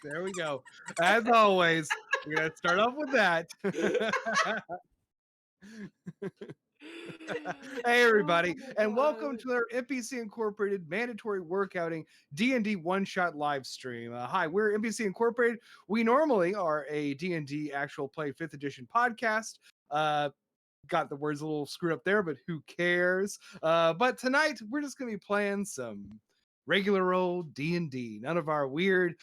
There we go. As always, we're gonna start off with that. Hey everybody, Oh my and welcome god. to our NPC Incorporated mandatory workouting D&D one-shot live stream. Hi, we're NPC Incorporated. We normally are a D&D actual play 5th edition podcast. Got the words a little screwed up there, but who cares? But tonight we're just gonna be playing some regular old D&D. None of our weird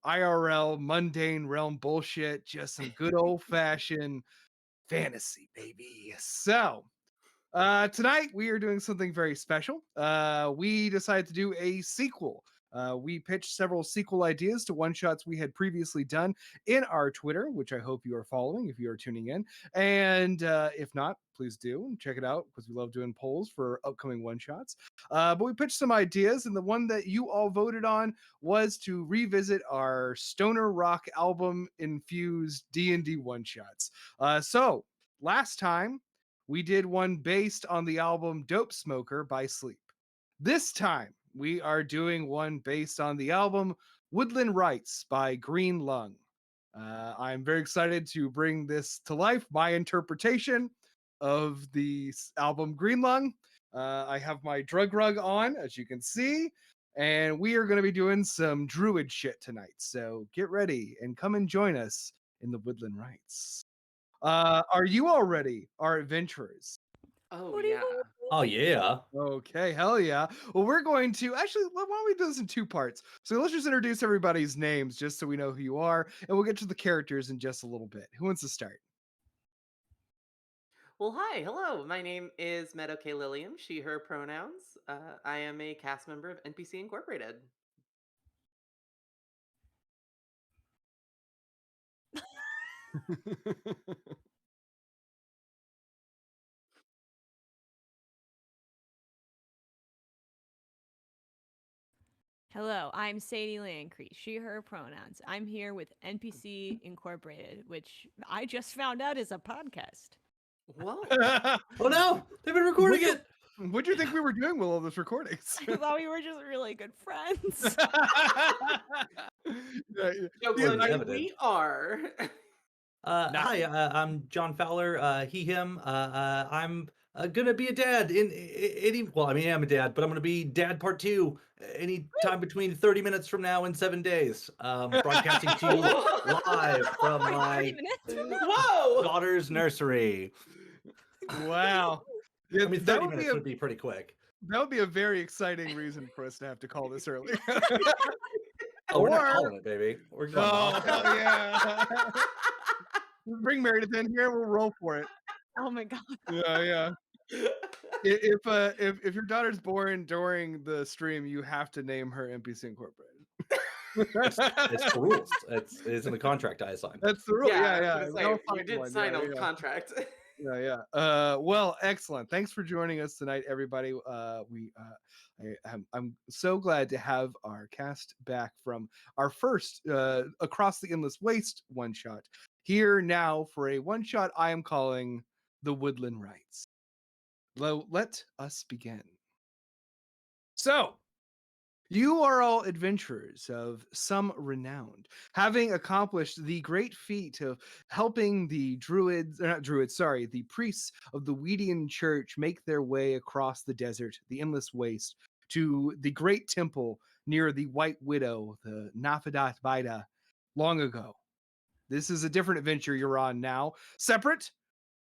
IRL mundane realm bullshit, just some good old-fashioned fantasy, baby. So, tonight we are doing something very special. We decided to do a sequel. We pitched several sequel ideas to one shots we had previously done in our Twitter, which I hope you are following if you are tuning in. And if not, please do check it out because we love doing polls for upcoming one shots. But we pitched some ideas, and the one that you all voted on was to revisit our stoner rock album infused D&D one shots. So last time we did one based on the album Dope Smoker by Sleep. This time, we are doing one based on the album Woodland Rites by Green Lung. I'm very excited to bring this to life, my interpretation of the album Green Lung. I have my drug rug on, as you can see, and we are going to be doing some druid shit tonight. So get ready and come and join us in the Woodland Rites. Are you all ready, our adventurers? Oh yeah. Oh yeah. Okay, hell yeah. Well, we're going to actually, why don't we do this in two parts? So let's just introduce everybody's names just so we know who you are, and we'll get to the characters in just a little bit. Who wants to start? Well, hi, hello. My name is Meadow K. Lilliam, she, her pronouns. I am a cast member of NPC Incorporated. Hello, I'm Sadie Landcree, she, her pronouns. I'm here with NPC Incorporated, which I just found out is a podcast. Well, Oh no, they've been recording it. What do you think we were doing with all those recordings? I thought we were just really good friends. jokes Yeah, on I- you, evident. we are. Hi, I'm John Fowler. He, him. I'm gonna be a dad in any. Well, I mean, I'm a dad, but I'm gonna be dad part 2 any time between 30 minutes from now and 7 days. Broadcasting to you live from Wait, 30 my minutes? Whoa! daughter's nursery. wow. Yeah, I mean, 30 minutes would be pretty quick. that would be a very exciting reason for us to have to call this early. Oh, we're not Or- calling it, baby. We're going. Oh, hell yeah. Bring Meredith in here, we'll roll for it. Oh my god. Yeah. If your daughter's born during the stream, you have to name her NPC Incorporated. It's the rules. It's in the contract I signed. That's the rule. I Yeah. was gonna We'll say, you find did one. sign Yeah, a contract. Yeah. Well, excellent. Thanks for joining us tonight, everybody. I'm so glad to have our cast back from our first Across the Endless Waste one shot here now for a one shot I am calling the Woodland Rites. Let us begin. So, you are all adventurers of some renown, having accomplished the great feat of helping the the priests of the Weedian Church make their way across the desert, the endless waste, to the great temple near the White Widow, the Nafadat Vaida, long ago. This is a different adventure you're on now, separate,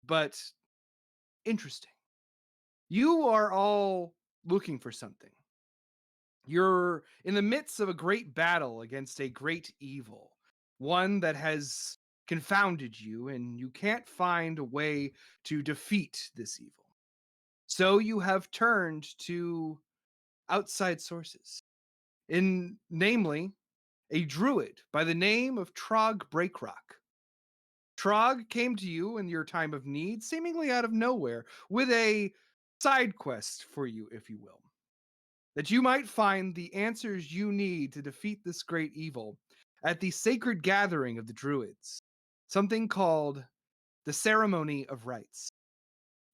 but interesting. You are all looking for something. You're in the midst of a great battle against a great evil, one that has confounded you, and you can't find a way to defeat this evil. So you have turned to outside sources, namely a druid by the name of Trog Breakrock. Trog came to you in your time of need, seemingly out of nowhere, with a side quest for you, if you will, that you might find the answers you need to defeat this great evil at the sacred gathering of the Druids, something called the Ceremony of Rites.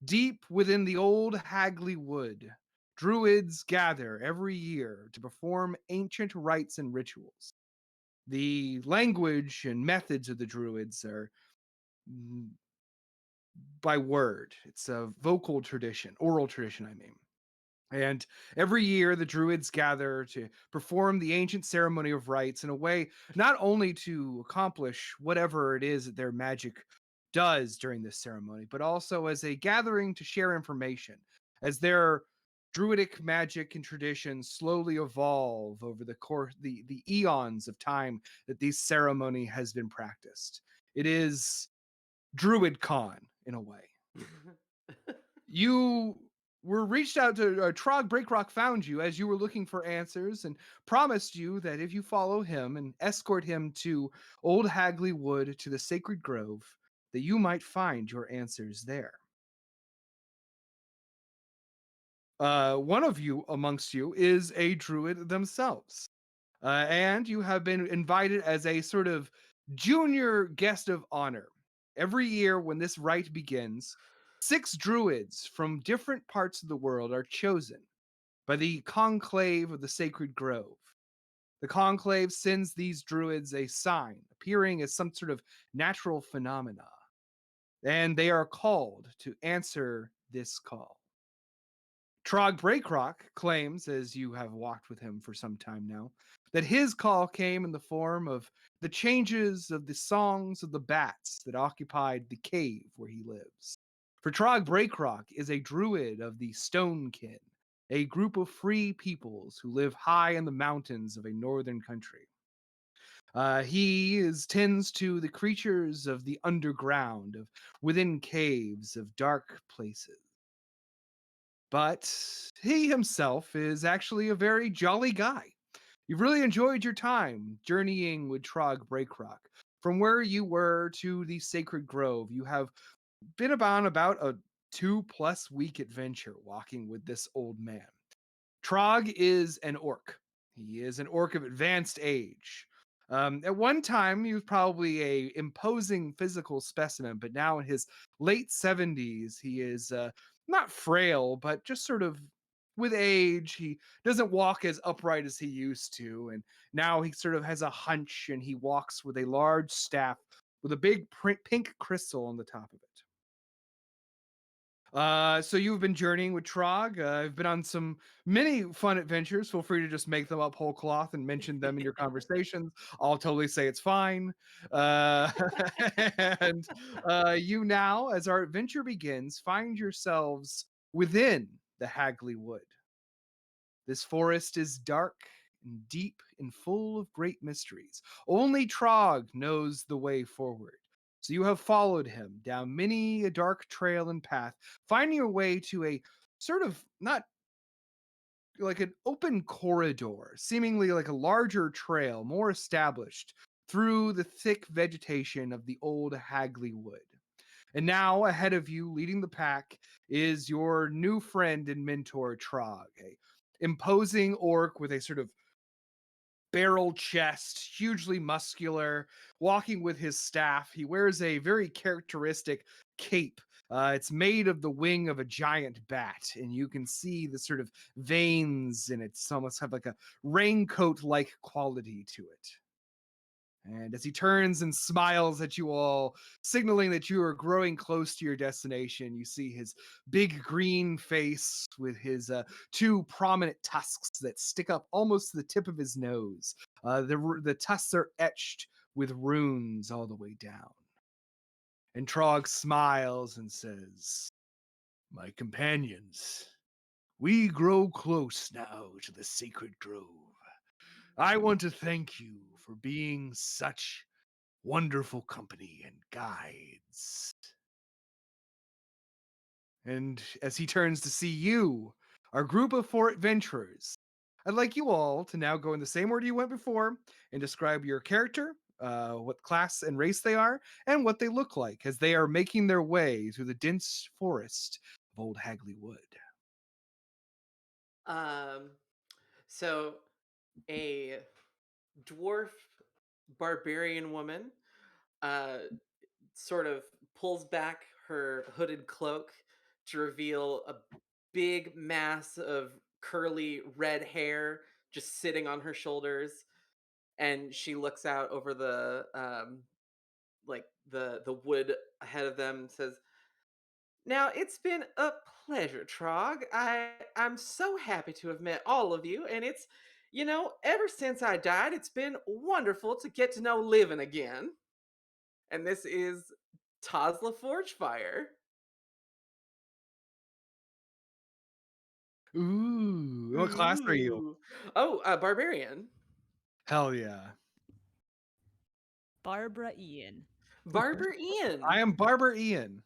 Deep within the old Hagley Wood, Druids gather every year to perform ancient rites and rituals. The language and methods of the druids are mm, by word. It's a vocal tradition, oral tradition, I mean. And every year, the druids gather to perform the ancient ceremony of rites in a way not only to accomplish whatever it is that their magic does during this ceremony, but also as a gathering to share information, as their druidic magic and traditions slowly evolve over the course the eons of time that this ceremony has been practiced. It is Druid Con in a way. You were reached out to Trog Breakrock found you as you were looking for answers and promised you that if you follow him and escort him to Old Hagley Wood to the Sacred Grove, that you might find your answers there. One of you amongst you is a druid themselves. And you have been invited as a sort of junior guest of honor. Every year, when this rite begins, 6 druids from different parts of the world are chosen by the conclave of the Sacred Grove. The conclave sends these druids a sign, appearing as some sort of natural phenomena, and they are called to answer this call. Trog Breakrock claims, as you have walked with him for some time now, that his call came in the form of the changes of the songs of the bats that occupied the cave where he lives. For Trog Breakrock is a druid of the Stonekin, a group of free peoples who live high in the mountains of a northern country. Tends to the creatures of the underground, of within caves, of dark places. But he himself is actually a very jolly guy. You've really enjoyed your time journeying with Trog Breakrock. From where you were to the Sacred Grove, you have been about a 2+ week adventure walking with this old man. Trog is an orc. He is an orc of advanced age. At one time, he was probably a imposing physical specimen, but now in his late 70s, he is not frail, but just sort of with age. He doesn't walk as upright as he used to, and now he sort of has a hunch, and he walks with a large staff with a big pink crystal on the top of it. So you've been journeying with Trog. I've been on some many fun adventures. Feel free to just make them up whole cloth and mention them in your conversations. I'll totally say it's fine. Uh, and you now, as our adventure begins, find yourselves within the Hagley Wood. This forest is dark and deep and full of great mysteries. Only Trog knows the way forward. So you have followed him down many a dark trail and path, finding your way to a sort of not like an open corridor, seemingly like a larger trail, more established through the thick vegetation of the old Hagley Wood. And now, ahead of you, leading the pack, is your new friend and mentor, Trog, a imposing orc with a sort of barrel chest, hugely muscular, walking with his staff. He wears a very characteristic cape. It's made of the wing of a giant bat, and you can see the sort of veins in it. It's almost have like a raincoat-like quality to it. And as he turns and smiles at you all, signaling that you are growing close to your destination, you see his big green face with his 2 prominent tusks that stick up almost to the tip of his nose. The tusks are etched with runes all the way down. And Trog smiles and says, "My companions, we grow close now to the sacred grove. I want to thank you for being such wonderful company and guides." And as he turns to see you, our group of 4 adventurers, I'd like you all to now go in the same order you went before and describe your character, what class and race they are, and what they look like as they are making their way through the dense forest of Old Hagley Wood. Um, so a dwarf barbarian woman uh sort of pulls back her hooded cloak to reveal a big mass of curly red hair just sitting on her shoulders, and she looks out over the like the wood ahead of them and says, "Now it's been a pleasure, Trog. I'm so happy to have met all of you, and it's, ever since I died, it's been wonderful to get to know living again." And this is Tasla Forgefire. Ooh, what class are you? Ooh. Oh, barbarian. Hell yeah. Barbara Ian. Barber Ian. I am Barber Ian.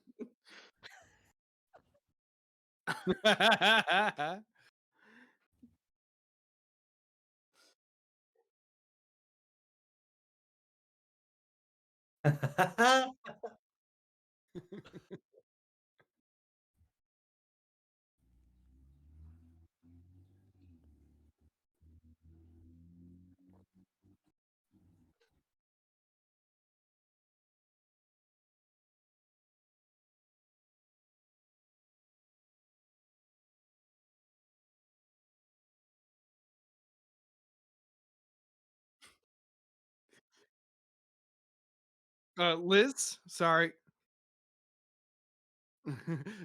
Liz, sorry.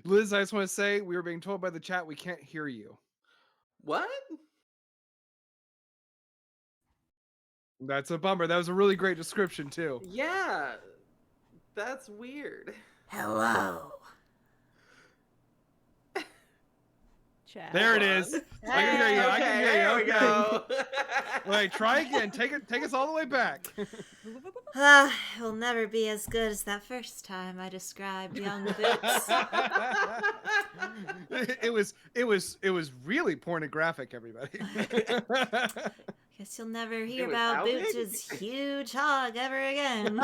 Liz, I just want to say we were being told by the chat we can't hear you. What? That's a bummer. That was a really great description too. Yeah. That's weird. Hello. Chat. There it Hold is. on. I can hear you. I can hear you. There we Okay. go. Wait, try again. Take us all the way back. It will never be as good as that first time I described young Boots. it was really pornographic, everybody. Guess you'll never hear was about how big? Boots' huge hog ever again.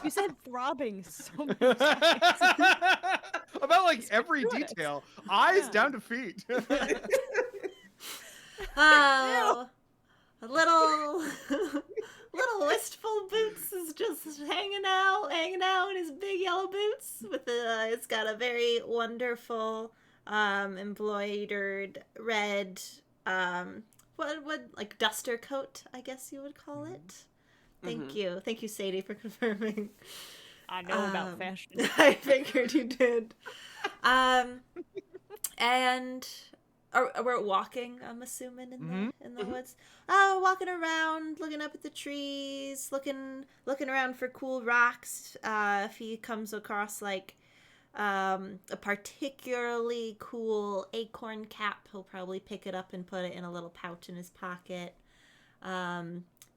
You said throbbing so many times. About like every doing it. detail, eyes Yeah. down to feet. Oh, a little wistful Boots is just hanging out in his big yellow boots with it's got a very wonderful embroidered red what like duster coat, I guess you would call it. Thank you, Sadie, for confirming. I know about fashion. I figured you did. And we're walking, I'm assuming, in the woods. Oh, walking around, looking up at the trees, looking around for cool rocks. If he comes across like a particularly cool acorn cap, he'll probably pick it up and put it in a little pouch in his pocket.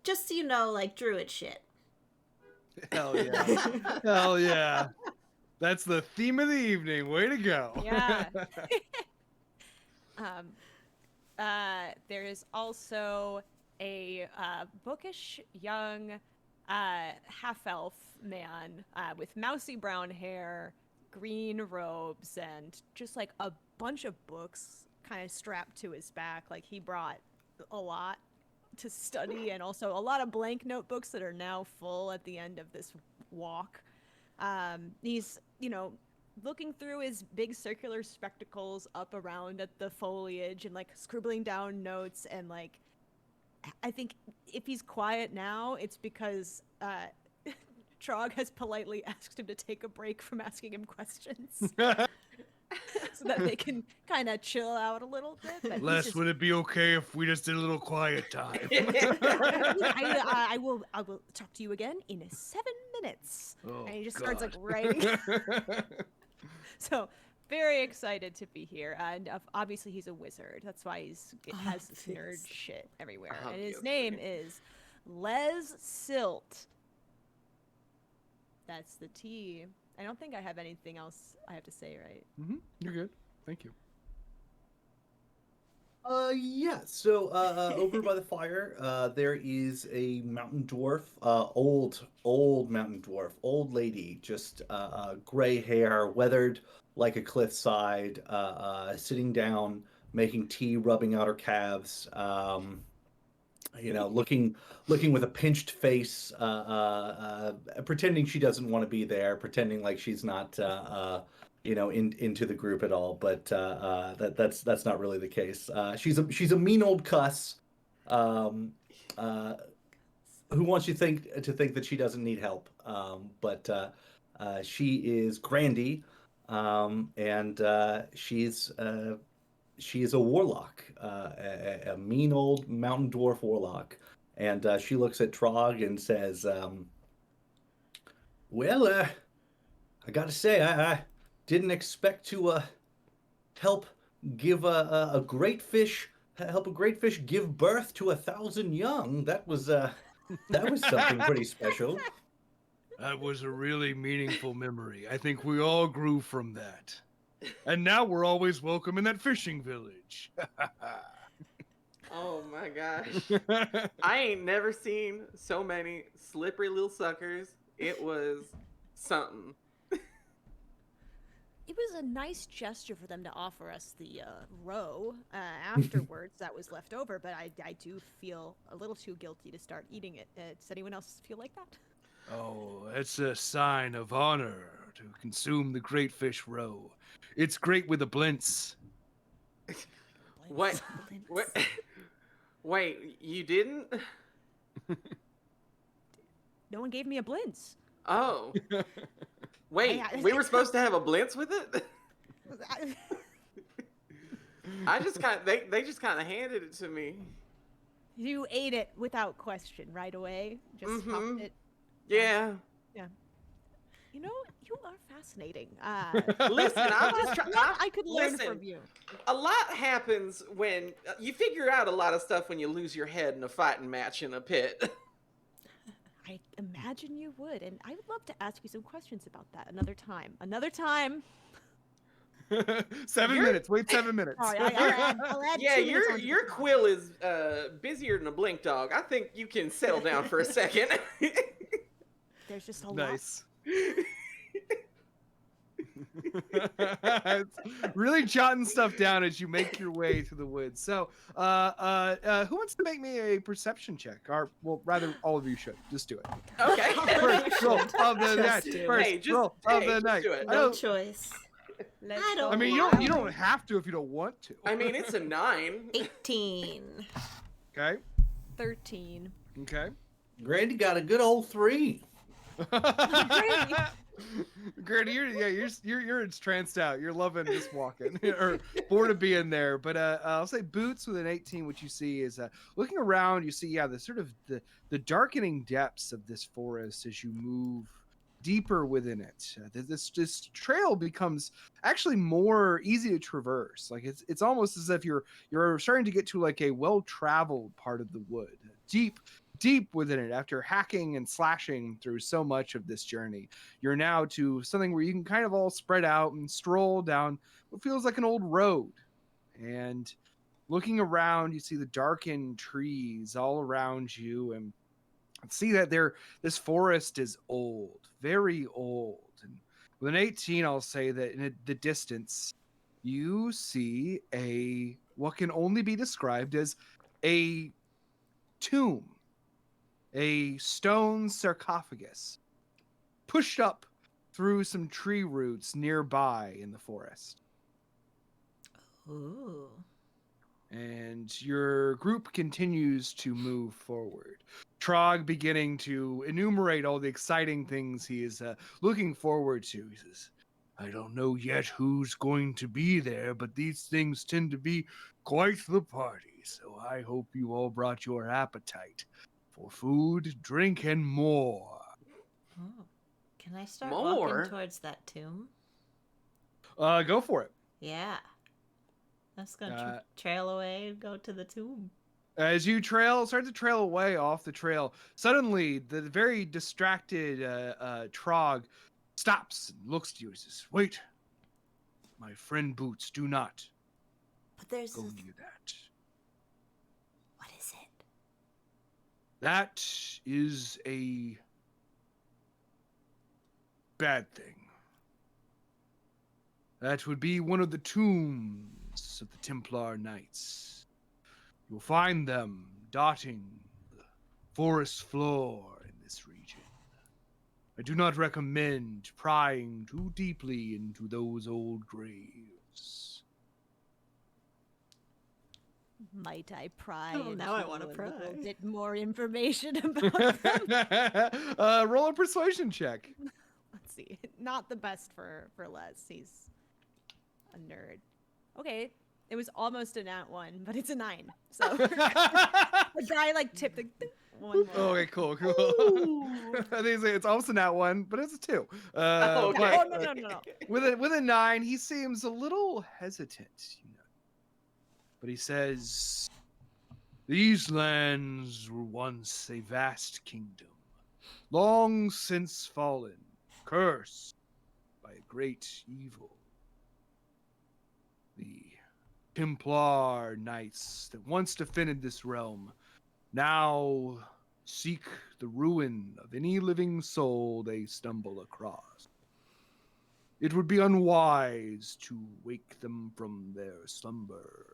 Just so you know, like druid shit. Hell yeah. Hell yeah. That's the theme of the evening. Way to go. Yeah. There is also a bookish young half-elf man with mousy brown hair, green robes, and just like a bunch of books kind of strapped to his back. Like he brought a lot to study and also a lot of blank notebooks that are now full at the end of this walk. He's, looking through his big circular spectacles up around at the foliage and like scribbling down notes, and like I think if he's quiet now, it's because Trog has politely asked him to take a break from asking him questions. So that they can kind of chill out a little bit. But Les, would it be okay if we just did a little quiet time? I will talk to you again in 7 minutes. Oh, and he just starts like God. writing. So very excited to be here, and obviously he's a wizard. That's why has this nerd shit everywhere. And his name is Les Silt. That's the T. I don't think I have anything else I have to say, right? You're good. Thank you. Yeah. So over by the fire, there is a mountain dwarf, old mountain dwarf, old lady, just gray hair, weathered like a cliffside, sitting down, making tea, rubbing out her calves. Looking with a pinched face, pretending she doesn't want to be there, pretending like she's not, into the group at all. But that's not really the case. She's a mean old cuss, who wants you to think that she doesn't need help. But she is Grandy, and she is a warlock, a mean old mountain dwarf warlock. And she looks at Trog and says, "Well, I gotta say, I didn't expect to help give a great fish help a great fish give birth to 1,000 young. That was something pretty special." That was a really meaningful memory. I think we all grew from that. And now we're always welcome in that fishing village. Oh my gosh. I ain't never seen so many slippery little suckers. It was something. It was a nice gesture for them to offer us the roe afterwards that was left over, but I do feel a little too guilty to start eating it. Does anyone else feel like that? Oh, it's a sign of honor to consume the great fish roe. It's great with the blintz. What? What? Wait, you didn't? No one gave me a blintz. Oh. Wait, we were supposed to have a blintz with it? I just kind of, they just kind of handed it to me. You ate it without question right away. Just popped it. Yeah. Yeah. You know, you are fascinating. Listen, I'm just trying. I could learn listen, from you. A lot happens when you figure out a lot of stuff when you lose your head in a fighting match in a pit. I imagine you would, and I would love to ask you some questions about that another time. Another time. 7 minutes. Wait 7 minutes. Sorry, I'll add Yeah, 2 minutes onto your the quill is busier than a blink dog. I think you can settle down for a second. There's just a Nice. It's really jotting stuff down as you make your way through the woods. So, who wants to make me a perception check? Or, well, rather, all of you should. Just do it. Okay. First roll of the night. do it. First Hey, just- roll of hey, the just night. do it. I No don't- choice. Let's I don't I mean, you don't have to if you don't want to. I mean, it's a 9. 18. Okay. 13. Okay. Grandy got a good old 3. Granny, you're entranced out. You're loving just walking or bored of being there. But I'll say Boots with an 18. What you see is looking around. You see, the sort of the darkening depths of this forest as you move deeper within it. This trail becomes actually more easy to traverse. Like it's almost as if you're starting to get to like a well-traveled part of the wood, deep within it. After hacking and slashing through so much of this journey, you're now to something where you can kind of all spread out and stroll down what feels like an old road. And looking around, you see the darkened trees all around you, and see that this forest is old, very old. And with an 18, I'll say that in the distance, you see what can only be described as a tomb, a stone sarcophagus pushed up through some tree roots nearby in the forest. Ooh. And your group continues to move forward. Trog beginning to enumerate all the exciting things he is looking forward to. He says, I don't know yet who's going to be there, but these things tend to be quite the party. So I hope you all brought your appetite for food, drink, and more. Oh. Can I start More? walking towards that tomb? Go for it. Yeah. I was going to trail away and go to the tomb. As you start to trail away off the trail, suddenly the very distracted Trog stops and looks to you and says, Wait, my friend Boots, do not But there's go near that. What is it? That is a bad thing. That would be one of the tombs of the Templar Knights. You'll find them dotting the forest floor in this region. I do not recommend prying too deeply into those old graves. Might I pry? Oh, now I wanna into pry. A little bit more information about them. Roll a persuasion check. Let's see. Not the best for Les. He's a nerd. Okay. It was almost a nat 1, but it's a 9. So the guy like tipped the one more. Okay, cool. I think it's almost a nat 1, but it's a 2. Okay. But Oh no. with a 9, he seems a little hesitant, But he says, "These lands were once a vast kingdom, long since fallen, cursed by a great evil. The Templar knights that once defended this realm now seek the ruin of any living soul they stumble across. It would be unwise to wake them from their slumber."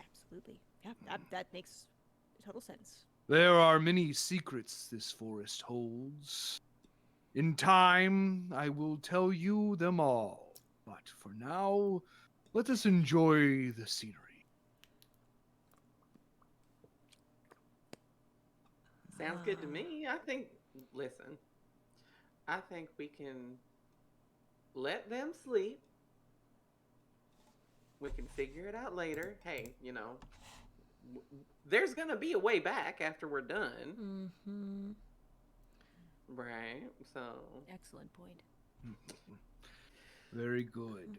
Absolutely. Yeah, that makes total sense. "There are many secrets this forest holds. In time, I will tell you them all. But for now, let us enjoy the scenery." Sounds good to me. Listen, I think we can let them sleep. We can figure it out later. Hey, there's going to be a way back after we're done. Mm-hmm. Right? So. Excellent point. Very good.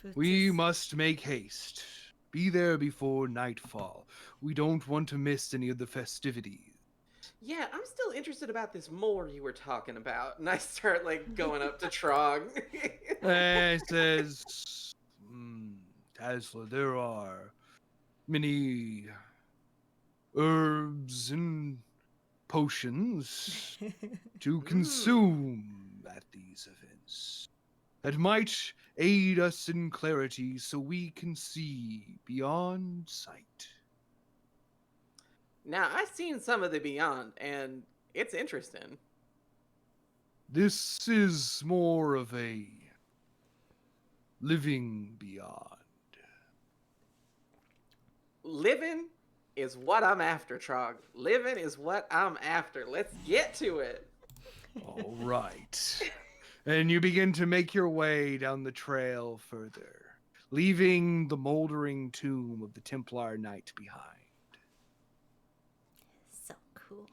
Boots We is- must make haste. Be there before nightfall. We don't want to miss any of the festivities. Yeah, I'm still interested about this more you were talking about. And I start, going up to Trog. And it says, Tasla, there are many herbs and potions to consume at these events that might aid us in clarity so we can see beyond sight. Now, I've seen some of the Beyond, and it's interesting. This is more of a living beyond. Living is what I'm after, Trog. Living is what I'm after. Let's get to it. All right. And you begin to make your way down the trail further, leaving the moldering tomb of the Templar Knight behind. So cool.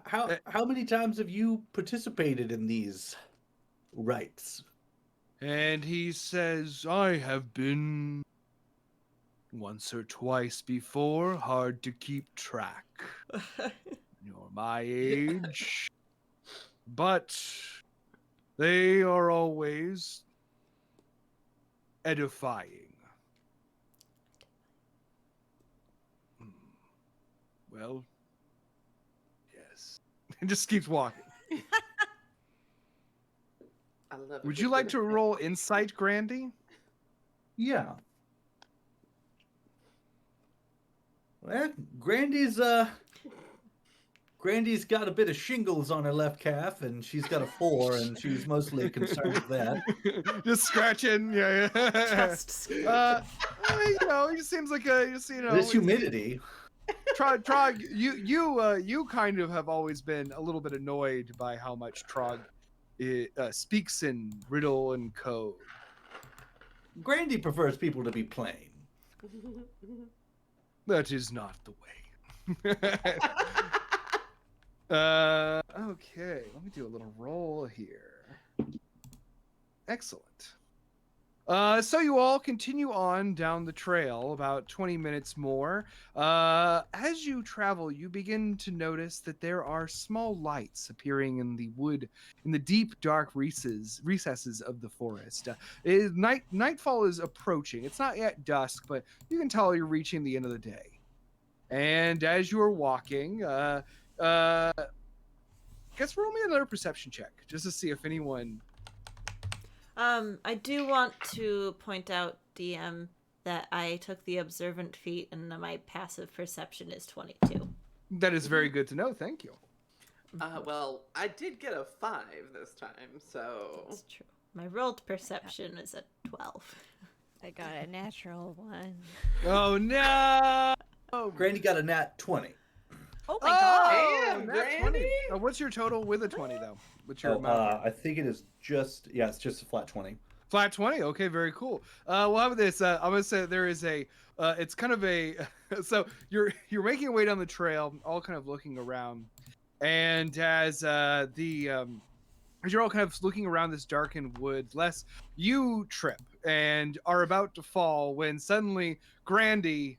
How many times have you participated in these rites? And he says, "I have been once or twice before, hard to keep track. You're my age. But they are always edifying." Well, yes. It just keeps walking. I love it. Would you like to roll insight, Grandy? Yeah. Well, Grandy's got a bit of shingles on her left calf, and she's got a 4, and she's mostly concerned with that. Just scratching, yeah. Just He just seems like This humidity. Trog, you kind of have always been a little bit annoyed by how much Trog speaks in riddle and code. Grandy prefers people to be plain. That is not the way. Okay, let me do a little roll here. Excellent. So you all continue on down the trail about 20 minutes more. As you travel, you begin to notice that there are small lights appearing in the wood, in the deep, dark recesses of the forest. Nightfall is approaching. It's not yet dusk, but you can tell you're reaching the end of the day. And as you are walking, guess roll me another perception check, just to see if anyone... I do want to point out, DM, that I took the observant feat and my passive perception is 22. That is very good to know. Thank you. Well, I did get a 5 this time, so... That's true. My rolled perception is a 12. I got a natural one. Oh no! Granny got a nat 20. Oh my god! Damn, nat Granny! 20. What's your total with a 20 though? What's your amount? Here? I think it is just it's just a flat 20. Flat 20. Okay, very cool. Well, how about this? I'm gonna say there is a. It's kind of a. So you're making your way down the trail, all kind of looking around, and as as you're all kind of looking around this darkened woods, you trip and are about to fall when suddenly Grandy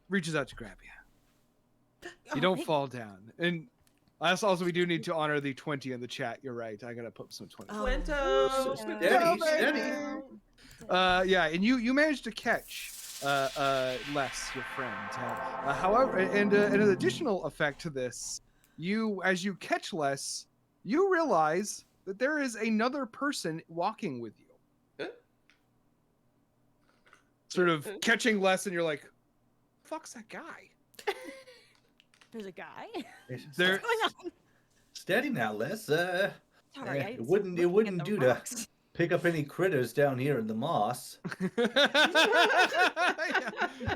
reaches out to grab you. You don't fall down, and also we do need to honor the 20 in the chat. You're right. I gotta put some 20. Quinto! Steady. Yeah, and you managed to catch Les, your friend. However, and an additional effect to this, as you catch Les, you realize that there is another person walking with you. Sort of catching Les, and you're like, "Fuck's that guy?" There's a guy. There. What's going on? Steady now, Les. Sorry, it wouldn't do to pick up any critters down here in the moss. You're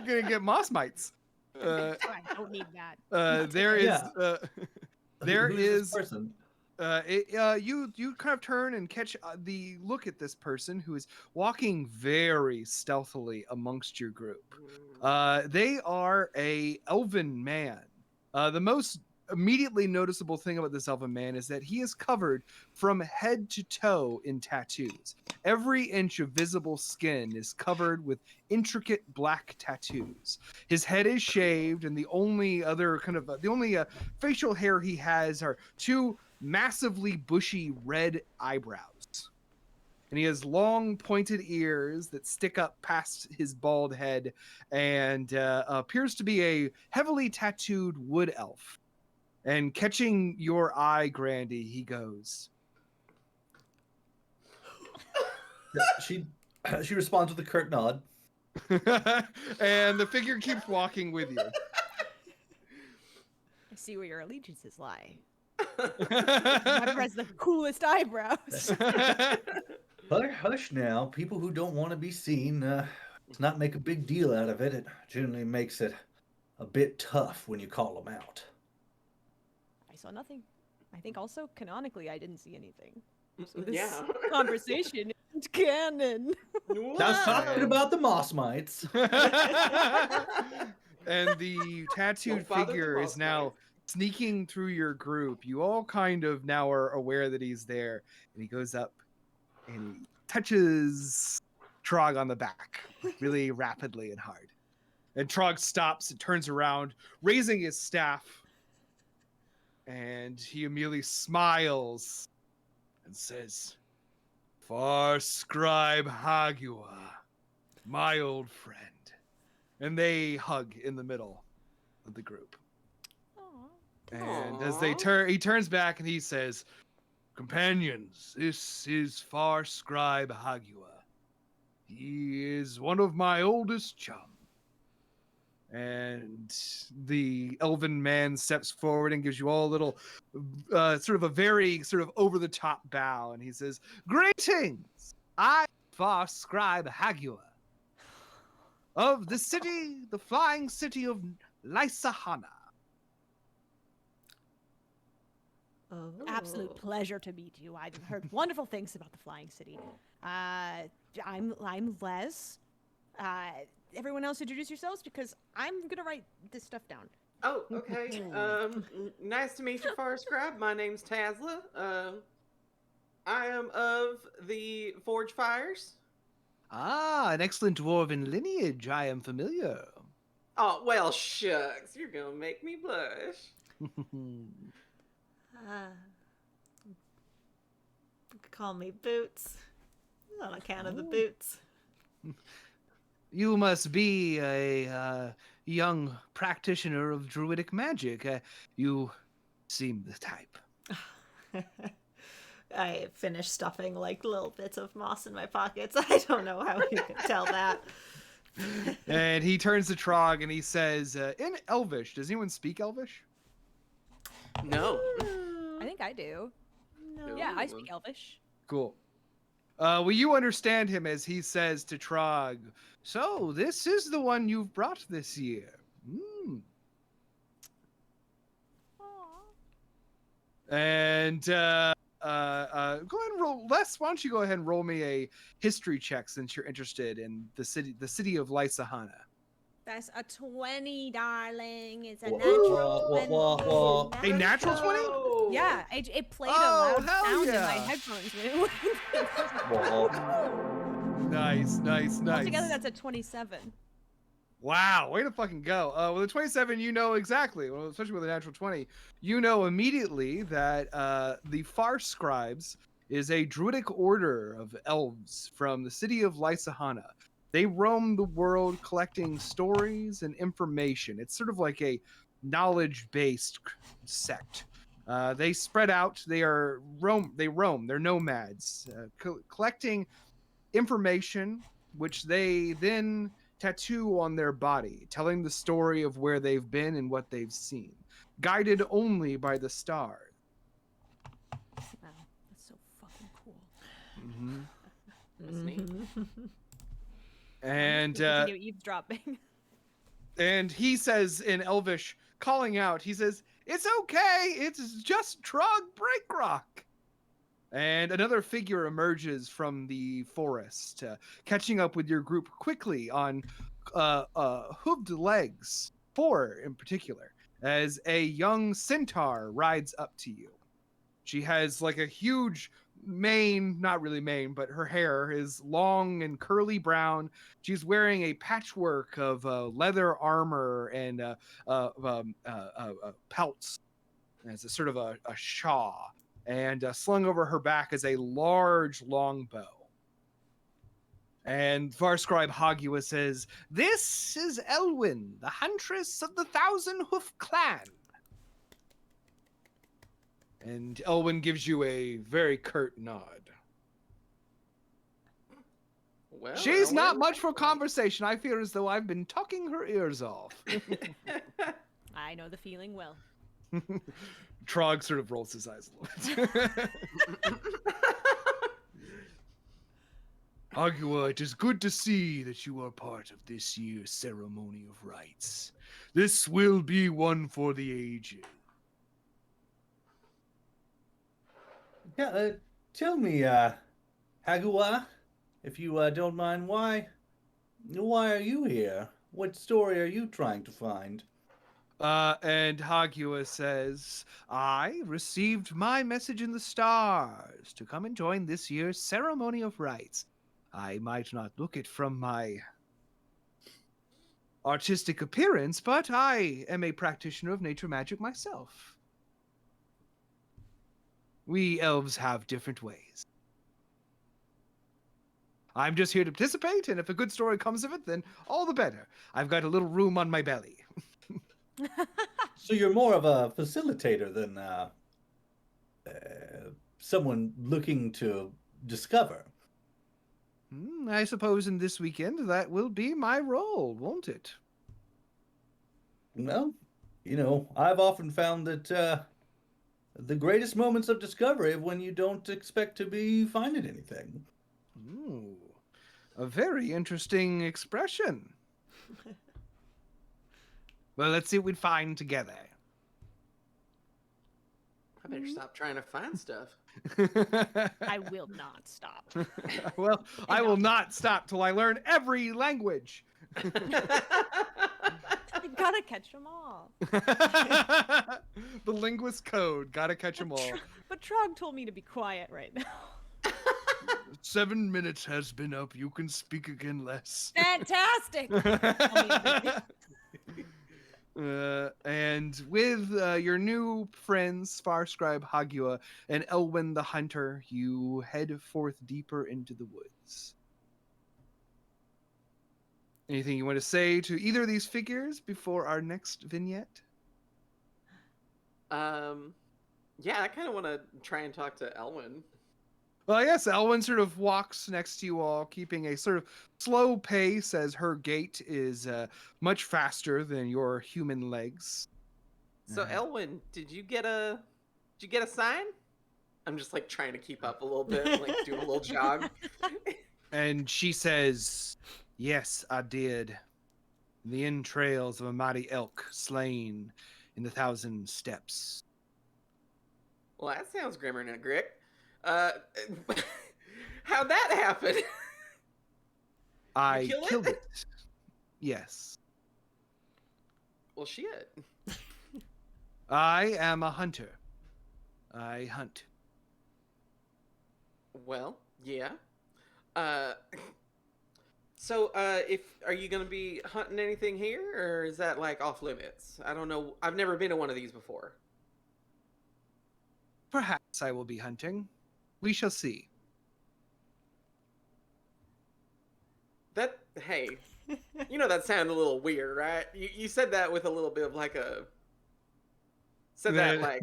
gonna get moss mites. I don't need that. There is. Yeah. There Who's is. this person? You kind of turn and catch the look at this person who is walking very stealthily amongst your group. They are a elven man. The most immediately noticeable thing about this elven man is that he is covered from head to toe in tattoos. Every inch of visible skin is covered with intricate black tattoos. His head is shaved, and the only facial hair he has are two massively bushy red eyebrows. And he has long pointed ears that stick up past his bald head, and appears to be a heavily tattooed wood elf. And catching your eye, Grandy, he goes. She responds with a curt nod. And the figure keeps walking with you. I see where your allegiances lie. Whoever has the coolest eyebrows. Hush now. People who don't want to be seen, let's not make a big deal out of it. It generally makes it a bit tough when you call them out. I saw nothing. I think also canonically I didn't see anything. So this Yeah. conversation isn't canon. Now talking about the moss mites. And the tattooed Don't bother the figure is moss now mites. sneaking through your group. You all kind of now are aware that he's there, and he goes up and he touches Trog on the back really rapidly and hard. And Trog stops and turns around, raising his staff, and he immediately smiles and says, "Far Scribe Hagua, my old friend." And they hug in the middle of the group. And as they he turns back and he says, "Companions, this is Far Scribe Hagua. He is one of my oldest chums." And the elven man steps forward and gives you all a little, sort of a very sort of over-the-top bow. And he says, "Greetings! I, Far Scribe Hagua, of the city, the flying city of Lysahana." Oh. Absolute pleasure to meet you. I've heard wonderful things about the Flying City. I'm Les. Everyone else introduce yourselves because I'm gonna write this stuff down. Oh, okay. Nice to meet you, Far Scribe. My name's Tazla. I am of the Forge Fires. Ah, an excellent dwarven lineage. I am familiar. Oh, well, shucks. You're gonna make me blush. Call me Boots. On account of the boots. You must be a young practitioner of druidic magic. You seem the type. I finished stuffing like little bits of moss in my pockets. I don't know how you can tell that. And he turns to Trog and he says, in Elvish, does anyone speak Elvish? No. I think I do. No. Yeah, I speak Elvish. Cool. Well, you understand him as he says to Trog, "So this is the one you've brought this year." And go ahead and roll. Les, why don't you go ahead and roll me a history check since you're interested in the city of Lysahana. That's a 20, darling. It's a Wha- natural wha- wha- 20. wha- A natural 20? Oh. Yeah, it played a Oh, loud hell sound in my yeah. headphones when it Nice. Altogether, that's a 27. Wow, way to fucking go. With a 27, you know exactly, well, especially with a natural 20, you know immediately that the Far Scribes is a druidic order of elves from the city of Lysahana. They roam the world collecting stories and information. It's sort of like a knowledge-based sect. They spread out. They roam. They're nomads, collecting information, which they then tattoo on their body, telling the story of where they've been and what they've seen, guided only by the stars. Wow, that's so fucking cool. Mm-hmm. That's neat. And Continue eavesdropping. and he says in Elvish, calling out, he says, "It's okay. It's just Trog Breakrock." And another figure emerges from the forest, catching up with your group quickly on hooved legs, 4 in particular, as a young centaur rides up to you. She has like a huge mane, not really mane, but her hair is long and curly brown. She's wearing a patchwork of leather armor and pelts as a sort of a shawl. And slung over her back is a large longbow. And Varscribe Hagua says, "This is Elwyn, the huntress of the Thousand Hoof Clan." And Elwyn gives you a very curt nod. Well, She's not Elwyn. much for conversation. I feel as though I've been talking her ears off. I know the feeling well. Trog sort of rolls his eyes a little bit. Hagua, it is good to see that you are part of this year's ceremony of rites. This will be one for the ages. Yeah, tell me, Hagua, if you don't mind, why are you here? What story are you trying to find? And Hagua says, "I received my message in the stars to come and join this year's ceremony of rites. I might not look it from my artistic appearance, but I am a practitioner of nature magic myself. We elves have different ways. I'm just here to participate, and if a good story comes of it, then all the better. I've got a little room on my belly." So you're more of a facilitator than someone looking to discover. I suppose in this weekend that will be my role, won't it? Well, I've often found that the greatest moments of discovery are when you don't expect to be finding anything. Ooh, a very interesting expression. Well, let's see what we find together. I better stop trying to find stuff. I will not stop. Well, I will not stop till I learn every language. You gotta catch them all. The linguist code, gotta catch them all. But Trog told me to be quiet right now. 7 minutes has been up. You can speak again less. Fantastic! And with your new friends, Farscribe Hagua and Elwyn the Hunter, you head forth deeper into the woods. Anything you want to say to either of these figures before our next vignette? Yeah, I kind of want to try and talk to Elwyn. Well, yes, Elwyn sort of walks next to you all, keeping a sort of slow pace as her gait is much faster than your human legs. So, Elwyn, did you get a sign? I'm just like trying to keep up a little bit, like doing a little jog. And she says, "Yes, I did. In the entrails of a mighty elk slain in the 1,000 steps." Well, that sounds grimmer than a grick. Uh, how'd that happen? I kill killed it? it. Yes. Well, shit. I am a hunter. I hunt. Well, yeah. Uh, if are you gonna be hunting anything here, or is that like off limits? I don't know. I've never been to one of these before. Perhaps I will be hunting. We shall see. Hey, you know that sounded a little weird, right? You said that with a little bit of like a. Said that Then- like.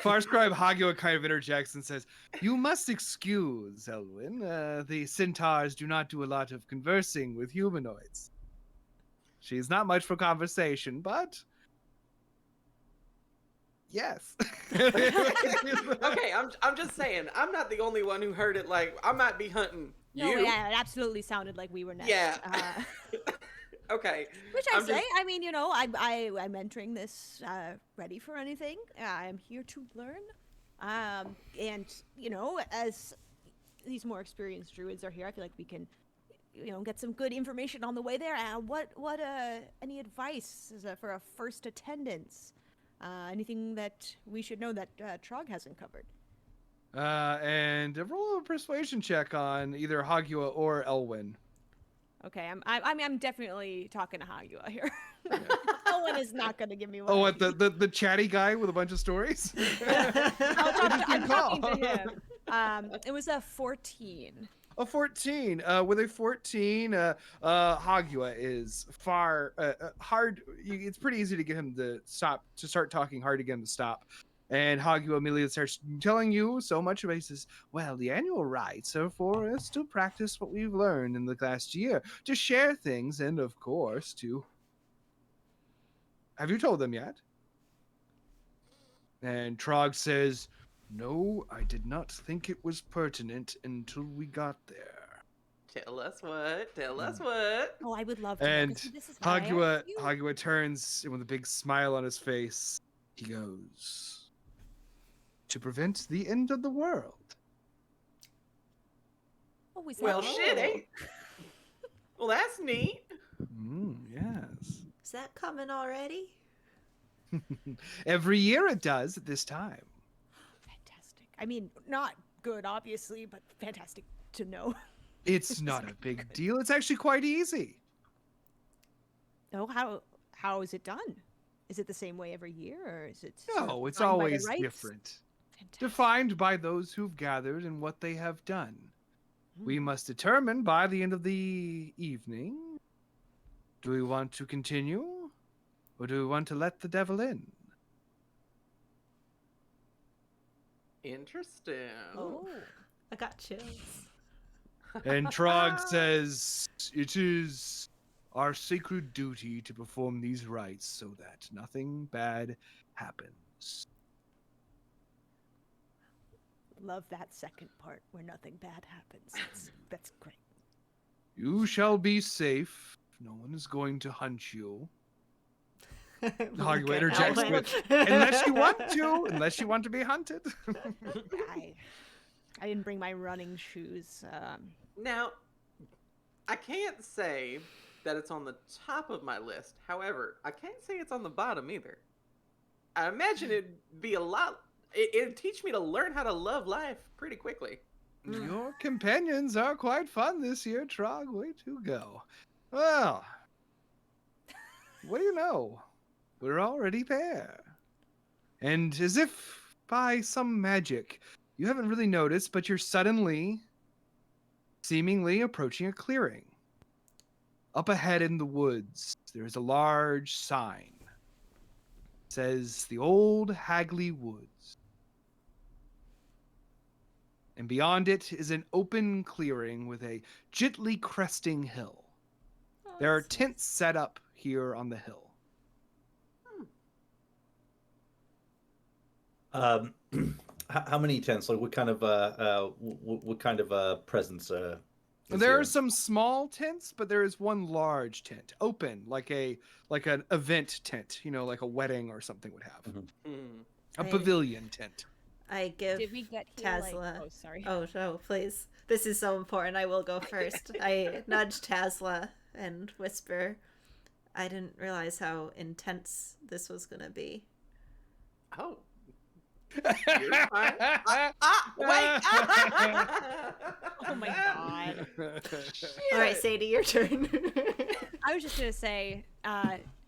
Farscribe Hagua kind of interjects and says, "You must excuse, Elwyn. The centaurs do not do a lot of conversing with humanoids. She's not much for conversation, but yes." Okay, I'm just saying. I'm not the only one who heard it. Like I might be hunting No, you. yeah, it absolutely sounded like we were next. Yeah. Okay. Which I I'm say, just- I mean, you know, I'm entering this ready for anything. I'm here to learn, and you know, as these more experienced druids are here, I feel like we can, you know, get some good information on the way there. What any advice for a first attendance? Anything that we should know that Trog hasn't covered? And roll a persuasion check on either Hagua or Elwyn. Okay, I'm definitely talking to Hagua here. Owen is not going to give me one. Oh, what, the chatty guy with a bunch of stories? I'm talking call? to him. It was a 14. A 14. With a 14, Hagua is far hard. It's pretty easy to get him to start talking hard again to stop. And Hagua immediately starts telling you so much about it. He says, "Well, the annual rites are for us to practice what we've learned in the last year, to share things, and of course, to..." Have you told them yet? And Trog says, "No, I did not think it was pertinent until we got there." Tell us what. Tell us what. Oh, I would love to. know, And 'cause this is why I asked you. Hagua turns, and with a big smile on his face, he goes, "To prevent the end of the world." Oh, is that Well, all? shit, ain't. Well, that's neat. Yes. Is that coming already? Every year it does at this time. Fantastic. I mean, not good, obviously, but fantastic to know. It's not a big deal. It's actually quite easy. Oh, how is it done? Is it the same way every year, or is it? No, it's defined by the always rites? different. Fantastic. Defined by those who've gathered and what they have done. We Hmm. must determine by the end of the evening, do we want to continue, or do we want to let the devil in? Interesting. Oh, I got chills. And Trog says, "It is our sacred duty to perform these rites so that nothing bad happens." Love that second part where nothing bad happens. That's great. "You shall be safe. No one is going to hunt you." Hagua interjects Elwyn. with, "Unless you want to, unless you want to be hunted." I didn't bring my running shoes. Now, I can't say that it's on the top of my list. However, I can't say it's on the bottom either. I imagine it'd be a lot. It'd teach me to learn how to love life pretty quickly. Your companions are quite fun this year, Trog. Way to go. Well, what do you know? We're already there. And as if by some magic, you haven't really noticed, but you're suddenly, seemingly approaching a clearing. Up ahead in the woods, there is a large sign. It says the Old Hagley Woods. And beyond it is an open clearing with a gently cresting hill. There are tents set up here on the hill. How many tents? Like what kind of presence? Is There are here? some small tents, but there is one large tent, open, like an event tent, like a wedding or something would have. Mm. A I- pavilion tent. I give Did we get here Tazla. like? Oh, sorry. Oh, no, please. This is so important. I will go first. I nudge Tazla and whisper, I didn't realize how intense this was going to be. Oh. You're fine. Wait! Oh my god. All right, Sadie, your turn. I was just gonna say,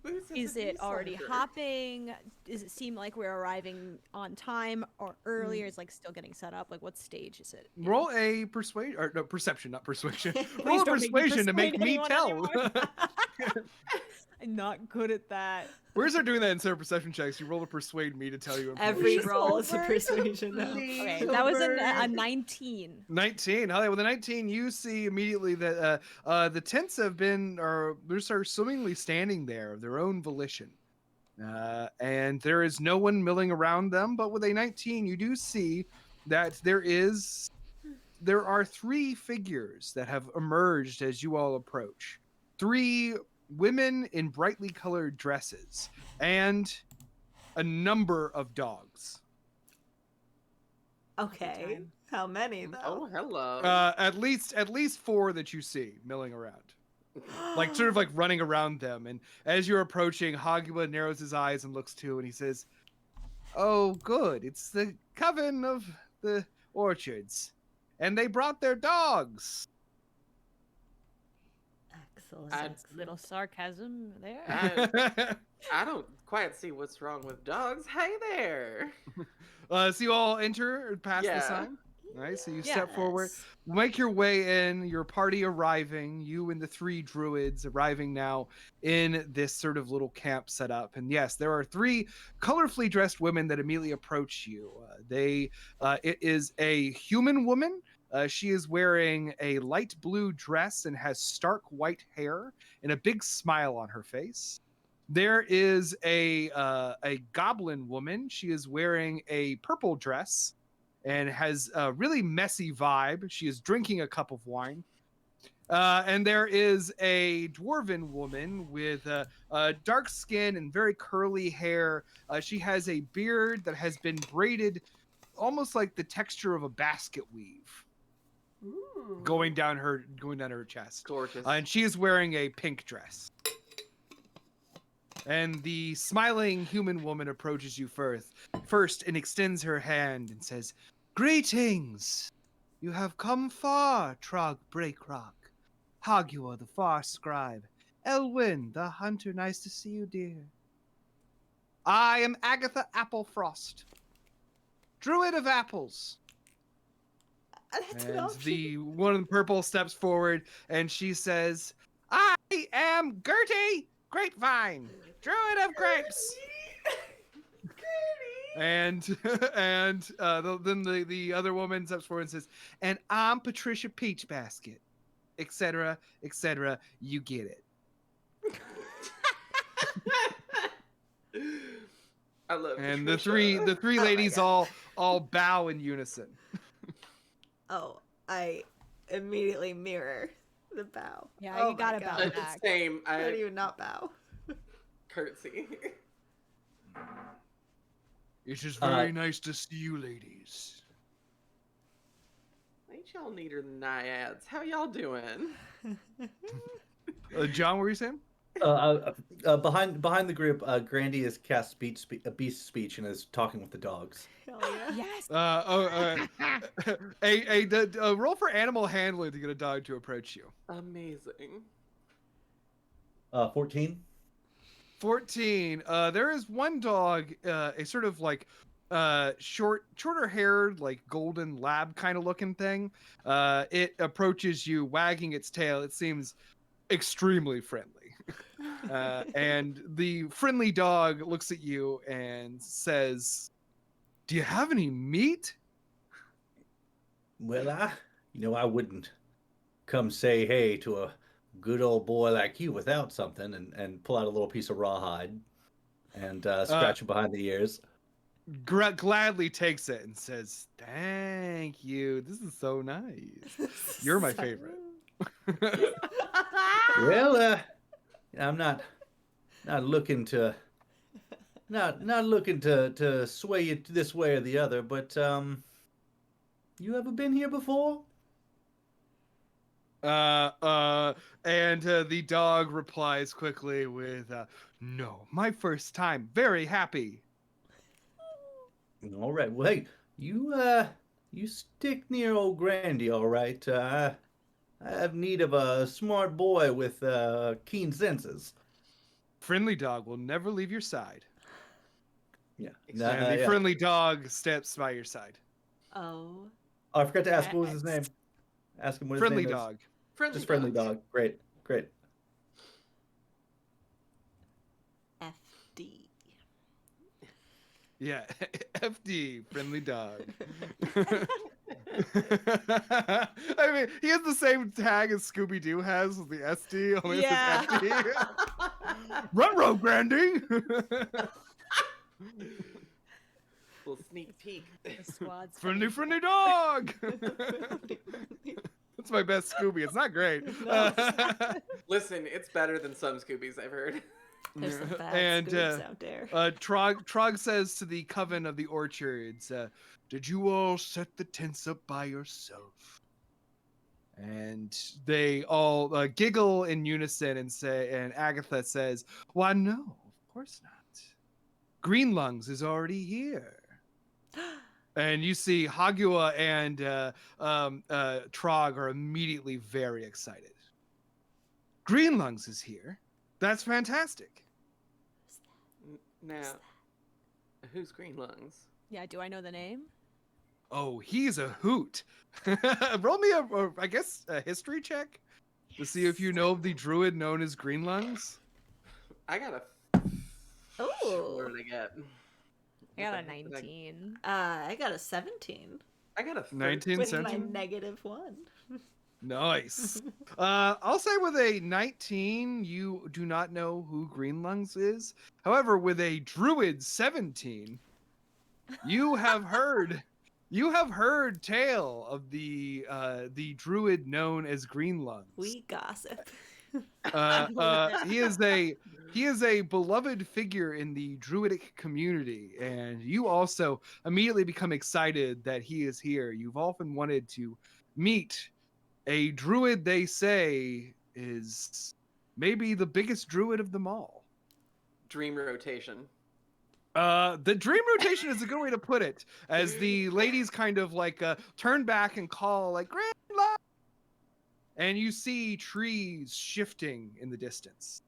This is a it already newsletter. hopping? Does it seem like we're arriving on time or earlier? It's like still getting set up. Like, what stage is it? in? Roll a persuasion, or no, perception, not persuasion. Please Roll a don't make me persuasion to make persuade me anyone tell. anymore. I'm not good at that. We're start doing that instead of perception checks. You roll to persuade me to tell you Every information. roll is a Over. persuasion now. Okay, that was a 19. 19. All right, with a 19, you see immediately that the tents have been, or they're sort of swimmingly standing there of their own volition. And there is no one milling around them, but with a 19, you do see that there are 3 figures that have emerged as you all approach. 3 women in brightly colored dresses and a number of dogs. Okay. time. How many, though? Oh, hello. At least 4 that you see milling around, like sort of like running around them. And as you're approaching, Hagua narrows his eyes and looks too, and he says, "Oh, good! It's the coven of the orchards, and they brought their dogs." Excellent. I- excellent. Little sarcasm there. I don't quite see what's wrong with dogs. Hey there. So you all enter past the Yeah. sign. All right, so you step forward. Yes. Make your way in, your party arriving, you and the 3 druids arriving now in this sort of little camp set up. And yes, there are 3 colorfully dressed women that immediately approach you. It is a human woman. She is wearing a light blue dress and has stark white hair and a big smile on her face. There is a goblin woman. She is wearing a purple dress and has a really messy vibe. She is drinking a cup of wine. And there is a dwarven woman with dark skin and very curly hair. She has a beard that has been braided almost like the texture of a basket weave Ooh. going down her chest. Gorgeous. And she is wearing a pink dress. And the smiling human woman approaches you first and extends her hand and says, "Greetings! You have come far, Trog Breakrock. Hagua, the far scribe. Elwyn, the hunter, nice to see you, dear. I am Agatha Applefrost, druid of apples." That's an And option. the one in purple steps forward and she says, "I am Gertie Grapevine, druid of grapes." And then the other woman steps forward and says, "And I'm Patricia Peach Basket, etc., etc. You get it." I love And Patricia. the three Oh my ladies God. all bow in unison. Oh, I immediately mirror the bow. Yeah, Oh you gotta my bow God. back. Same. How do I you not bow? curtsy. It is very nice to see you, ladies. Ain't y'all neater than naiads? How y'all doing? John, what were you saying? Behind the group, Grandy has cast beast speech and is talking with the dogs. Hell yeah. Yes. Roll for animal handling to get a dog to approach you. Amazing. 14. 14. There is one dog, a sort of like shorter haired, like golden lab kind of looking thing. It approaches you, wagging its tail. It seems extremely friendly. And the friendly dog looks at you and says, "Do you have any meat?" Well, I wouldn't come say hey to a good old boy like you without something, and pull out a little piece of rawhide and scratch him behind the ears. gladly takes it and says, "Thank you. This is so nice. You're my favorite." Well, I'm not looking to not looking to sway you this way or the other, but you ever been here before? And the dog replies quickly with, "No, my first time. Very happy." All right. Well, hey, you stick near old Grandy, all right? I have need of a smart boy with keen senses. Friendly dog will never leave your side. Yeah. And the Yeah. friendly dog steps by your side. Oh. Oh, I forgot to ask what was his name. Next. Ask him what Friendly his name dog. Friendly is. Just friendly dog. Great. FD. Yeah, FD, friendly dog. I mean, he has the same tag as Scooby Doo has with the SD, only Yeah. it says FD. Run, row, Grandy. Little sneak peek. The squad's Friendly dog. That's my best Scooby. It's not great. No. Listen, it's better than some Scoobies I've heard. There's some bad And Scoops out there. Trog says to the Coven of the Orchards, "Did you all set the tents up by yourself?" And they all giggle in unison and say, and Agatha says, "Why, no, of course not. Green Lungs is already here." And you see Hagua and Trog are immediately very excited. "Green Lungs is here. That's fantastic." Now, who's Green Lungs? Yeah, do I know the name? "Oh, he's a hoot." Roll me I guess a history check to see if you know of the druid known as Green Lungs. I got a. Oh. What did I get? I got a What the heck did 19. I got a 17 I got a 19 with cents. my -1. Nice. I'll say with a 19, you do not know who Green Lungs is. However, with a druid 17, you have heard tale of the druid known as Green Lungs. We gossip. He is a beloved figure in the druidic community, and you also immediately become excited that he is here. You've often wanted to meet a druid they say is maybe the biggest druid of them all. Dream rotation. The dream rotation is a good way to put it, as the ladies kind of like turn back and call like "Grand Light," and you see trees shifting in the distance.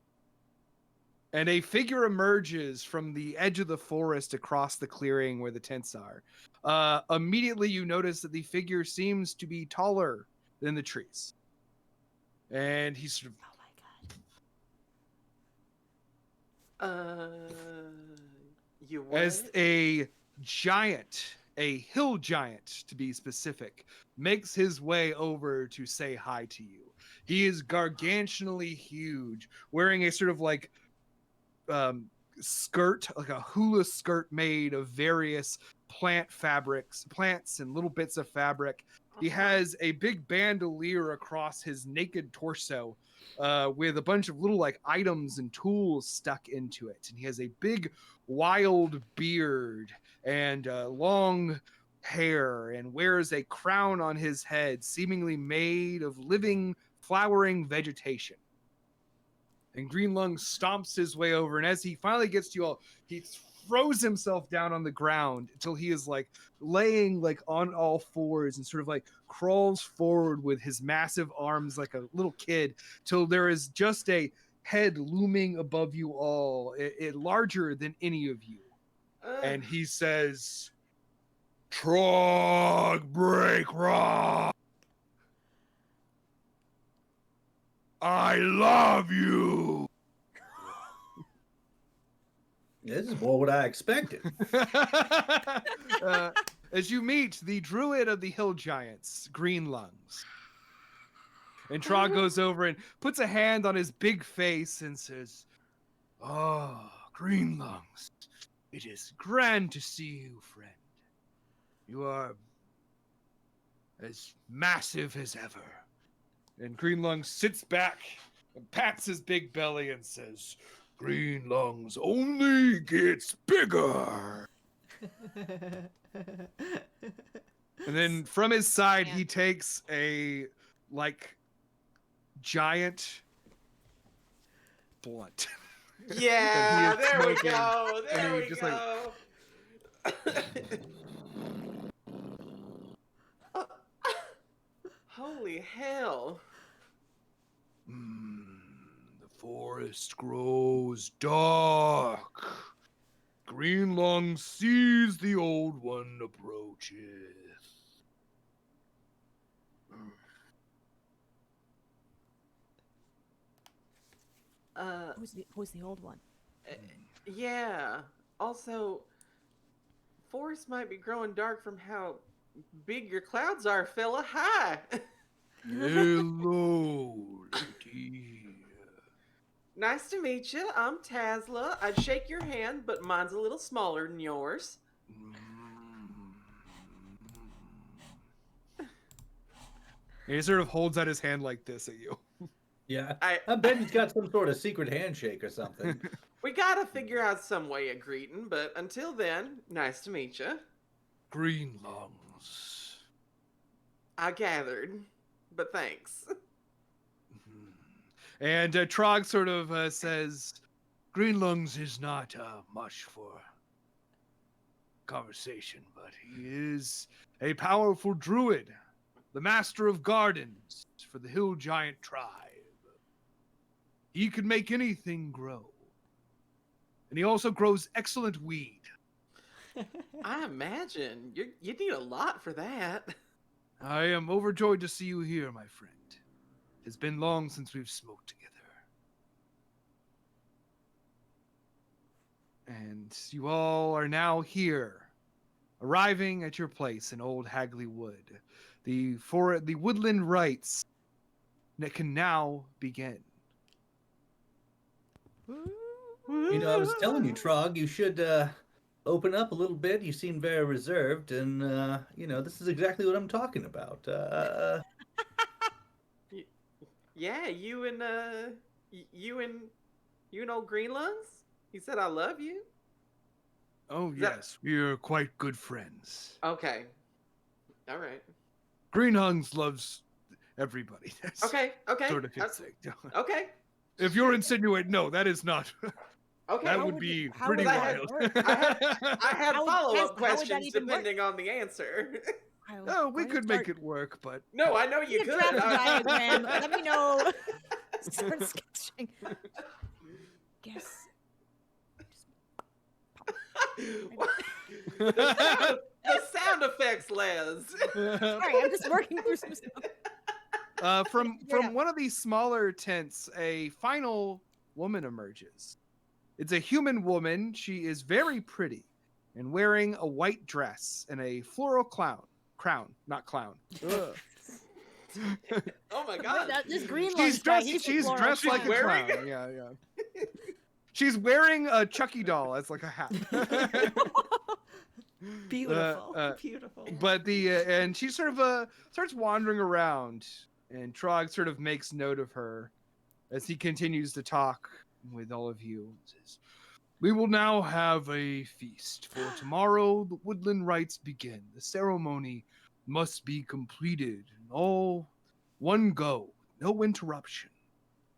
And a figure emerges from the edge of the forest across the clearing where the tents are. Immediately you notice that the figure seems to be taller than the trees. And he's sort of, Oh my god. You what? as a giant, a hill giant to be specific, makes his way over to say hi to you. He is gargantuanly huge, wearing a sort of like skirt, like a hula skirt made of various plants and little bits of fabric. He has a big bandolier across his naked torso with a bunch of little like items and tools stuck into it. And he has a big wild beard and long hair and wears a crown on his head seemingly made of living, flowering vegetation. And Green Lung stomps his way over, and as he finally gets to you all, he throws himself down on the ground until he is like laying like on all fours and sort of like crawls forward with his massive arms like a little kid till there is just a head looming above you all, it larger than any of you. And he says, "Trog break rock. I love you." This is more what I expected. As you meet the druid of the hill giants, Green Lungs. And Trog goes over and puts a hand on his big face and says, "Oh, Green Lungs, It is grand to see you, friend. You are as massive as ever. And Greenlung sits back and pats his big belly and says, Greenlung's only gets bigger. And then from his side, he takes a, like, giant blunt. Yeah, there we smoking, go. and There he we just, go. Holy hell. The forest grows dark. Greenlung sees the old one approacheth. Who's the old one? Yeah. Also, forest might be growing dark from how big your clouds are, fella. Hi. Hello, lady. Nice to meet you. I'm Tazla. I'd shake your hand, but mine's a little smaller than yours. He sort of holds out his hand like this at you. Yeah, I bet he's got some sort of secret handshake or something. We gotta figure out some way of greeting, but until then, nice to meet you. Greenlungs. I gathered, but thanks. And Trog sort of says, Greenlungs is not much for conversation, but he is a powerful druid, the master of gardens for the Hill Giant tribe. He can make anything grow. And he also grows excellent weed. I imagine you need a lot for that. I am overjoyed to see you here, my friend. It's been long since we've smoked together. And you all are now here, arriving at your place in Old Hagley Wood. The Woodland Rites that can now begin. You know, I was telling you, Trog, you should open up a little bit. You seem very reserved, and you know, this is exactly what I'm talking about. Yeah, you and old Greenlungs? He said I love you? Oh, yes, we're quite good friends. Okay. All right. Greenhungs loves everybody. That's Okay. sort of his thing. Okay. If you're insinuating, no, that is not. Okay. That would be how pretty would that wild. work? I have How would- follow-up how would that questions even work? depending on the answer. Oh, we could make it work, but No, I know you Need a could. draft diagram. Let me know. Start sketching. Guess. the sound effects, Les. Sorry, I'm just working through some stuff. From one of these smaller tents, a final woman emerges. It's a human woman. She is very pretty and wearing a white dress and a floral crown, not clown. Oh my god. This green She's dressed like a wearing clown. Yeah. She's wearing a Chucky doll as like a hat. Beautiful. Beautiful. But and she sort of starts wandering around, and Trog sort of makes note of her as he continues to talk with all of you. And says, we will now have a feast, for tomorrow the Woodland Rites begin. The ceremony must be completed in all one go, no interruption.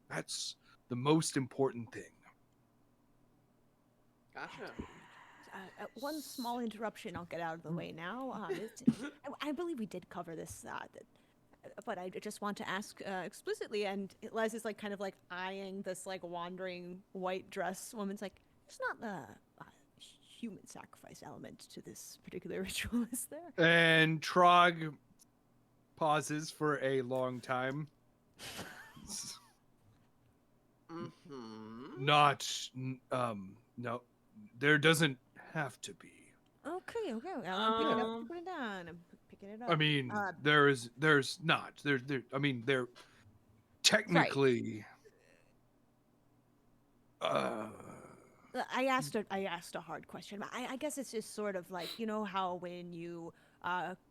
That's the most important thing. Gotcha. One small interruption, I'll get out of the way now. I believe we did cover this, but I just want to ask explicitly, and Les is like kind of like eyeing this like wandering white dress woman's like, there's not a human sacrifice element to this particular ritual, is there? And Trog pauses for a long time. Not, no, there doesn't have to be. Okay. I'm putting it down. I'm picking it up. I mean, there's not. I mean, there technically. I asked a hard question. But I guess it's just sort of like, you know how when you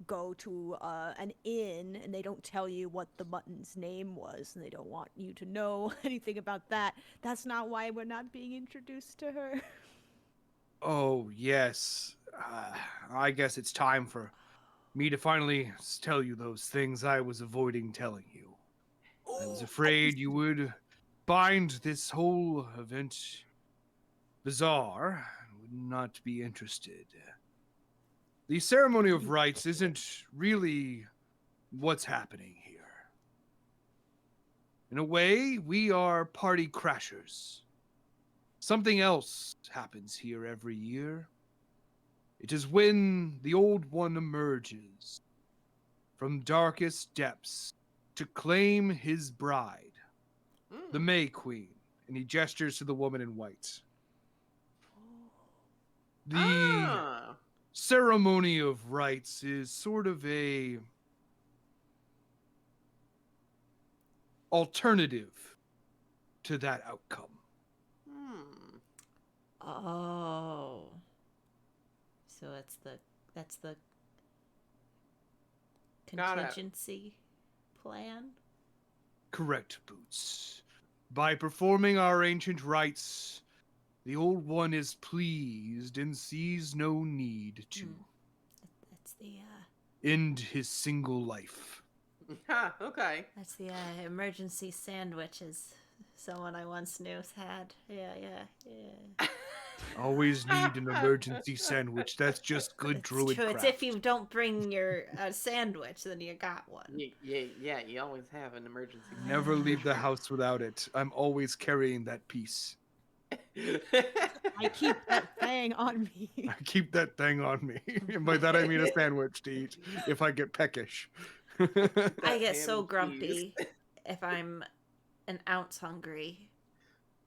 go to an inn and they don't tell you what the mutton's name was and they don't want you to know anything about that. That's not why we're not being introduced to her. Oh, yes. I guess it's time for me to finally tell you those things I was avoiding telling you. I was afraid you would find this whole event bizarre and would not be interested. The ceremony of rites isn't really what's happening here. In a way, we are party crashers. Something else happens here every year. It is when the Old One emerges from darkest depths to claim his bride, the May Queen, and he gestures to the woman in white. The ceremony of rites is sort of a alternative to that outcome. Oh. So that's the Got it. contingency plan? Correct, Boots. By performing our ancient rites, the Old One is pleased and sees no need to That's the end his single life. Okay. that's the emergency sandwich, as someone I once knew had. Yeah. Always need an emergency sandwich. That's just good It's druid true. craft. It's if you don't bring your sandwich, then you got one. Yeah, you always have an emergency. Never leave the house without it. I'm always carrying that piece. I keep that thing on me. I keep that thing on me. And by that I mean a sandwich to eat if I get peckish. I get so Ham grumpy if I'm an ounce hungry.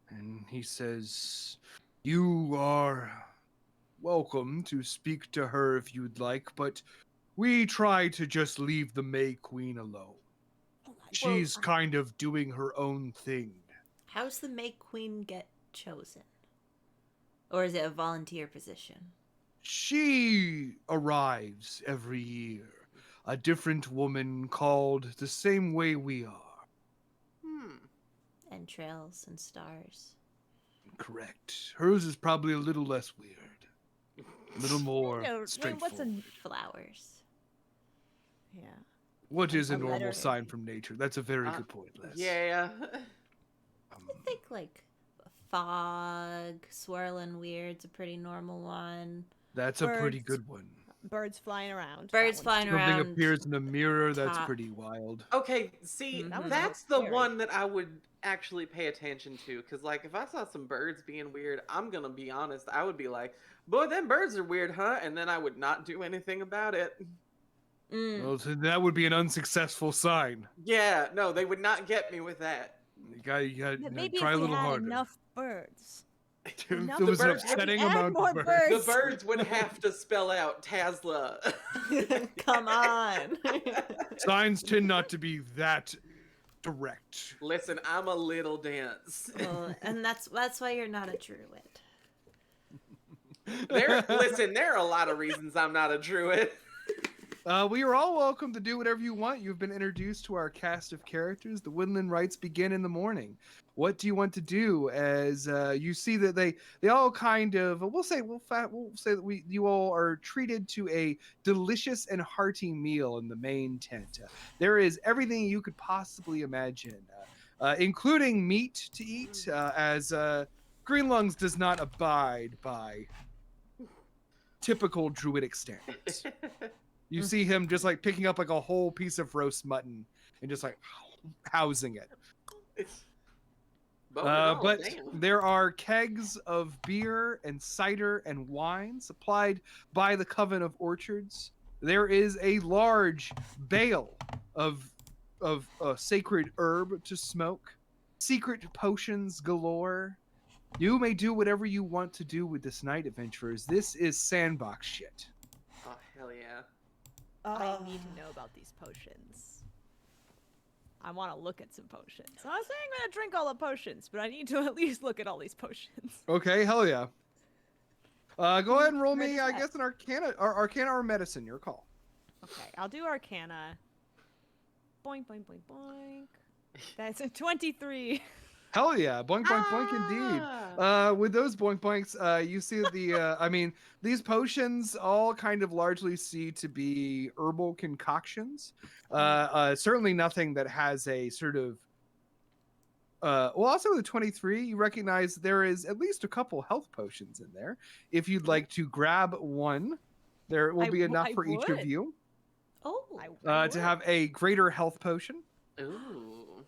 And he says, "You are welcome to speak to her if you'd like, but we try to just leave the May Queen alone. She's kind of doing her own thing." How's the May Queen get chosen? Or is it a volunteer position? She arrives every year, a different woman called the same way we are. Entrails and stars. Correct. Hers is probably a little less weird. A little more straightforward. Flowers. Yeah. What is a a normal letter. sign from nature? That's a very good point, Les. Yeah. I think like fog, swirling weird's a pretty normal one. That's a pretty Birds. good one. Birds flying around. Birds That one's flying Something around. appears in a mirror. That's top. pretty wild. Okay, see, That was that's a little the scary. one that I would actually pay attention to. Because, like, if I saw some birds being weird, I'm going to be honest. I would be like, boy, them birds are weird, huh? And then I would not do anything about it. Well, so that would be an unsuccessful sign. Yeah, no, they would not get me with that. You gotta But maybe try if a we little had harder. enough birds. There enough was an birds- upsetting add amount more of birds. birds. The birds would have to spell out Tasla. Come on. Signs tend not to be that direct. Listen, I'm a little dense. Well, and that's why you're not a druid. Listen, there are a lot of reasons I'm not a druid. We are all welcome to do whatever you want. You've been introduced to our cast of characters. The Woodland Rites begin in the morning. What do you want to do? As you see that they all kind of we'll say that you all are treated to a delicious and hearty meal in the main tent. There is everything you could possibly imagine, including meat to eat. As Greenlungs does not abide by typical druidic standards. You see him just like picking up like a whole piece of roast mutton and just like housing it. But there are kegs of beer and cider and wine supplied by the Coven of Orchards. There is a large bale of sacred herb to smoke. Secret potions galore. You may do whatever you want to do with this night, adventurers. This is sandbox shit. Oh, hell yeah. I need to know about these potions. I want to look at some potions. So I was saying I'm gonna drink all the potions, but I need to at least look at all these potions. Okay, hell yeah. Go ahead and roll Where me, does I that- guess, an Arcana or Medicine. Your call. Okay, I'll do Arcana. Boink, boink, boink, boink. That's a 23. Hell yeah, boink boink boink indeed. With those boink boinks, you see I mean, these potions all kind of largely see to be herbal concoctions. Certainly nothing that has a sort of well, also with the 23, you recognize there is at least a couple health potions in there. If you'd like to grab one, there will be enough I for each of would. you Oh, I to would. have a greater health potion. Ooh.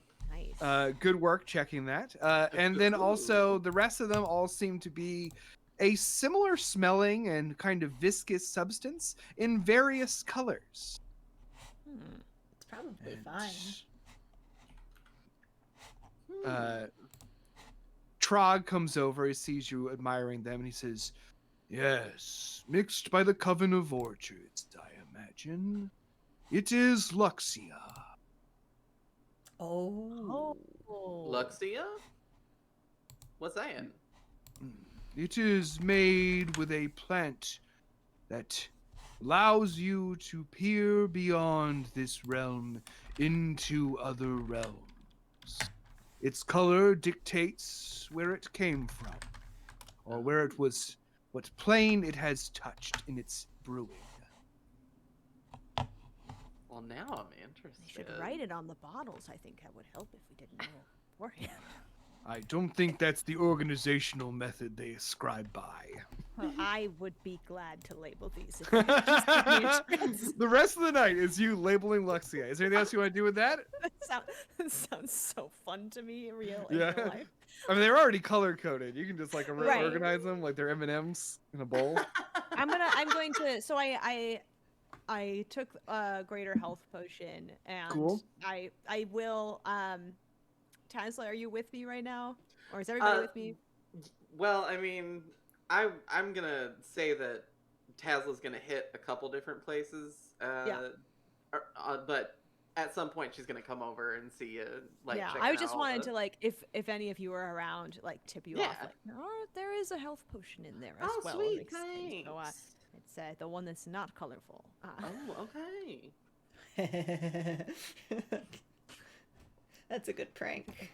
Nice. Good work checking that. And then also the rest of them all seem to be a similar smelling and kind of viscous substance in various colors. it's probably And, fine. Trog comes over, he sees you admiring them, and he says, "Yes, mixed by the Coven of Orchards, I imagine. It is Luxia." Oh. Luxia? What's that? It is made with a plant that allows you to peer beyond this realm into other realms. Its color dictates where it came from, or where it was, what plane it has touched in its brewing. Well, now I'm interested. They should write it on the bottles. I think that would help if we didn't know beforehand. I don't think that's the organizational method they ascribe by. Well, I would be glad to label these. If you could just give me a chance. The rest of the night is you labeling Luxia. Is there anything else you want to do with that? That sounds so fun to me in real Yeah. life. I mean, they're already color coded. You can just like Right. organize them like they're M&Ms in a bowl. I'm going to. So I took a greater health potion, and Cool. I will. Tasla, are you with me right now, or is everybody with me? Well, I mean, I'm gonna say that Tazla's gonna hit a couple different places. But at some point she's gonna come over and see you. Like, Yeah, check I out just all wanted the- to like if any of you were around, like tip you off. Yeah. Like, oh, there is a health potion in there as Oh, well. sweet, Makes sense. So, thanks. it's the one that's not colorful. Oh, okay. That's a good prank.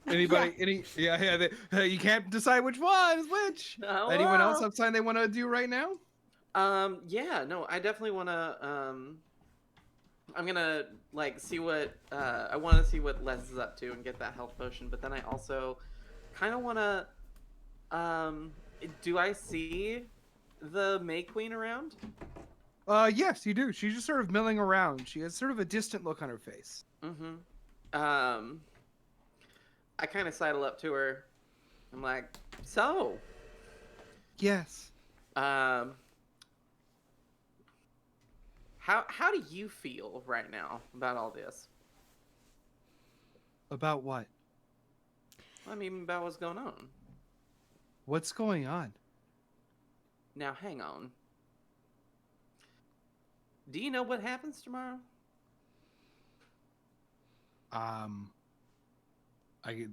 Anybody? You can't decide which one is which. Oh, Anyone else well. have something they want to do right now? Yeah, no, I definitely want to, I'm gonna, like, see what, I want to see what Les is up to and get that health potion, but then I also kind of want to, do I see the May Queen around? Yes, you do. She's just sort of milling around. She has sort of a distant look on her face. Mm-hmm. I kind of sidle up to her. I'm like, so, Yes. how do you feel right now about all this? About what? I mean, about what's going on. What's going on? Now, hang on. Do you know what happens tomorrow? I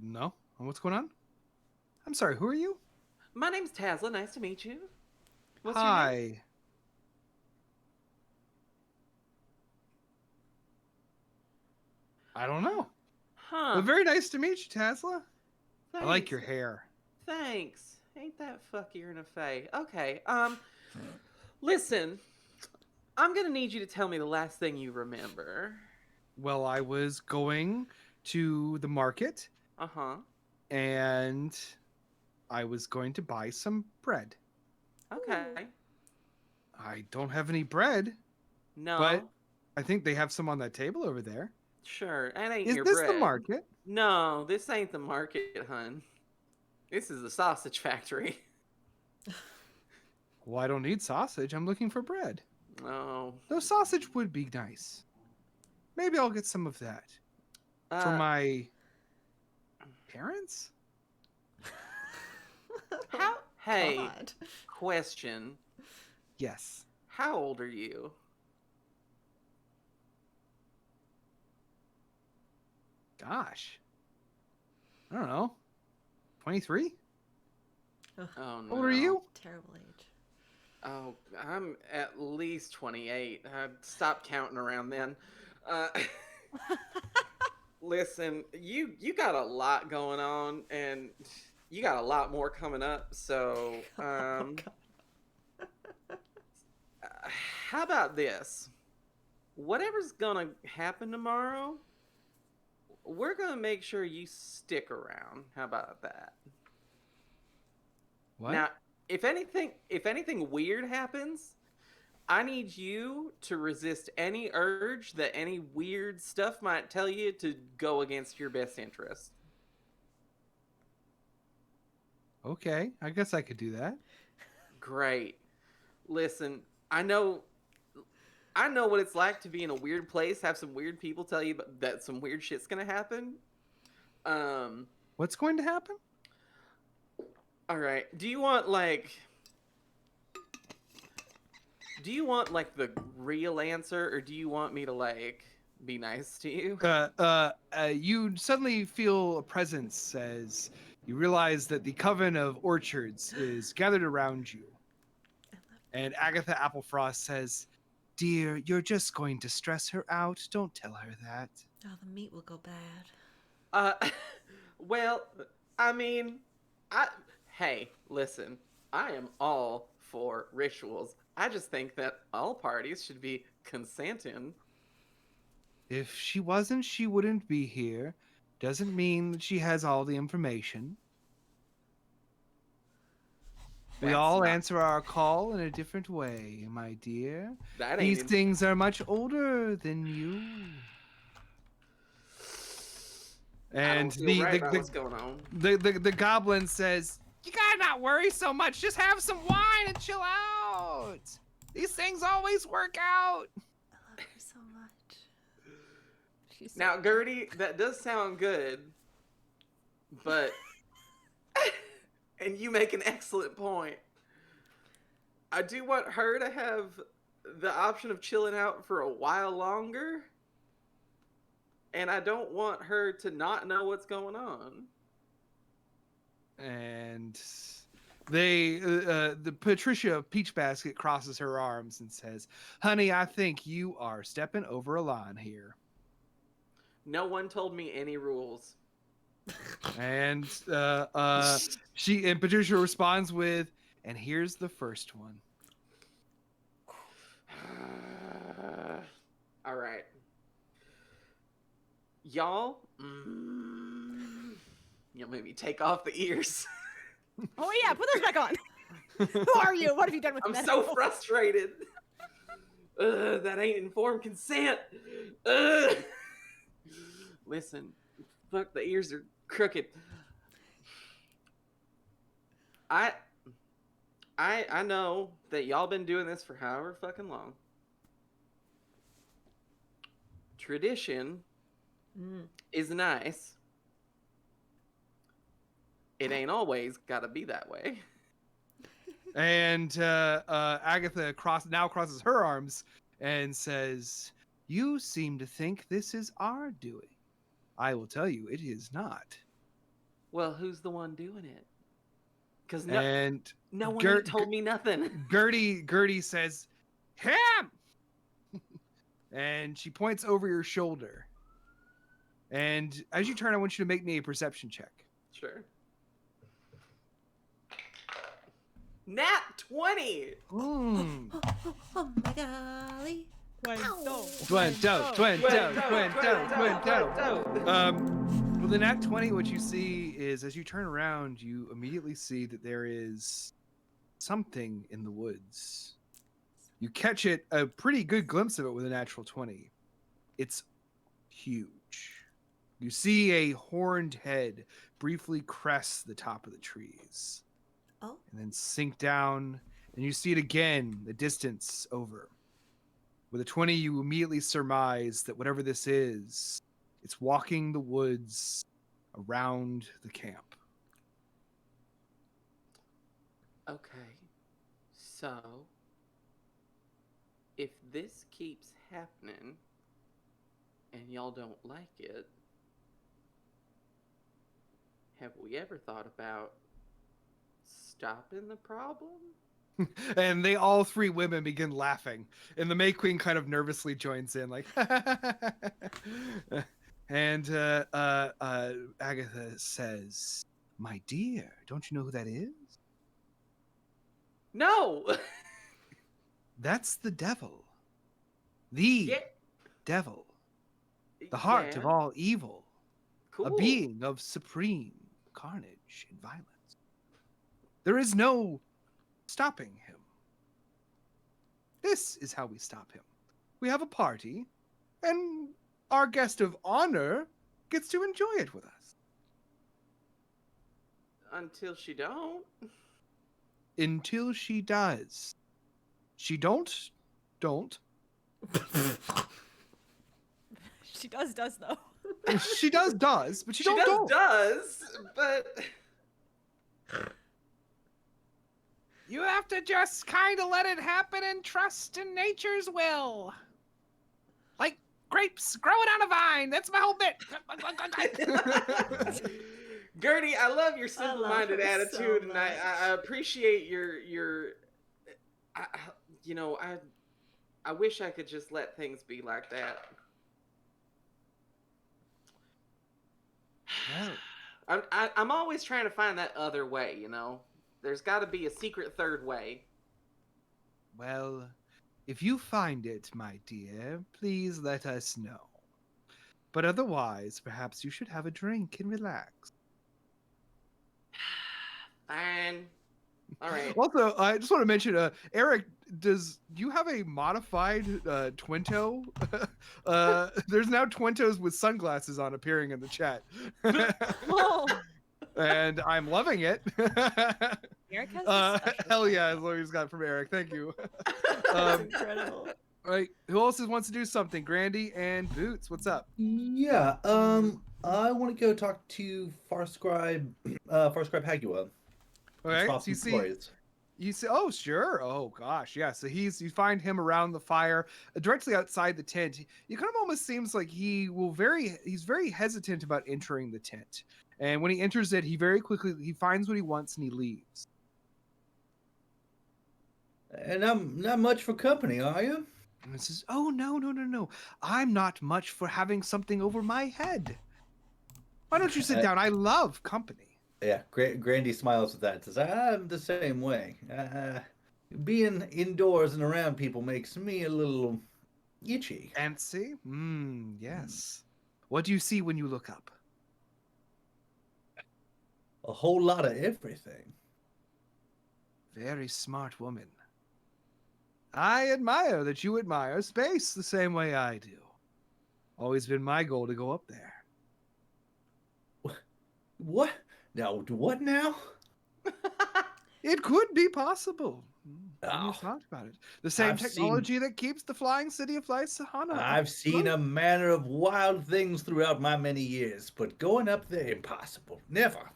no. What's going on? I'm sorry. Who are you? My name's Tazla. Nice to meet you. What's your name? Hi. I don't know. Huh. Well, very nice to meet you, Tasla. I like Thanks. your hair. Thanks. Ain't that fuckier in a fay? Okay. Listen. I'm gonna need you to tell me the last thing you remember. Well, I was going to the market Uh-huh. and I was going to buy some bread. Okay. I don't have any bread, No. but I think they have some on that table over there. Sure. That ain't Is your this bread. the market? No, this ain't the market, hun. This is the sausage factory. Well, I don't need sausage. I'm looking for bread. Oh. Though sausage would be nice. Maybe I'll get some of that for my parents. How? Hey, God. question. Yes. How old are you? Gosh. I don't know. 23? Oh, no. How old are you? Terrible age. Oh, I'm at least 28. I stopped counting around then. Uh, listen, you got a lot going on, and you got a lot more coming up. So, how about this? Whatever's gonna happen tomorrow, we're gonna make sure you stick around. How about that? What? Now, if anything weird happens, I need you to resist any urge that any weird stuff might tell you to go against your best interest. Okay, I guess I could do that. Great. Listen, I know what it's like to be in a weird place, have some weird people tell you that some weird shit's gonna happen. What's going to happen? All right. Do you want like the real answer, or do you want me to like be nice to you? You suddenly feel a presence as you realize that the Coven of Orchards is gathered around you. And Agatha Applefrost says, "Dear, you're just going to stress her out. Don't tell her that." Oh, the meat will go bad. Well, I mean, hey, listen, I am all for rituals. I just think that all parties should be consenting. If she wasn't, she wouldn't be here. Doesn't mean that she has all the information. We That's all not- answer our call in a different way, my dear. That ain't These in- things are much older than you. I And don't feel right about what's going on. the goblin says, "You gotta not worry so much. Just have some wine and chill out. These things always work out." I love her so much. She's so Now, Gertie, that does sound good, but and you make an excellent point. I do want her to have the option of chilling out for a while longer, and I don't want her to not know what's going on. And the Patricia Peach Basket crosses her arms and says, "Honey, I think you are stepping over a line here." No one told me any rules. And Patricia responds with, "And here's the first one." All right. Y'all, you'll maybe take off the ears. Oh yeah, put those back on. Who are you? What have you done with I'm men? so frustrated. That ain't informed consent. Ugh. Listen, fuck, the ears are crooked. I know that y'all been doing this for however fucking long. Tradition is nice. It ain't always gotta be that way. And Agatha now crosses her arms and says, "You seem to think this is our doing. I will tell you, it is not." Well, who's the one doing it? Because And no one ain't told me nothing. Gertie says, "Him!" And she points over your shoulder. And as you turn, I want you to make me a perception check. Sure. Nat 20! Mm. Oh my golly. Twinto. Well, the nat 20, what you see is, as you turn around, you immediately see that there is something in the woods. You catch a pretty good glimpse of it with a natural 20. It's huge. You see a horned head briefly crest the top of the trees. Oh. And then sink down, and you see it again, the distance over. With a 20, you immediately surmise that whatever this is, it's walking the woods around the camp. Okay. So, if this keeps happening and y'all don't like it, have we ever thought about stopping the problem? And they all three women begin laughing, and the May Queen kind of nervously joins in, like. And Agatha says, "My dear, don't you know who that is? No. That's the devil. The Yeah. devil. The heart of Yeah. all evil. Cool. A being of supreme carnage and violence. There is no stopping him. This is how we stop him. We have a party, and our guest of honor gets to enjoy it with us. Until she don't. Until she does. She don't. She does though. She does, but she She don't. does, but You have to just kind of let it happen and trust in nature's will. Like grapes growing on a vine. That's my whole bit. Gertie, I love your I love simple-minded her attitude, so and I appreciate your. I, you know, I wish I could just let things be like that. Well, I'm always trying to find that other way. You know, there's got to be a secret third way. well, if you find it, my dear, please let us know. But otherwise, perhaps you should have a drink and relax. Fine. All right. Also, I just want to mention, Eric, do you have a modified Twinto? There's now Twintos with sunglasses on appearing in the chat. Whoa. And I'm loving it. Eric has a special Hell yeah, Twinto. is what he's got from Eric. Thank you. That's incredible. All right, who else wants to do something? Grandy and Boots, what's up? Yeah, I want to go talk to Farscribe Hagua. Okay, Swap so you some see, stories. oh sure, oh gosh, yeah. So you find him around the fire, directly outside the tent. He kind of almost seems like he's very hesitant about entering the tent. And when he enters it, he very quickly he finds what he wants and he leaves. And I'm not much for company, are you? And he says, "Oh no, I'm not much for having something over my head. Why don't you sit down? I love company." Yeah, Grandy smiles with that and says, I'm the same way. Being indoors and around people makes me a little itchy. Fancy? Yes. What do you see when you look up? A whole lot of everything. Very smart woman. I admire that you admire space the same way I do. Always been my goal to go up there. What? Now, what now? It could be possible. We Oh. talked about it. The same I've technology that keeps the flying city of Fly Sahana. I've seen a manner of wild things throughout my many years, but going up there, impossible. Never.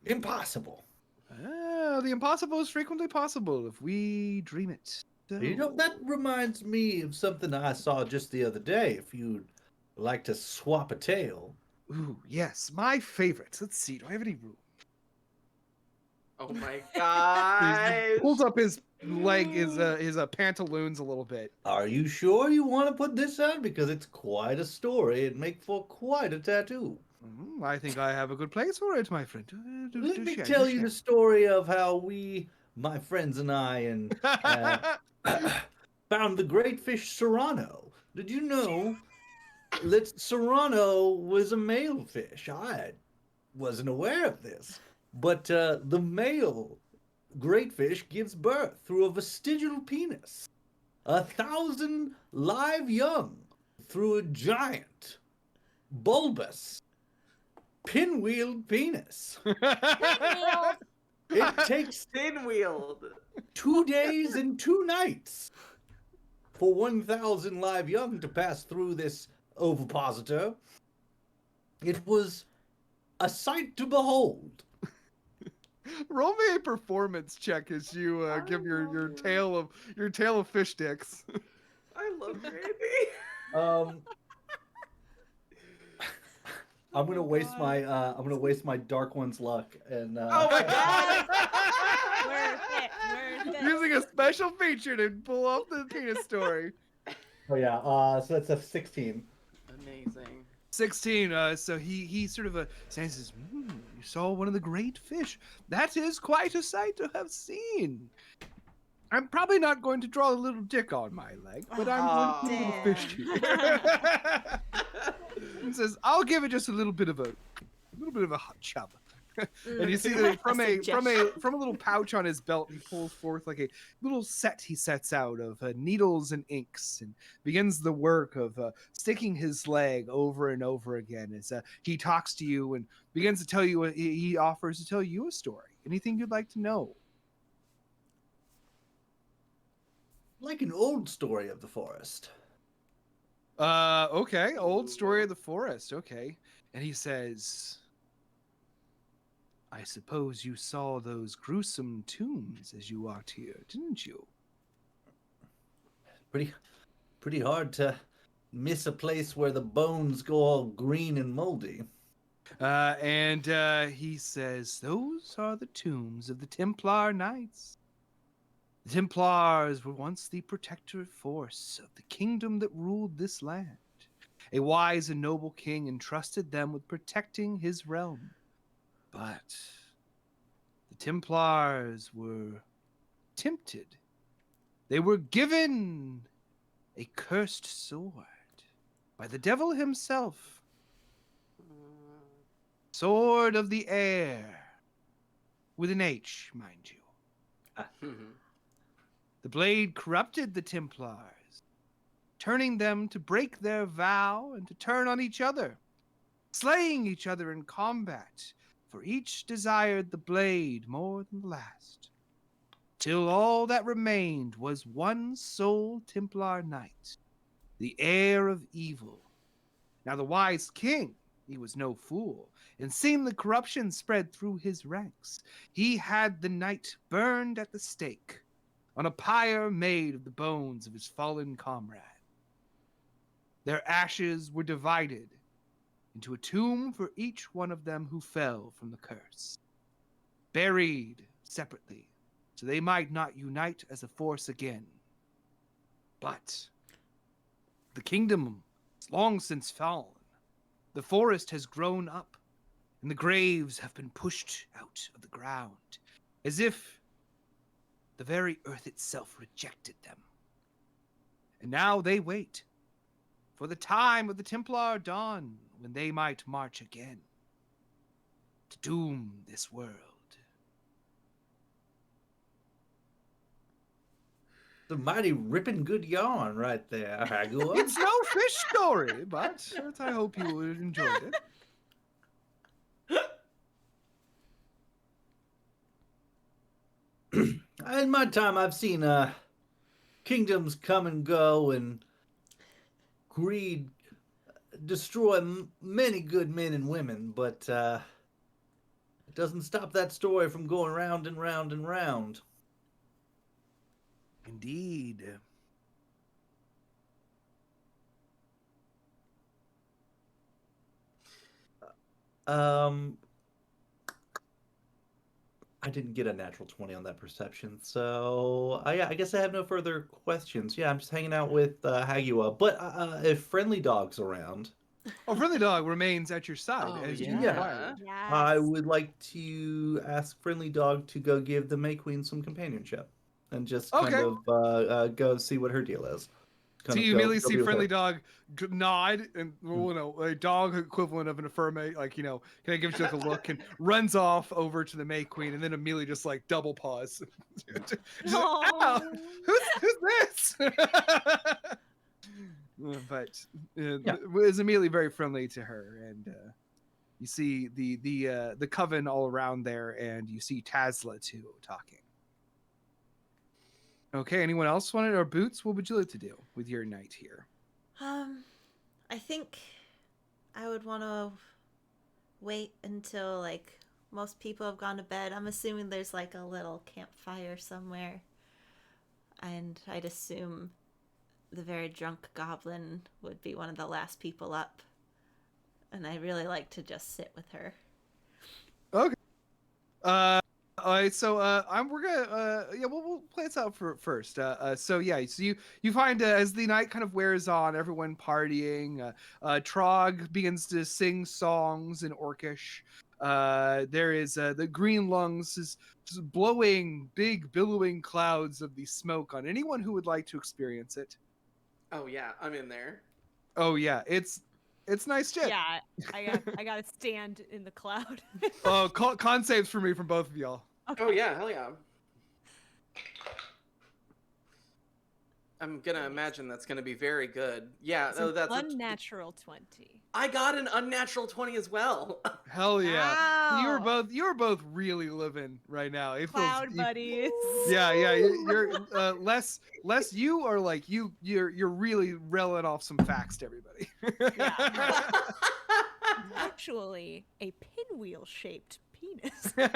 Impossible. The impossible is frequently possible if we dream it. You know, that reminds me of something I saw just the other day, if you'd like to swap a tale. Ooh, yes, my favorites. Let's see. Do I have any room? Oh my He gosh. pulls up his leg, his pantaloons a little bit. Are you sure you want to put this on? Because it's quite a story. It'd make for quite a tattoo. I think I have a good place for it, my friend. Let me tell you the story of how we, my friends and I, and found the great fish Serrano. Did you know that Serrano was a male fish? I wasn't aware of this. But the male great fish gives birth through a vestigial penis. 1,000 live young through a giant, bulbous, pinwheeled penis. It takes Pinwheeled. 2 days and 2 nights for 1,000 live young to pass through this ovipositor. It was a sight to behold. Roll me a performance check as you give your tale of fish dicks. I love Randy. I'm gonna Oh, waste God. my Dark One's luck and Oh my god! Worth it. Worth it. Using a special feature to pull off the penis story. oh yeah, so that's a 16. Amazing. 16. So he sort of says, "You saw one of the great fish. That is quite a sight to have seen. I'm probably not going to draw a little dick on my leg, but I'm going to put a little fish to you." He says, "I'll give it just a little bit of a hot chub." And you see that from a little pouch on his belt, he pulls forth like a little set he sets out of needles and inks, and begins the work of sticking his leg over and over again as he talks to you and begins to tell you. He offers to tell you a story. Anything you'd like to know? Like an old story of the forest. Okay, old story of the forest. Okay, and he says, "I suppose you saw those gruesome tombs as you walked here, didn't you?" Pretty hard to miss a place where the bones go all green and moldy. And he says, "Those are the tombs of the Templar Knights. The Templars were once the protective force of the kingdom that ruled this land. A wise and noble king entrusted them with protecting his realm. But the Templars were tempted. They were given a cursed sword by the devil himself. Sword of the air. With an H, mind you. The blade corrupted the Templars, turning them to break their vow and to turn on each other, slaying each other in combat, for each desired the blade more than the last, till all that remained was one sole Templar knight, the heir of evil. Now the wise king, he was no fool, and seeing the corruption spread through his ranks, he had the knight burned at the stake, on a pyre made of the bones of his fallen comrade. Their ashes were divided into a tomb for each one of them who fell from the curse, buried separately, so they might not unite as a force again. But the kingdom is long since fallen. The forest has grown up, and the graves have been pushed out of the ground, as if the very earth itself rejected them. And now they wait for the time of the Templar dawn, when they might march again to doom this world. It's a mighty ripping good yarn right there, Hagua. It's no fish story, but I hope you enjoyed it. In my time, I've seen kingdoms come and go, and greed destroy many good men and women, but it doesn't stop that story from going round and round and round. Indeed. I didn't get a natural 20 on that perception, so yeah, I guess I have no further questions. Yeah, I'm just hanging out with Hagua, but if Friendly Dog's around, Oh, Friendly Dog remains at your side Oh, as you yeah. inquired. I Yes. would like to ask Friendly Dog to go give the May Queen some companionship, and just kind Okay. of go see what her deal is. So Kind of you go- immediately go see be with Friendly her. Dog nod and, a dog equivalent of an affirmate, like, kind of gives you like a look and runs off over to the May Queen, and then immediately just like double pause. Just like, "Ow, who's this?" But is immediately very friendly to her, and you see the coven all around there, and you see Tazla too talking. Okay, anyone else wanted, or Boots? What would you like to do with your night here? I think I would want to wait until like most people have gone to bed. I'm assuming there's like a little campfire somewhere, and I'd assume the very drunk goblin would be one of the last people up. and I really like to just sit with her. Okay. All right, so we're gonna we'll play this out for first. So you find as the night kind of wears on, everyone partying. Trog begins to sing songs in Orcish. There is the Green Lungs is just blowing big billowing clouds of the smoke on anyone who would like to experience it. Oh yeah, I'm in there. Oh yeah, it's nice shit. Yeah, I gotta stand in the cloud. Oh, con saves for me from both of y'all. Okay. Oh yeah, hell yeah. I'm gonna imagine that's gonna be very good. Yeah, It's no, an that's unnatural 20. I got an unnatural 20 as well. Hell yeah. Wow. You were both really living right now. It feels Cloud buddies. Yeah, you're less you are like you're really reeling off some facts to everybody. Yeah. Actually, a pinwheel shaped penis. But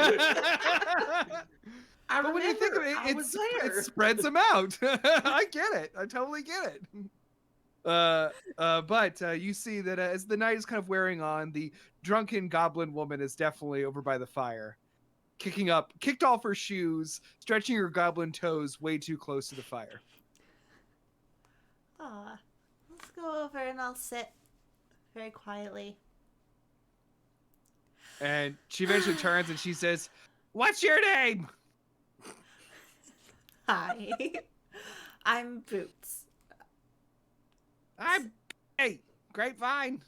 when you think of it, it spreads them out. I get it. I totally get it. But you see that as the night is kind of wearing on, the drunken goblin woman is definitely over by the fire, kicked off her shoes, stretching her goblin toes way too close to the fire. Aw, let's go over and I'll sit very quietly. And she eventually turns and she says, "What's your name?" Hi, I'm Boots. "I'm hey, Grapevine.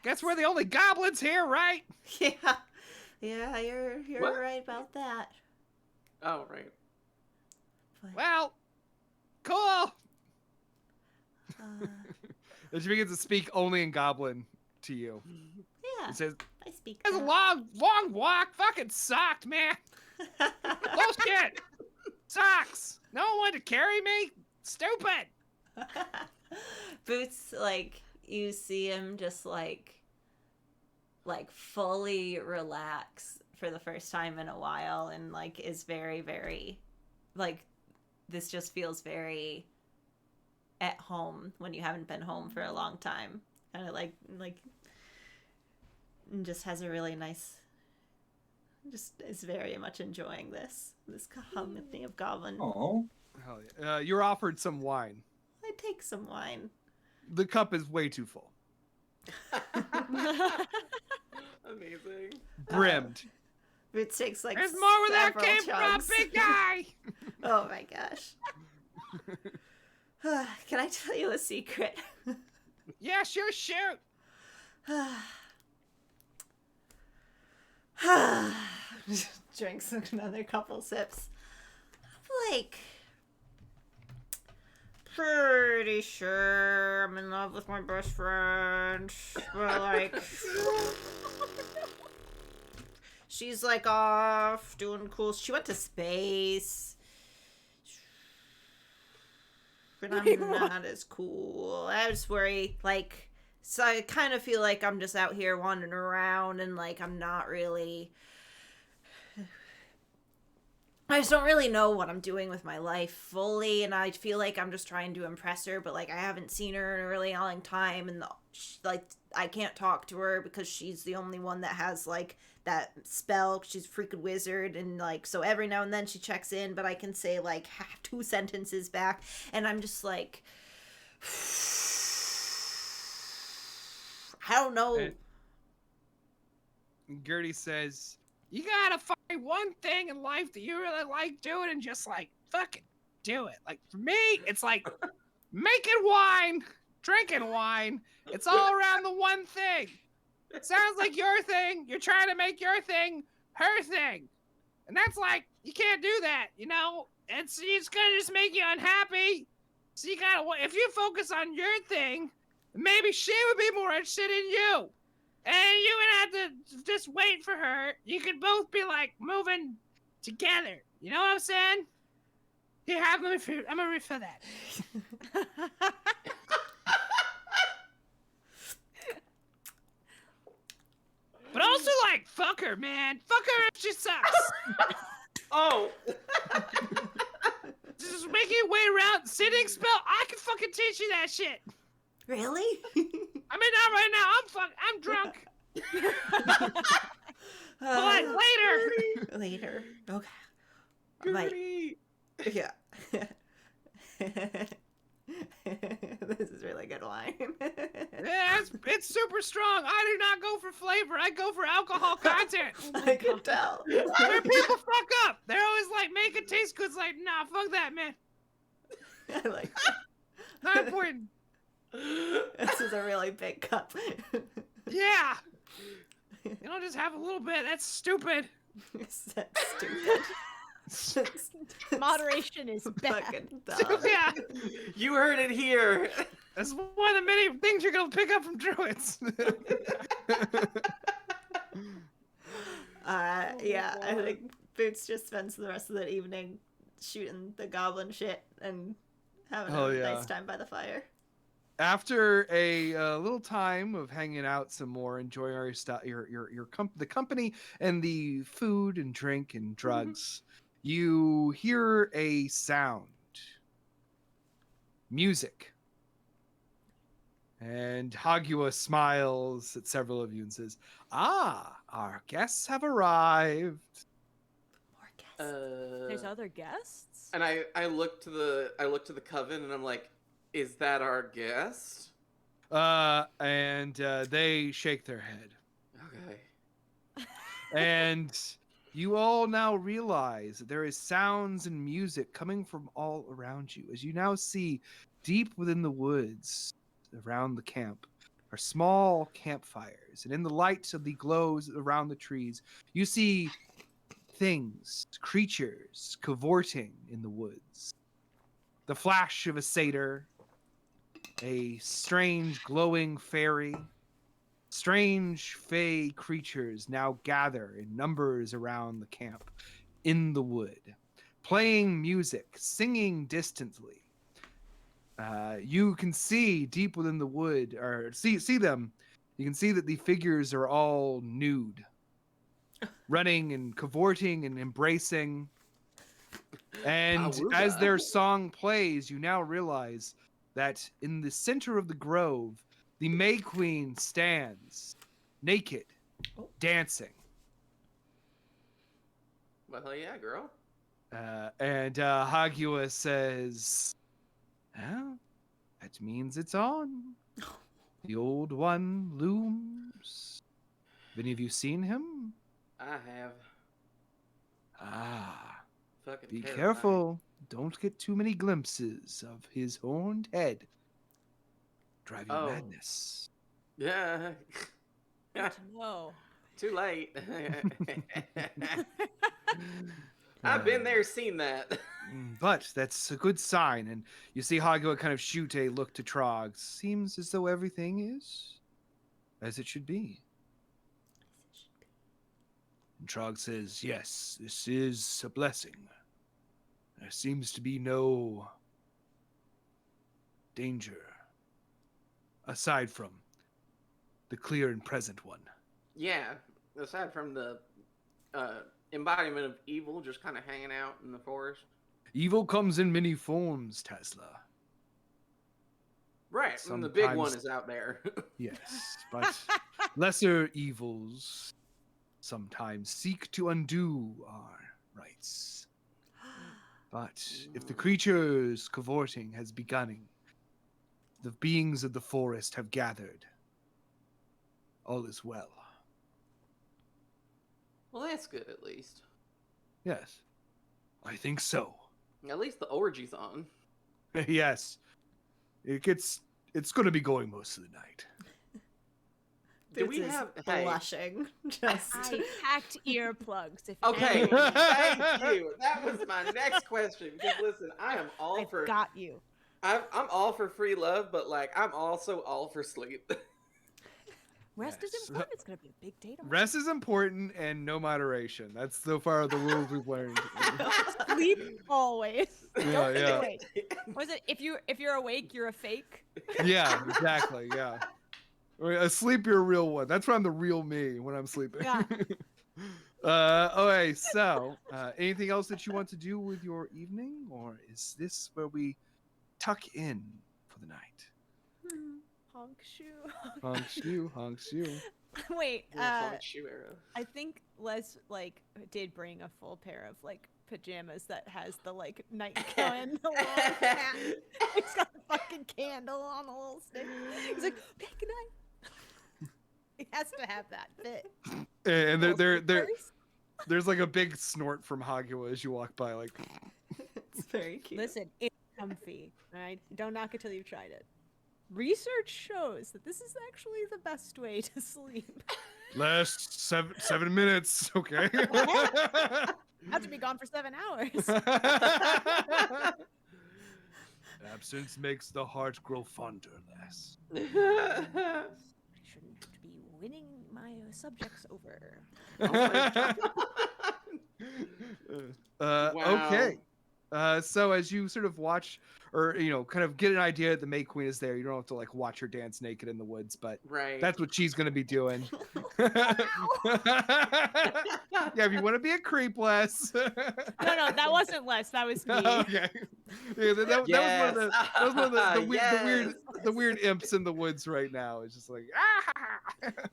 Guess we're the only goblins here, right?" Yeah, you're What? right about that. Oh right. But, "Well, cool." And she begins to speak only in goblin to you. yeah, It says, I speak. "It's a that. long walk. Fucking sucked, man. Bullshit. Sucks. No one wanted to carry me. Stupid." Boots, like, you see him just like fully relax for the first time in a while, and like is very, very, like, this just feels very at home when you haven't been home for a long time. Kind of like and just has a really nice, just is very much enjoying this company of goblin. Oh, Hell yeah. You're offered some wine. I take some wine. The cup is way too full. Amazing. Brimmed. Boots takes like There's more where that several came from, chugs. big guy. Oh my gosh. Can I tell you a secret? Yeah, sure, shoot. Drinks another couple sips. I'm like pretty sure I'm in love with my best friend. But like she's like off doing cool. She went to space. But I'm not as cool. I just worry, like, so I kind of feel like I'm just out here wandering around and like I'm not really, I just don't really know what I'm doing with my life fully, and I feel like I'm just trying to impress her, but like I haven't seen her in a really long time, and like I can't talk to her because she's the only one that has like that spell. She's a freaking wizard, and like so every now and then she checks in, but I can say like 2 sentences back, and I'm just like, I don't know. And Gertie says, "You gotta find one thing in life that you really like doing and just like fucking do it. Like for me, it's like making wine, drinking wine. It's all around the one thing. It sounds like your thing. You're trying to make your thing her thing. And that's like, you can't do that, you know? It's gonna just make you unhappy. So you gotta, if you focus on your thing, maybe she would be more interested in you. And you would have to just wait for her. You could both be like moving together. You know what I'm saying? Here, I'm gonna refill that." But also, like, fuck her, man. Fuck her if she sucks. Oh. Just making your way around, sitting spell. I can fucking teach you that shit. Really? I mean, not right now. I'm drunk. Uh, Later. Later. Okay. Gertie. Yeah. This is really good wine. Yeah, it's super strong. I do not go for flavor. I go for alcohol content. I can tell. Where people fuck up. They're always like, make it taste good. It's like, nah, fuck that, man. I like Not important. this is a really big cup. Yeah. You don't just have a little bit. That's stupid. That's stupid. Moderation is bad. Fucking dumb. Yeah. You heard it here. That's one of the many things you're going to pick up from druids. Yeah, I think Boots just spends the rest of the evening shooting the goblin shit and having Oh, a yeah. nice time by the fire. After a little time of hanging out some more, enjoying our the company and the food and drink and drugs, you hear a sound, music, and Hagua smiles at several of you and says, "Ah, our guests have arrived." More guests. There's other guests? And I look to the coven and I'm like, is that our guest? And they shake their head. Okay. And you all now realize that there is sounds and music coming from all around you as you now see deep within the woods around the camp are small campfires, and in the light of the glows around the trees you see things, creatures cavorting in the woods. The flash of a satyr, a strange glowing fairy, strange fey creatures now gather in numbers around the camp in the wood, playing music, singing distantly. You can see deep within the wood, or see them. You can see that the figures are all nude, running and cavorting and embracing. And as their song plays, you now realize that in the center of the grove, the May Queen stands, naked, dancing. Well, yeah, girl. And Hagua says, "Well, that means it's on. The old one looms. Have any of you seen him? I have. Ah, Fucking be terrifying. careful. Don't get too many glimpses of his horned head. Drive you Oh. madness." Yeah. Good to know. Too late. I've been there, seen that. But that's a good sign, and you see Hagua kind of shoot a look to Trog. Seems as though everything is as it should be. And Trog says, "Yes, this is a blessing. There seems to be no danger, aside from the clear and present one." Yeah, aside from the embodiment of evil just kind of hanging out in the forest. Evil comes in many forms, Tesla. Right, and the big one Sometimes- is out there. Yes, but lesser evils sometimes seek to undo our rights. But if the creatures cavorting has begun, the beings of the forest have gathered, all is well. Well, that's good at least. Yes, I think so. At least the orgy's on. Yes, it's going to be going most of the night. Do we Boots is have hey, blushing? Just I packed earplugs. If Okay, anyone- thank you. That was my next question. Because listen, I am all I've for got you. I'm all for free love, but like I'm also all for sleep. Rest is Yes. important. It's gonna be a big day tomorrow. Rest is important and no moderation. That's so far the rules we've learned. Sleep always. Yeah, Don't be yeah. awake. Was it if you're awake, you're a fake? Yeah, exactly. Yeah. Asleep, you're a real one. That's when I'm the real me when I'm sleeping. Yeah. Okay, so anything else that you want to do with your evening, or is this where we tuck in for the night? Honk shoe. Honk shoe, honk shoe. Wait, Long shoe arrow. I think Les like did bring a full pair of like pajamas that has the like nightgown and the long hat. It's got a fucking candle on the little stick. He's like, "Good night." He has to have that fit. And Little there slippers. there's like a big snort from Hagua as you walk by, like. It's very cute. Listen, it's comfy. All right, don't knock it till you've tried it. Research shows that this is actually the best way to sleep. Last 7 minutes, okay. Have to be gone for 7 hours. Absence makes the heart grow fonder, less. I shouldn't be winning my subjects over. Okay. So as you sort of watch, or kind of get an idea that the May Queen is there, you don't have to like watch her dance naked in the woods, but Right. that's what she's gonna be doing. Yeah, if you want to be a creep, Les. No, that wasn't Les. That was me. Okay. Yeah, that was one of the weird imps in the woods right now. It's just like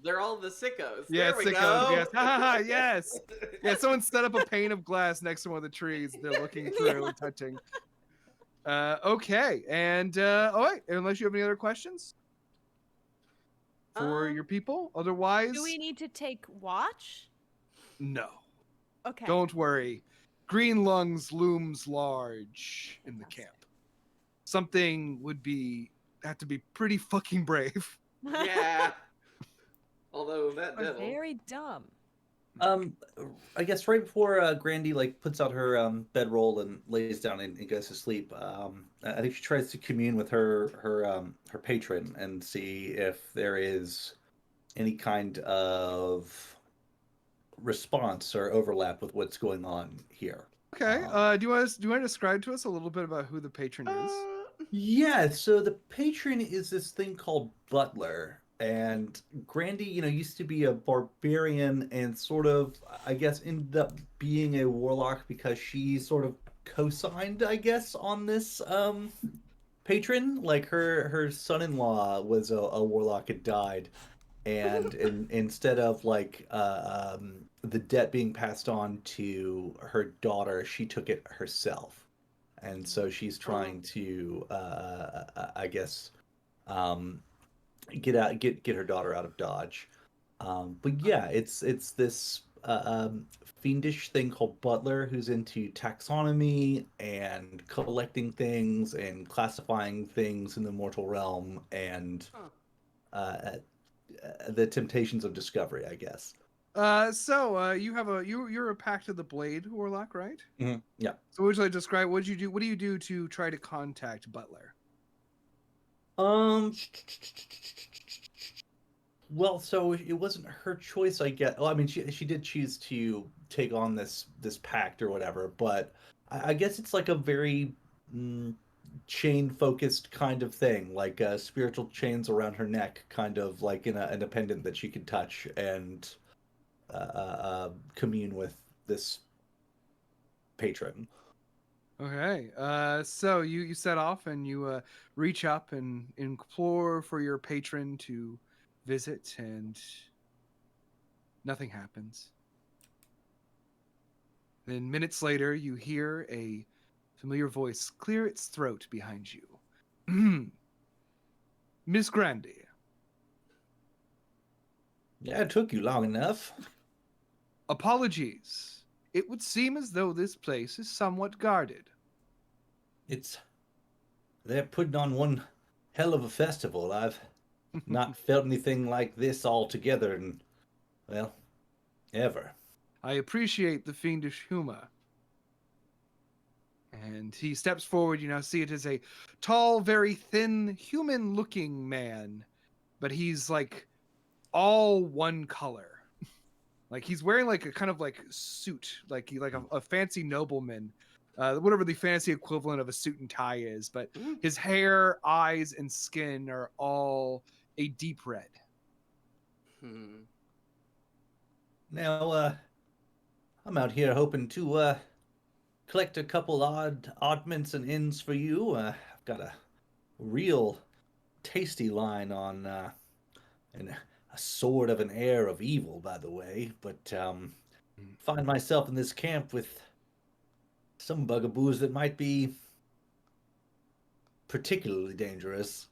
They're all the sickos. yeah, There we sickos. go. Yes, yes. Yeah, someone set up a pane of glass next to one of the trees. They're looking through and touching. Okay, and all right. Unless you have any other questions for your people, otherwise, Do we need to take watch? no. Okay. Don't worry. Green lungs looms large in the camp. Something would have to be pretty fucking brave. Yeah. Although that Or devil. very dumb. I guess right before Grandy like puts out her bedroll and lays down and goes to sleep, I think she tries to commune with her patron and see if there is any kind of response or overlap with what's going on here. Okay. Do you want to describe to us a little bit about who the patron is? Yeah, so the patron is this thing called Butler. And Grandy, used to be a barbarian and sort of, I guess, ended up being a warlock because she sort of co-signed, I guess, on this patron. Like her son-in-law was a warlock and died. And instead of like the debt being passed on to her daughter, she took it herself. And so she's trying to, I guess, get her daughter out of Dodge. But yeah, it's this fiendish thing called Butler who's into taxonomy and collecting things and classifying things in the mortal realm and the temptations of discovery, I guess. So you're a Pact of the Blade warlock, right? Mm-hmm. Yeah. So would you like to describe what you do? What do you do to try to contact Butler? Well, so it wasn't her choice, I guess. Well, I mean, she did choose to take on this pact or whatever, but I guess it's like a very chain-focused kind of thing, like spiritual chains around her neck, kind of like in a pendant that she could touch and commune with this patron. Okay. So you set off and you reach up and implore for your patron to visit, and nothing happens. Then minutes later, you hear a familiar voice clear its throat behind you. Miss Grandy. Yeah, it took you long enough. Apologies. It would seem as though this place is somewhat guarded. They're putting on one hell of a festival. I've not felt anything like this all together in, well, ever. I appreciate the fiendish humor. And he steps forward. You now see it as a tall, very thin, human-looking man, but he's like all one color. Like he's wearing like a kind of like suit, like a fancy nobleman, whatever the fancy equivalent of a suit and tie is. But his hair, eyes, and skin are all a deep red. Now, I'm out here hoping to collect a couple oddments and ends for you. I've got a real tasty line on and a sword of an heir of evil, by the way. But find myself in this camp with some bugaboos that might be particularly dangerous.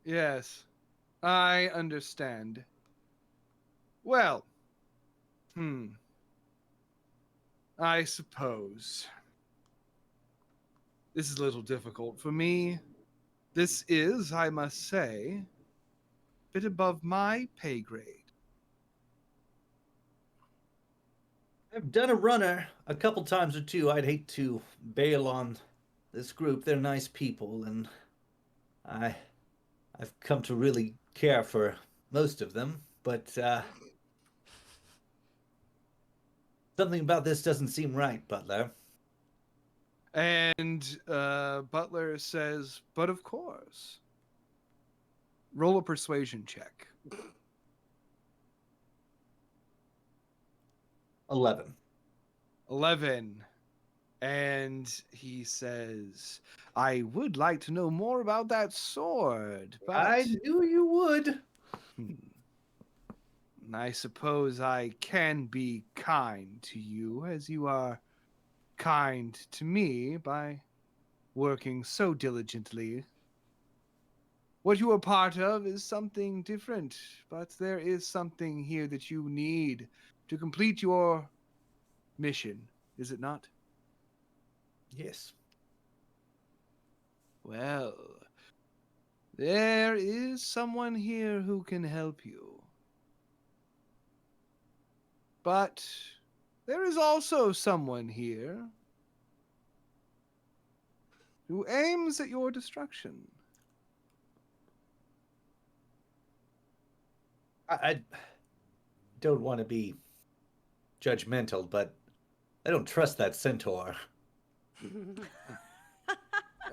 Yes, I understand. Well, I suppose this is a little difficult for me. This is, I must say, a bit above my pay grade. I've done a runner a couple times or two. I'd hate to bail on this group. They're nice people, and I I've come to really care for most of them. But something about this doesn't seem right, Butler. And Butler says, but of course. Roll a persuasion check. 11. 11. And he says, I would like to know more about that sword, but I knew you would. I suppose I can be kind to you as you are kind to me by working so diligently. What you are part of is something different, but there is something here that you need to complete your mission, is it not? Yes. Well, there is someone here who can help you. But there is also someone here who aims at your destruction. I don't want to be judgmental, but I don't trust that centaur.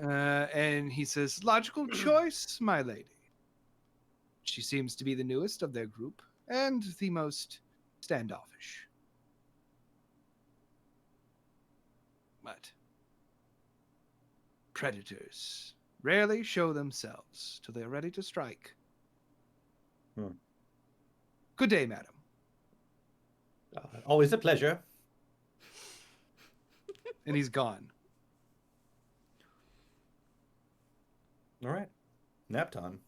And he says, logical choice, my lady. She seems to be the newest of their group and the most standoffish. But predators rarely show themselves till they're ready to strike. Good day, madam. Always a pleasure. And he's gone. All right. Nap time.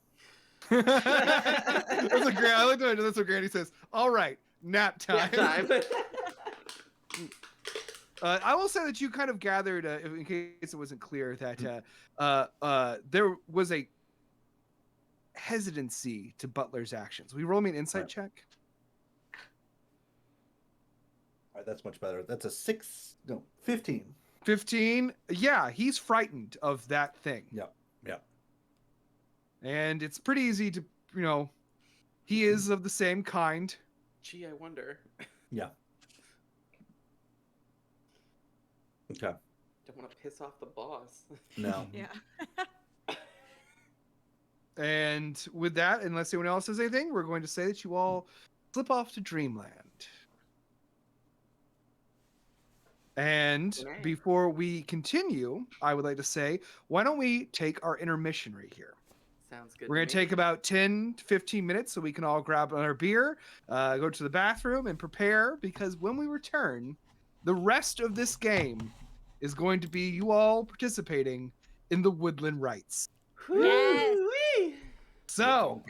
That's a great. I like that. That's what Granny says. All right, nap time. Nap time. I will say that you kind of gathered, in case it wasn't clear, that there was a hesitancy to Butler's actions. Will you roll me an insight check? All right, that's much better. That's a 15. 15. Yeah, he's frightened of that thing. Yep. And it's pretty easy to, he is of the same kind. Gee, I wonder. Yeah. Okay. Don't want to piss off the boss. No. Yeah. And with that, unless anyone else has anything, we're going to say that you all slip off to Dreamland. And before we continue, I would like to say, why don't we take our intermission right here? Sounds good. We're going to take about 10 to 15 minutes so we can all grab our beer, go to the bathroom, and prepare, because when we return, the rest of this game is going to be you all participating in the Woodland Rites. Yes. So,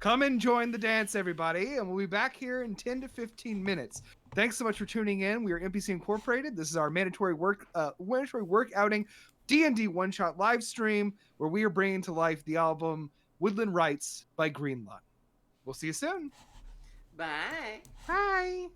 come and join the dance, everybody, and we'll be back here in 10 to 15 minutes. Thanks so much for tuning in. We are NPC Incorporated. This is our mandatory work outing D&D one-shot live stream where we are bringing to life the album Woodland Rites by Greenlawn. We'll see you soon. Bye. Bye.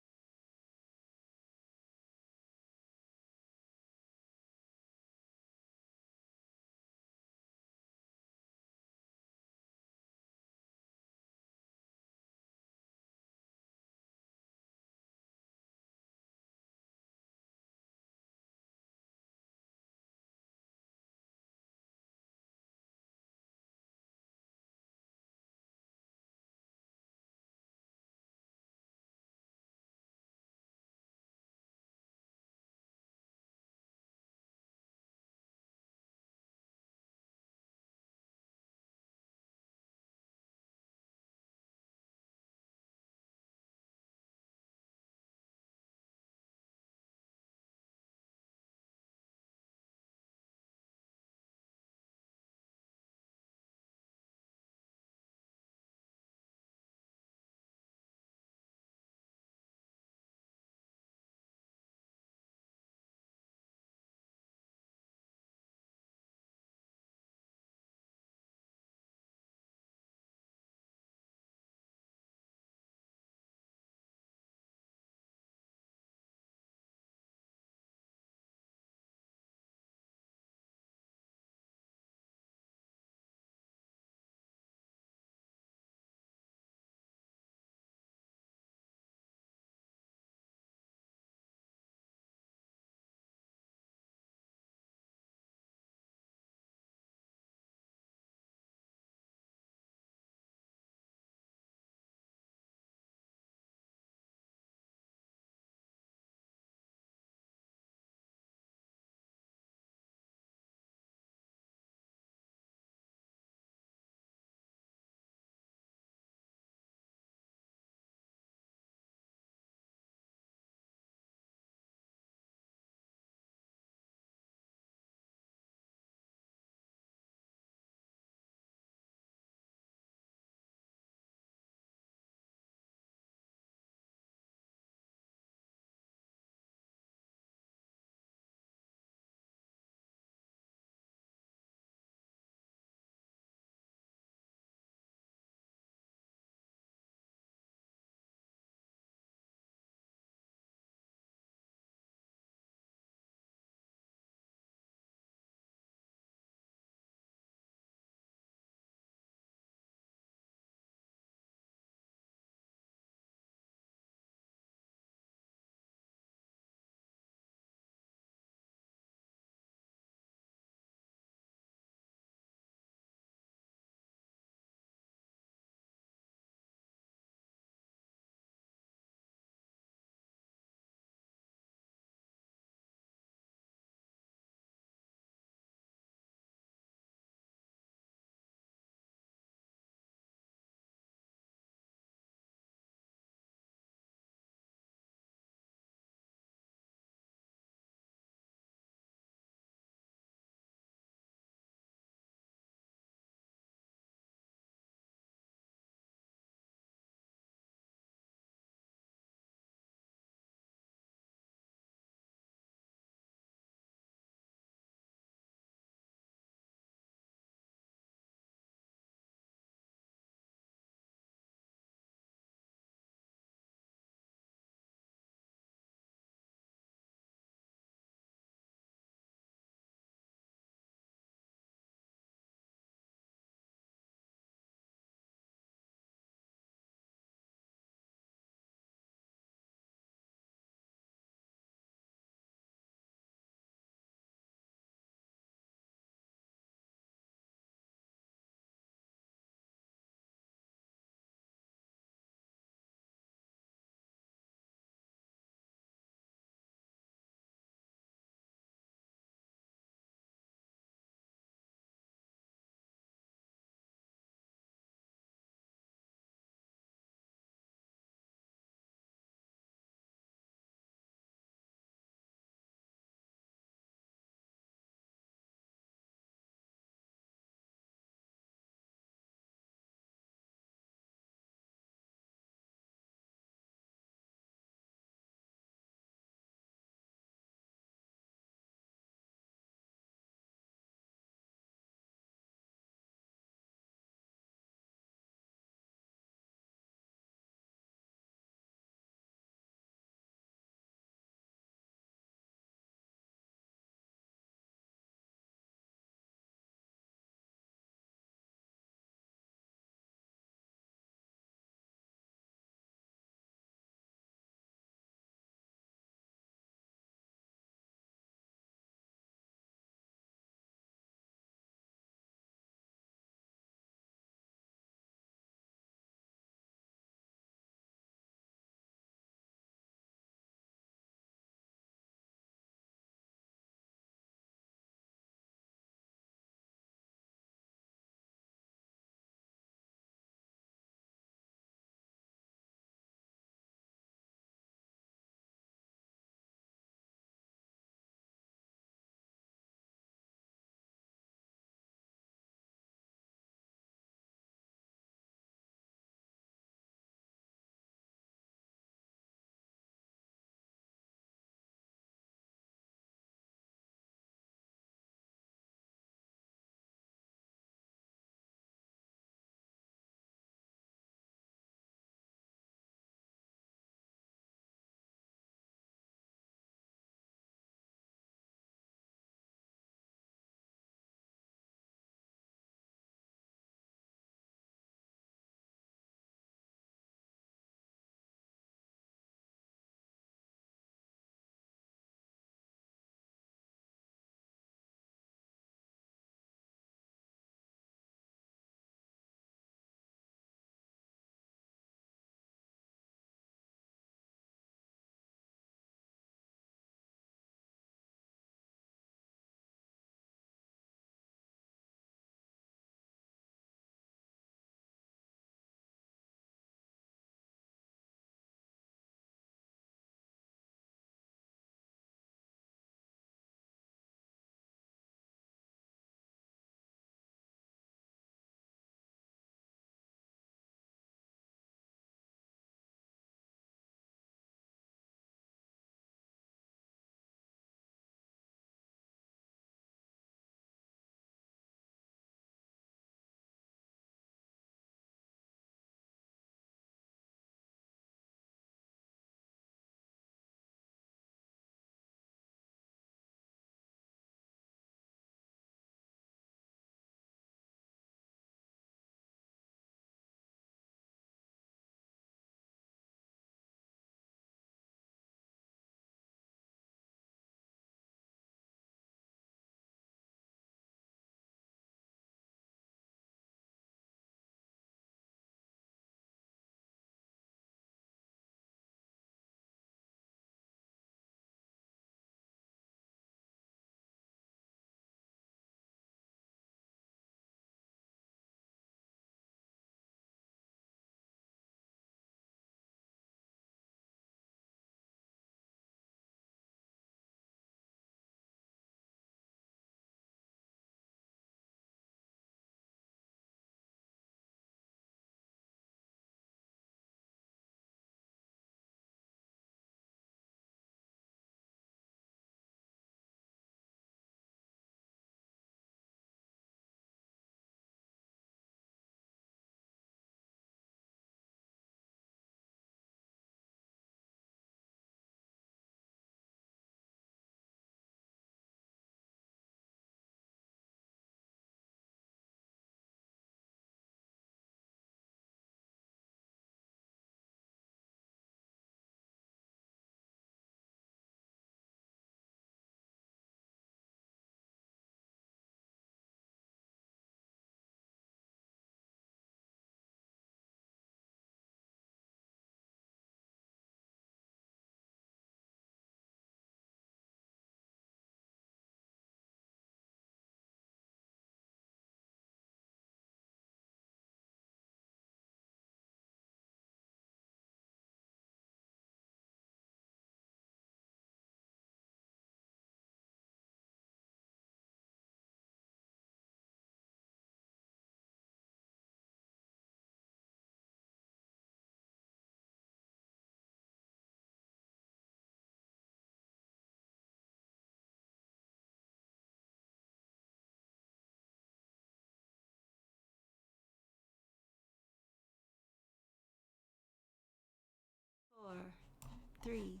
3,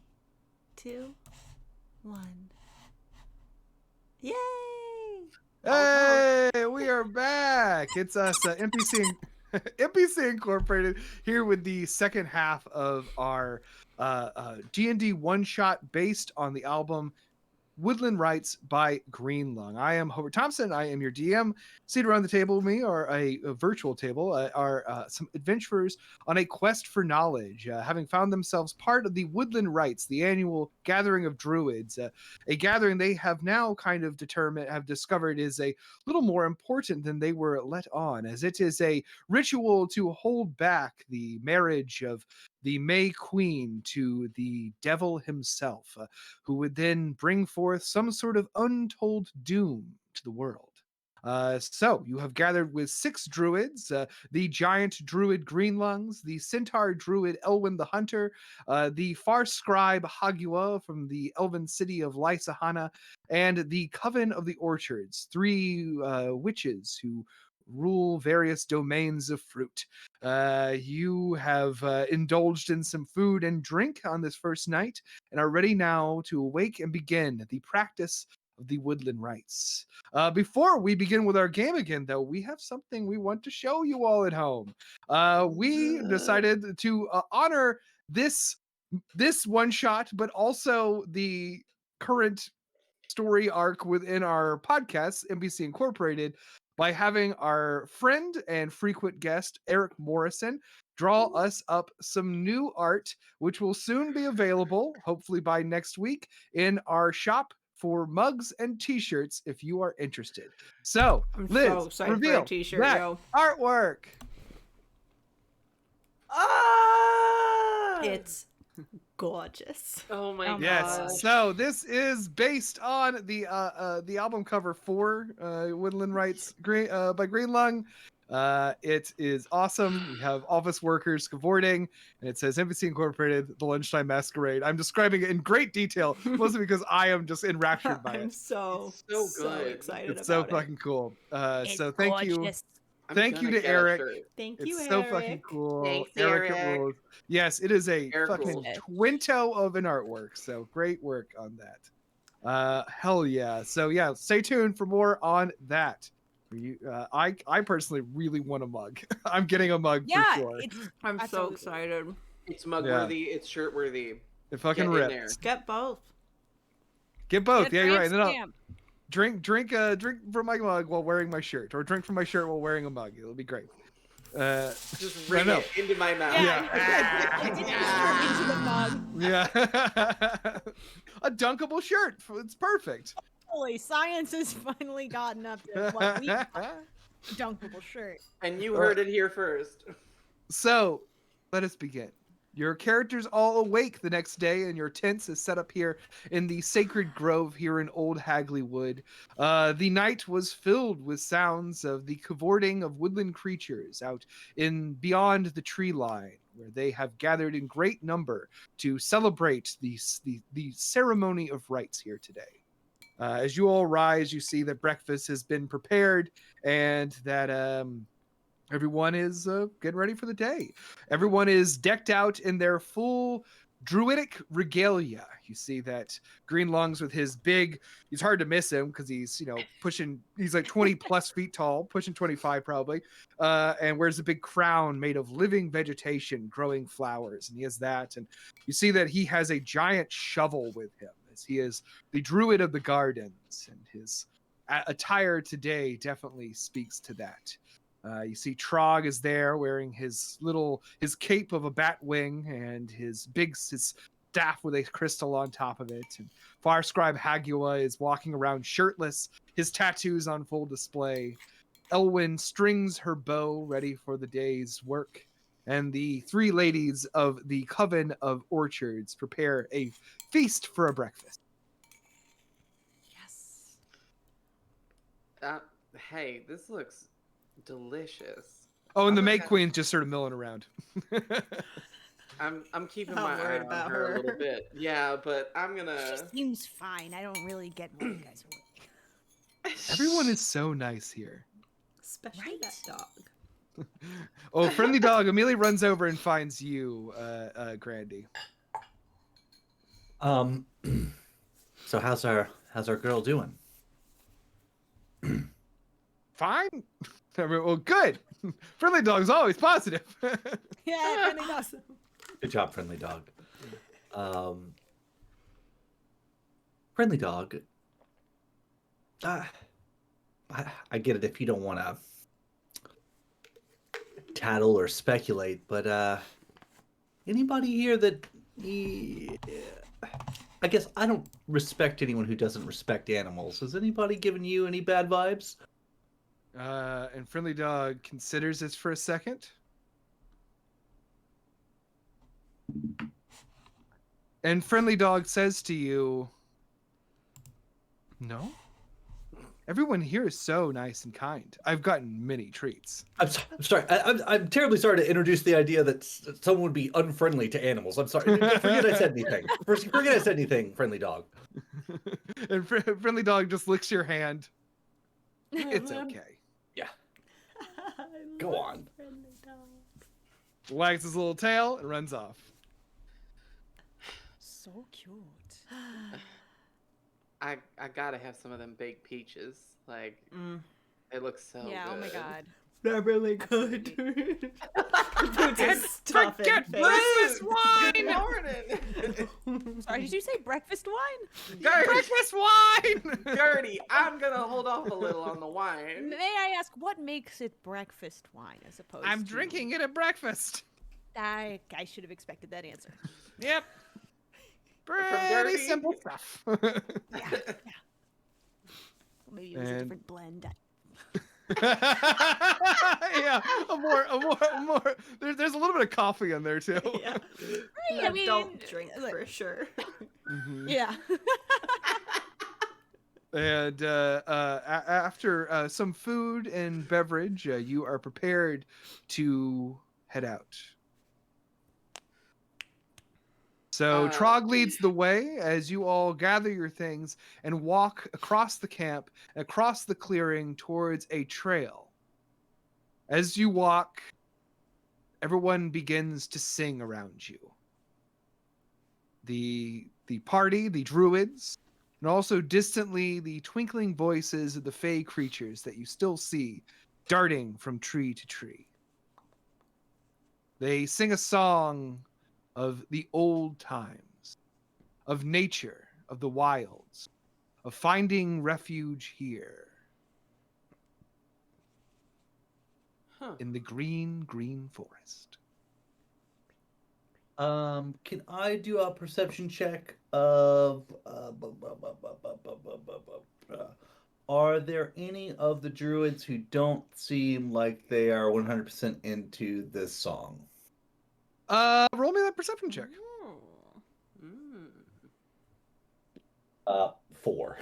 2, 1. Yay! Hey, we are back. It's us, NPC Incorporated, here with the second half of our D&D one-shot based on the album Woodland Rites by Green Lung. I am Hobart Thompson. I am your DM. Seated around the table with me, or a virtual table, are some adventurers on a quest for knowledge, having found themselves part of the Woodland Rites, the annual gathering of druids, a gathering they have now kind of discovered is a little more important than they were let on, as it is a ritual to hold back the marriage of the May Queen to the devil himself, who would then bring forth some sort of untold doom to the world. So you have gathered with 6 druids, the giant druid Greenlungs, the centaur druid Elwyn the Hunter, the far scribe Hagua from the elven city of Lysahana, and the Coven of the Orchards, 3 witches who rule various domains of fruit. You have indulged in some food and drink on this first night and are ready now to awake and begin the practice of the Woodland Rites. Before we begin with our game again, though, we have something we want to show you all at home. We decided to honor this one shot, but also the current story arc within our podcast, NBC Incorporated, by having our friend and frequent guest, Eric Morrison, draw us up some new art, which will soon be available, hopefully by next week, in our shop for mugs and t-shirts if you are interested. So, I'm Liz, so excited for reveal a t-shirt, that yo. artwork. Ah! It's gorgeous. Oh my Yes. gosh. So this is based on the album cover for Woodland Rites by Green Lung. It is awesome. We have office workers cavorting, and it says NBC Incorporated, The Lunchtime Masquerade. I'm describing it in great detail, mostly because I am just enraptured by I'm it. so It's so good. excited It's so about it. fucking cool. It's So thank you. gorgeous. I'm Thank you gonna to get a Eric. shirt. Thank you, It's Eric. so fucking cool. Thanks, Eric, it Eric. rules. Yes, it is a Eric fucking rules. twinto of an artwork. So great work on that. Hell yeah. So yeah, stay tuned for more on that. You, I personally really want a mug. I'm getting a mug Yeah, for sure. it's I'm so absolutely. excited. It's mug worthy. It's shirt worthy. It fucking Get in there. rips. Get both. Get both. Get Yeah, you're right. And then I'll stamp. drink from my mug while wearing my shirt, or drink from my shirt while wearing a mug. It'll be great. Just bring it into my mouth. Yeah. Dip your shirt into the mug. Yeah. A dunkable shirt. It's perfect. Holy, science has finally gotten up to what we dunkable shirt. And you heard it here first. So, let us begin. Your characters all awake the next day, and your tents is set up here in the sacred grove here in Old Hagley Wood. The night was filled with sounds of the cavorting of woodland creatures out in beyond the tree line, where they have gathered in great number to celebrate the ceremony of rites here today. As you all rise, you see that breakfast has been prepared, and that everyone is getting ready for the day. Everyone is decked out in their full druidic regalia. You see that Green Lungs with his big, he's hard to miss him because he's, he's like 20 plus feet tall, pushing 25 probably, and wears a big crown made of living vegetation, growing flowers. And he has that. And you see that he has a giant shovel with him, as he is the druid of the gardens. And his attire today definitely speaks to that. You see Trog is there wearing his cape of a bat wing and his staff with a crystal on top of it. And Far Scribe Hagua is walking around shirtless, his tattoos on full display. Elwyn strings her bow ready for the day's work. And the 3 ladies of the Coven of Orchards prepare a feast for a breakfast. Yes. Hey, this looks delicious. Oh, and the I'm May gonna- Queen's just sort of milling around. I'm keeping I'm my eye worried on about her a her. little bit. Yeah, but I'm gonna. She seems fine. I don't really get why you guys are like. Everyone is so nice here. Especially Right? that dog. Oh, friendly dog immediately runs over and finds you, Grandy. Um, so how's our girl doing? Fine. Well, good. Friendly dog's always positive. Yeah, friendly dog. Good job, friendly dog. Um, friendly dog. Uh, I get it if you don't want to tattle or speculate, but anybody here that I guess I don't respect anyone who doesn't respect animals. Has anybody given you any bad vibes? And friendly dog considers this for a second. And friendly dog says to you, "No. Everyone here is so nice and kind. I've gotten many treats." I'm sorry. I'm terribly sorry to introduce the idea that someone would be unfriendly to animals. I'm sorry. Forget I said anything. Forget I said anything, friendly dog. And friendly dog just licks your hand. It's okay. Yeah. Go on. Wags his little tail and runs off. So cute. I gotta have some of them baked peaches. Like, it looks so Yeah, good. oh my god. They're really good. And forget breakfast wine! Good morning! Sorry, did you say breakfast wine? Breakfast wine! Gertie, I'm gonna hold off a little on the wine. May I ask what makes it breakfast wine as opposed I'm to... drinking it at breakfast. I should have expected that answer. Yep. Pretty Gertie? simple stuff. Yeah. Well, maybe it was a And- different blend. Yeah, a more. There's a little bit of coffee in there too. Yeah. I mean, Don't drink look- for sure. Mhm. Yeah. And after some food and beverage, you are prepared to head out. So Trog leads the way as you all gather your things and walk across the camp, across the clearing towards a trail. As you walk, everyone begins to sing around you. The party, the druids, and also distantly the twinkling voices of the fey creatures that you still see darting from tree to tree. They sing a song of the old times, of nature, of the wilds, of finding refuge here in the green forest. Can I do a perception check of are there any of the druids who don't seem like they are 100% into this song? Roll me that perception check. Mm. 4.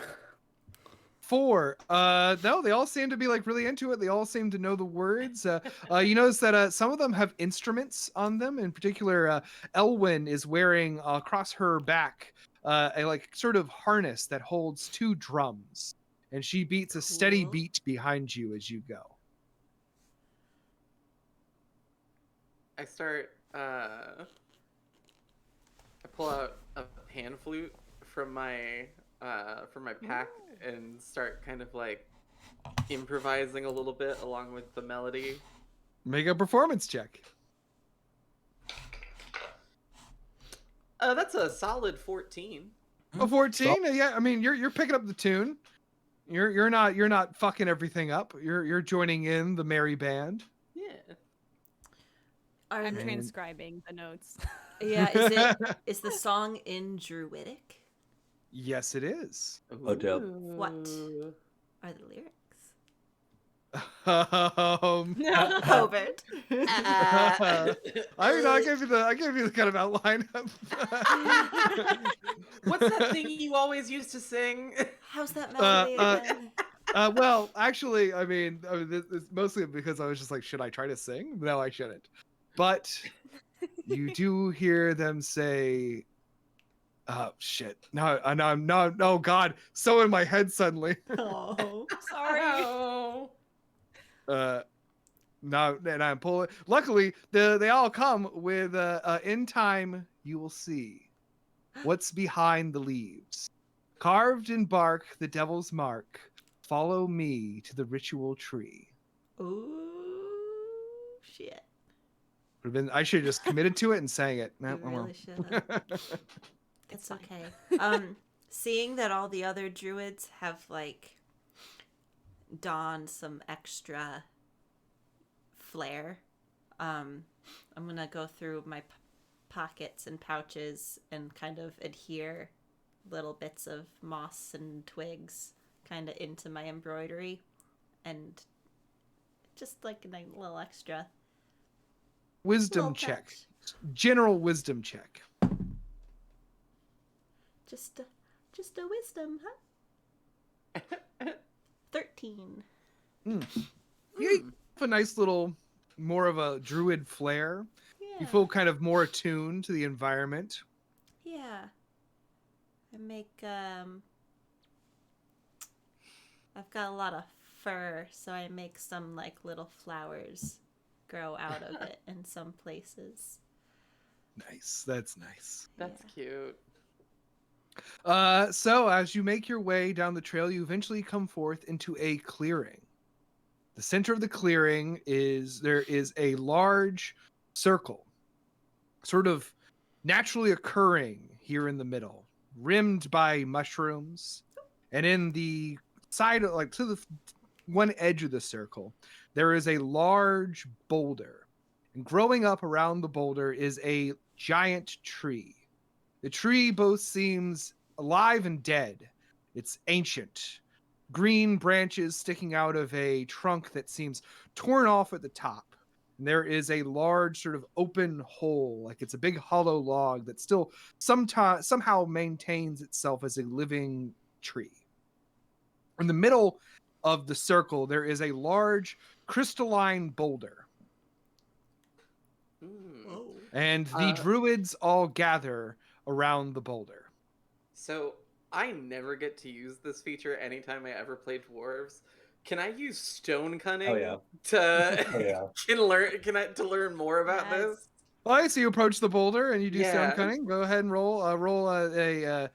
4. No, they all seem to be like really into it. They all seem to know the words. You notice that some of them have instruments on them. In particular, Elwyn is wearing across her back a like sort of harness that holds 2 drums, and she beats a steady Cool. beat behind you as you go. I start, I pull out a pan flute from my pack and start kind of like improvising a little bit along with the melody. Make a performance check. That's a solid 14. A 14? Yeah, I mean you're picking up the tune. You're not fucking everything up. You're joining in the merry band. Yeah. I'm And- transcribing the notes. Yeah, is the song in Druidic? Yes, it is. Oh, dope. What? Ooh. Are the lyrics? I Hobart. mean, I gave you the kind of outline. What's that thing you always used to sing? How's that melody again? Well, actually, I mean, it's mostly because I was just like, should I try to sing? No, I shouldn't. But you do hear them say, "Oh shit!" No, oh god, so in my head suddenly. Oh. Sorry. Oh. No, and I'm pulling. Luckily, they all come with "In time you will see." What's behind the leaves? Carved in bark, the devil's mark. Follow me to the ritual tree. Ooh, shit. I should have just committed to it and sang it. You No, oh well. really should have. It's fine. okay. Seeing that all the other druids have like donned some extra flair, I'm gonna go through my pockets and pouches and kind of adhere little bits of moss and twigs kind of into my embroidery, and just like a nice little extra Wisdom little check. touch. General wisdom check. Just a wisdom, huh? 13. You have a nice little, more of a druid flair. Yeah. You feel kind of more attuned to the environment. Yeah. I make I've got a lot of fur, so I make some like little flowers grow out of it in some places. Nice. That's nice. That's cute. So as you make your way down the trail, you eventually come forth into a clearing. The center of the clearing there is a large circle, sort of naturally occurring here in the middle, rimmed by mushrooms. And in the side, like to the one edge of the circle, there is a large boulder. And growing up around the boulder is a giant tree. The tree both seems alive and dead. It's ancient. Green branches sticking out of a trunk that seems torn off at the top. And there is a large sort of open hole, like it's a big hollow log that still somehow maintains itself as a living tree. In the middle of the circle, there is a large crystalline boulder. Mm. And the druids all gather around the boulder. So I never get to use this feature anytime I ever play dwarves. Can I use stone cunning to learn more about Yes. this? All right, so you approach the boulder and you do stone Yeah. cunning. Go ahead and roll I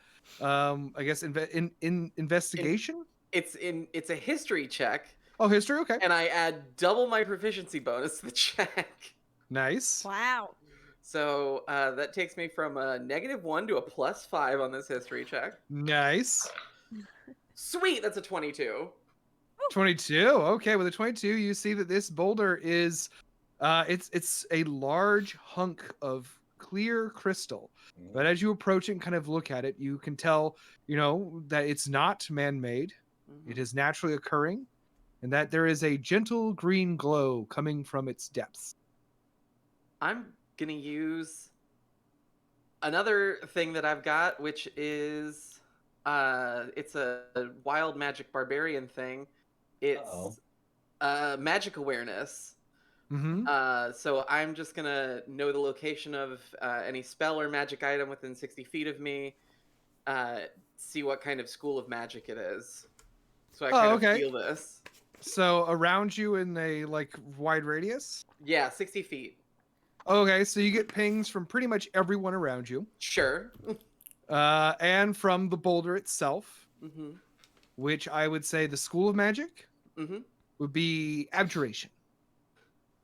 guess investigation. It's a history check, Oh, history. Okay, and I add double my proficiency bonus to the check. nice. Wow. So that takes me from a -1 to a +5 on this history check. Nice. Sweet, that's a 22. 22. Okay, with a 22, you see that this boulder is it's a large hunk of clear crystal. But as you approach it and kind of look at it, you can tell, that it's not man-made. It is naturally occurring, and that there is a gentle green glow coming from its depths. I'm gonna use another thing that I've got, which is it's a wild magic barbarian thing. It's magic awareness. So I'm just gonna know the location of any spell or magic item within 60 feet of me. See what kind of school of magic it is. So I kind of feel this. So around you in a wide radius? Yeah, 60 feet. Okay, so you get pings from pretty much everyone around you. Sure. And from the boulder itself, Mm-hmm. which I would say the school of magic Mm-hmm. would be abjuration.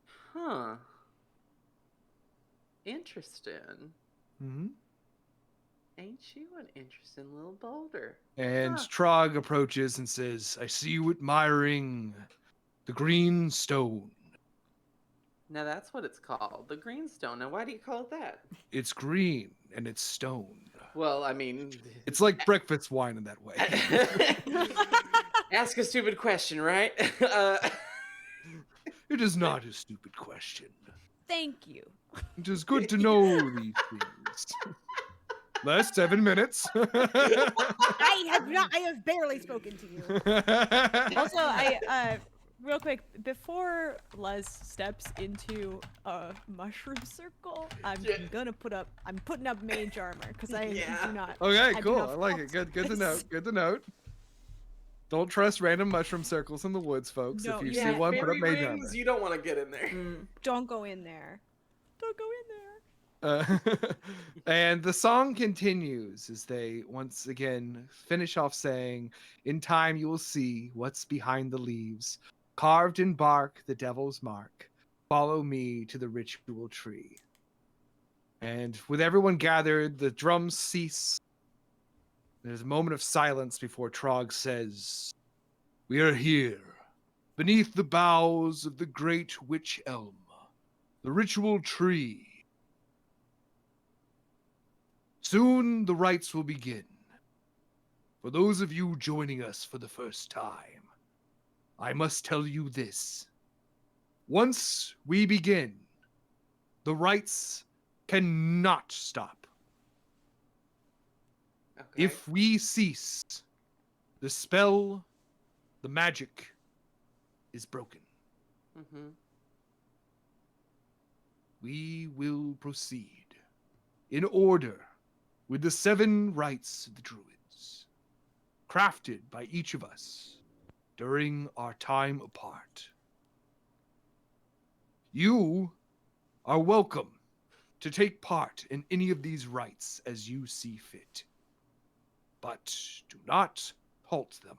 Huh. Interesting. Mm-hmm. Ain't you an interesting little boulder? And Huh. Trog approaches and says, I see you admiring the green stone. Now that's what it's called, the greenstone. Now why do you call it that? It's green and it's stone. Well, I mean, It's like breakfast wine in that way. ask a stupid question, right? It is not a stupid question. Thank you. It is good to know these things. Last 7 minutes. I have barely spoken to you. Also, I real quick, before Luz steps into a mushroom circle, I'm putting up mage armor because I do not. Okay, I do cool. not I like it. Good to note. Good to note. Don't trust random mushroom circles in the woods, folks. No, if you yeah, see one, put up fairy mage rings, armor. you don't want to get in there. Don't go in there. Don't go in there. Uh, and the song continues as they once again finish off saying, "In time you will see what's behind the leaves, carved in bark, the devil's mark. Follow me to the ritual tree." And with everyone gathered, the drums cease. There's a moment of silence before Trog says, "We are here, beneath the boughs of the great witch elm, the ritual tree. Soon the rites will begin. For those of you joining us for the first time, I must tell you this. Once we begin, the rites cannot stop. Okay. If we cease, the spell, the magic, is broken. Mm-hmm. We will proceed in order with the 7 rites of the Druids, crafted by each of us during our time apart. You are welcome to take part in any of these rites as you see fit, but do not halt them.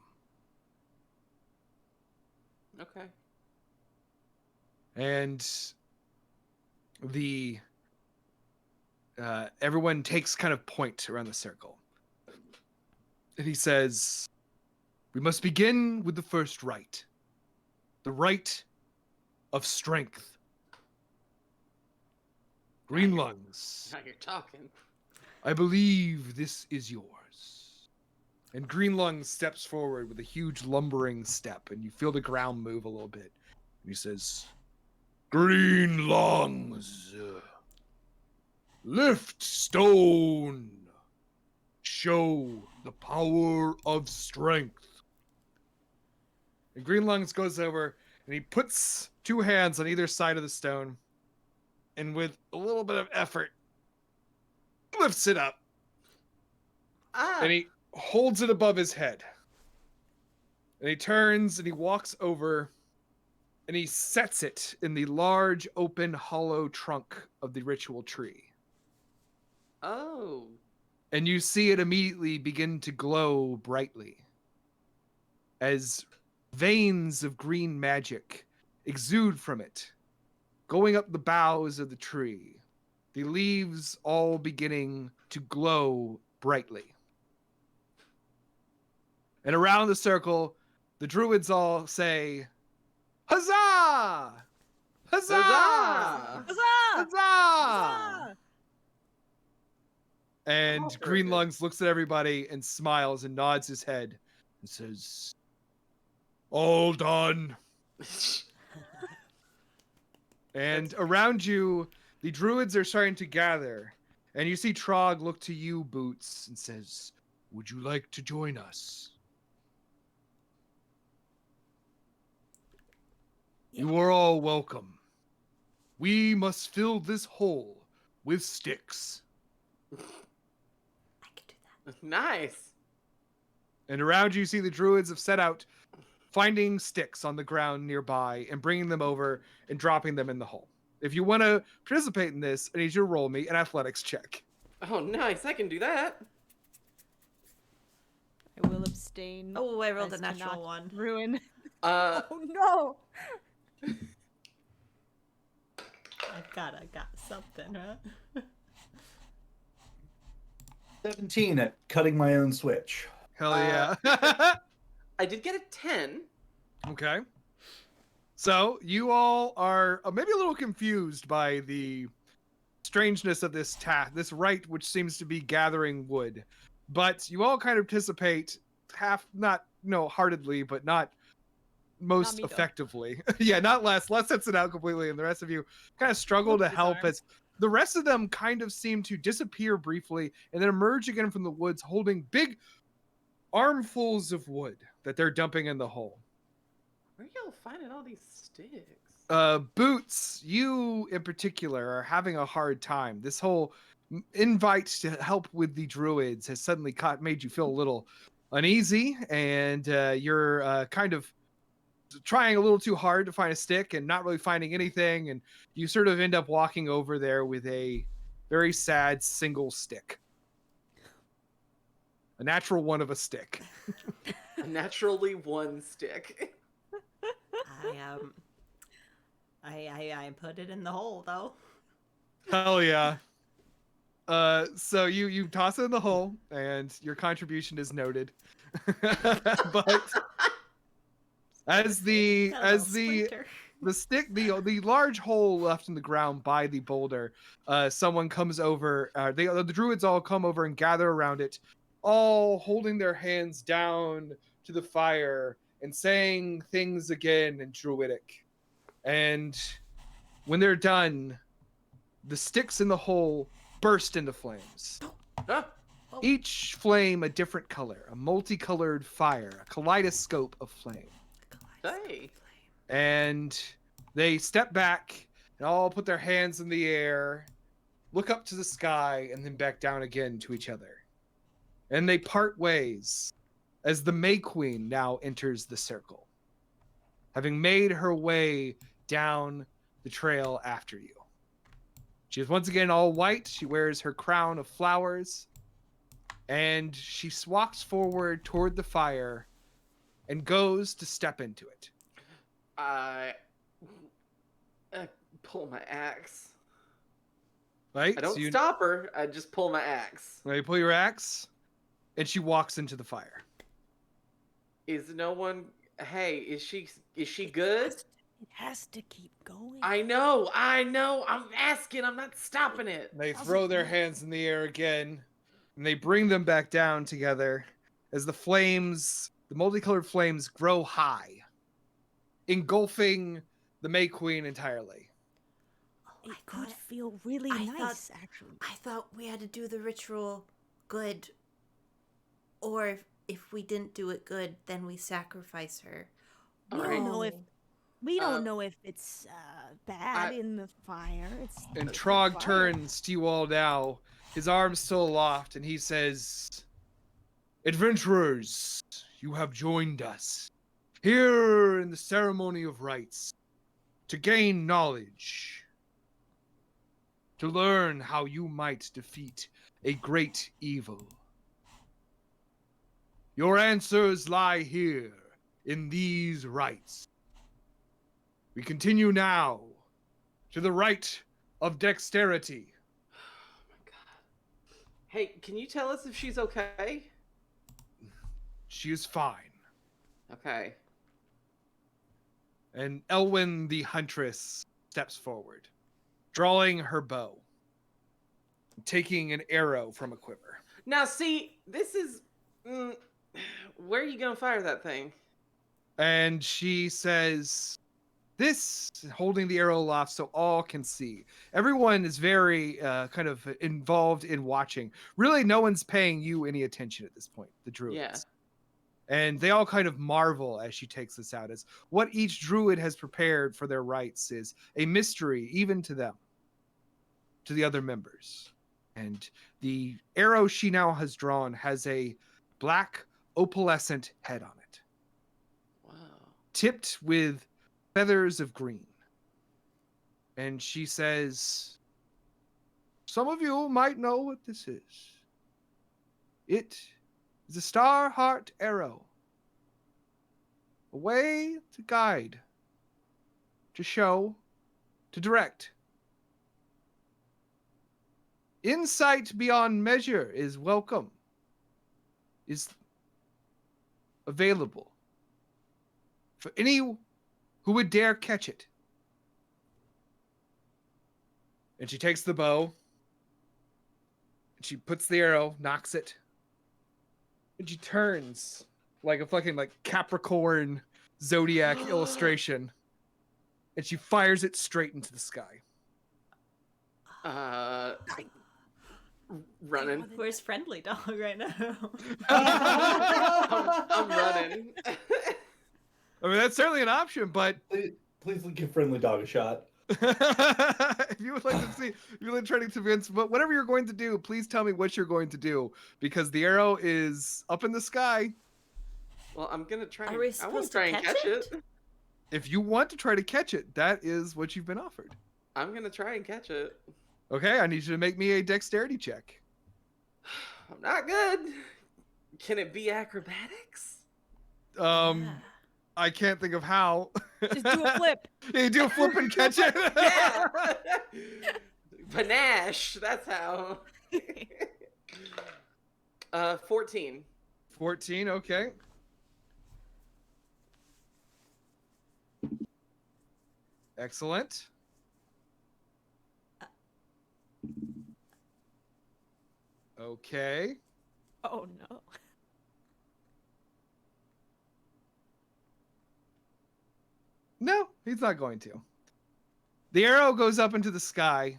Okay. And the everyone takes kind of point around the circle. And he says, "We must begin with the first rite. The rite of strength. Green Now lungs, Now you're talking. I believe this is yours." And Green Lungs steps forward with a huge lumbering step, and you feel the ground move a little bit. And he says, "Green Lungs, lift stone, show the power of strength." And Green Lungs goes over and he puts 2 hands on either side of the stone, and with a little bit of effort, lifts it up. Ah. And he holds it above his head. And he turns and he walks over and he sets it in the large, open, hollow trunk of the ritual tree. Oh. And you see it immediately begin to glow brightly as veins of green magic exude from it, going up the boughs of the tree, the leaves all beginning to glow brightly. And around the circle, the druids all say, "Huzzah! Huzzah! Huzzah! Huzzah! Huzzah!" Oh, And very Green good. Lungs looks at everybody and smiles and nods his head and says, "All done." And That's- around you, the druids are starting to gather. And you see Trog look to you, Boots, and says, "Would you like to join us?" "You are all welcome. We must fill this hole with sticks." I can do that. Nice. And around you see the druids have set out, finding sticks on the ground nearby and bringing them over and dropping them in the hole. If you want to participate in this, I need you to roll me an athletics check. Oh, nice. I can do that. I will abstain. Oh, I rolled as a to natural not one. Ruin. Uh, Oh no! I got something, huh? 17 at cutting my own switch. Hell yeah. I did get a 10. Okay. So you all are maybe a little confused by the strangeness of this this rite, which seems to be gathering wood. But you all kind of participate not heartedly, but not most me, though. effectively. Yeah, not less. Les sets it out completely, and the rest of you kind of struggle to Flips his help arms. as the rest of them kind of seem to disappear briefly and then emerge again from the woods holding big armfuls of wood that they're dumping in the hole. Where y'all finding all these sticks? Boots, you in particular are having a hard time. This whole invite to help with the druids has suddenly made you feel a little uneasy, and you're kind of trying a little too hard to find a stick and not really finding anything, and you sort of end up walking over there with a very sad single stick. A natural one of a stick. A naturally one stick. I put it in the hole though. Hell yeah. So you toss it in the hole, and your contribution is noted. But as the stick, the large hole left in the ground by the boulder, someone comes over. The druids all come over and gather around it, all holding their hands down to the fire and saying things again in druidic. And when they're done, the sticks in the hole burst into flames. Huh? Each flame a different color, a multicolored fire, a kaleidoscope of flame. Hey. And they step back and all put their hands in the air, look up to the sky, and then back down again to each other. And they part ways as the May Queen now enters the circle, having made her way down the trail after you. She is once again all white. She wears her crown of flowers, and she walks forward toward the fire and goes to step into it. I pull my axe. Right? I don't stop her. I just pull my axe. You pull your axe, and she walks into the fire. Is no one? Hey, is she good? It has to keep going. I know. I'm asking. I'm not stopping it. They throw their hands in the air again, and they bring them back down together as the flames, the multicolored flames, grow high, engulfing the May Queen entirely. It could feel really nice, actually. I thought we had to do the ritual good, or if we didn't do it good, then we sacrifice her. We don't know if it's bad in the fire. And Trog turns to you all now, his arms still aloft, and he says, "Adventurers, you have joined us here in the ceremony of rites to gain knowledge, to learn how you might defeat a great evil. Your answers lie here in these rites. We continue now to the rite of dexterity." Oh my god. Hey, can you tell us if she's okay? She is fine. Okay. And Elwyn the Huntress steps forward, drawing her bow, taking an arrow from a quiver. Now, see, this is... where are you going to fire that thing? And she says, this, holding the arrow aloft so all can see. Everyone is very kind of involved in watching. Really, no one's paying you any attention at this point, the druids. Yeah. And they all kind of marvel as she takes this out, as what each druid has prepared for their rites is a mystery even to them, to the other members. And the arrow she now has drawn has a black opalescent head on it. Wow. Tipped with feathers of green. And she says, some of you might know what this is. It is a star heart arrow. A way to guide, to show, to direct. Insight beyond measure is welcome, is available for any who would dare catch it. And she takes the bow, and she puts the arrow, knocks it, and she turns like a fucking Capricorn zodiac illustration, and she fires it straight into the sky. Running. Where's Friendly Dog right now? I'm running. I mean, that's certainly an option, but Please give Friendly Dog a shot. if you would like to see, if you're trying to convince, but whatever you're going to do, please tell me what you're going to do, because the arrow is up in the sky. Well, I'm gonna try. Are we I want supposed to try to and catch catch it? it. If you want to try to catch it, that is what you've been offered. I'm gonna try and catch it. Okay, I need you to make me a dexterity check. I'm not good. Can it be acrobatics? Yeah. I can't think of how. Just do a flip. Yeah, you do a flip and catch it. Yeah. Panache. That's how. 14. 14, okay. Excellent. Okay. Oh no. No, he's not going to. The arrow goes up into the sky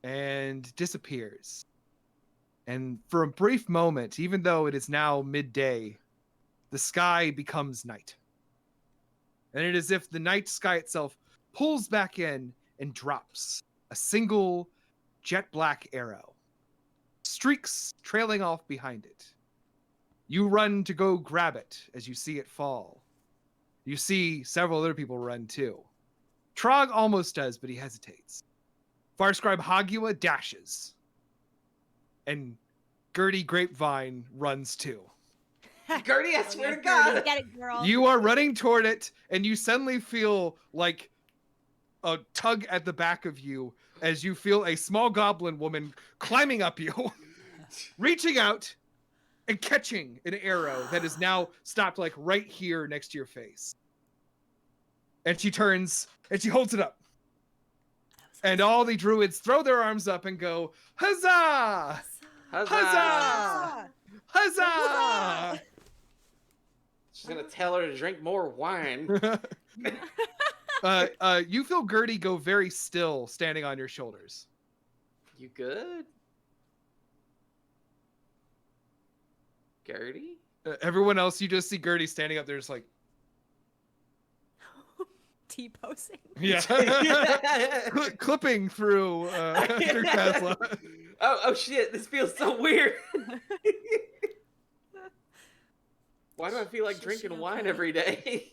and disappears. And for a brief moment, even though it is now midday, the sky becomes night. And it is as if the night sky itself pulls back in and drops a single jet black arrow, streaks trailing off behind it. You run to go grab it as you see it fall. You see several other people run too. Trog almost does, but he hesitates. Farscribe Hagua dashes. And Gertie Grapevine runs too. Gertie, I swear to God. Get it, girl. You are running toward it, and you suddenly feel like a tug at the back of you as you feel a small goblin woman climbing up you, reaching out and catching an arrow that is now stopped like right here next to your face. And she turns and she holds it up. And all the druids throw their arms up and go, huzzah! Huzzah! Huzzah! Huzzah! She's gonna tell her to drink more wine. You feel Gertie go very still, standing on your shoulders. You good? Gertie? Everyone else, you just see Gertie standing up there, just like, T-posing. yeah, clipping through Tesla. Oh shit! This feels so weird. Why do I feel like drinking wine every day?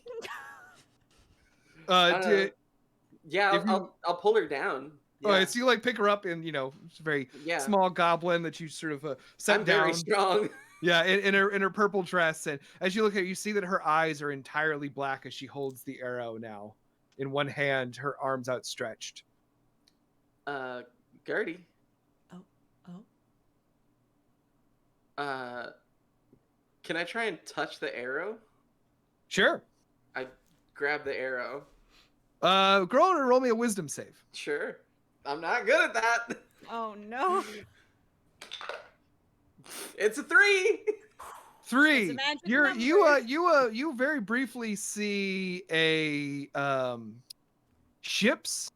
Yeah, I'll pull her down. Yeah. Oh, so you like pick her up and it's a very small goblin that you sort of set I'm down. very strong. Yeah, in her purple dress, and as you look at her, you see that her eyes are entirely black as she holds the arrow now in one hand, her arms outstretched. Gertie. Oh. Can I try and touch the arrow? Sure. I grab the arrow. Girl, roll me a wisdom save. Sure. I'm not good at that. Oh no. It's a 3. 3. It's a magic You very briefly see a ships,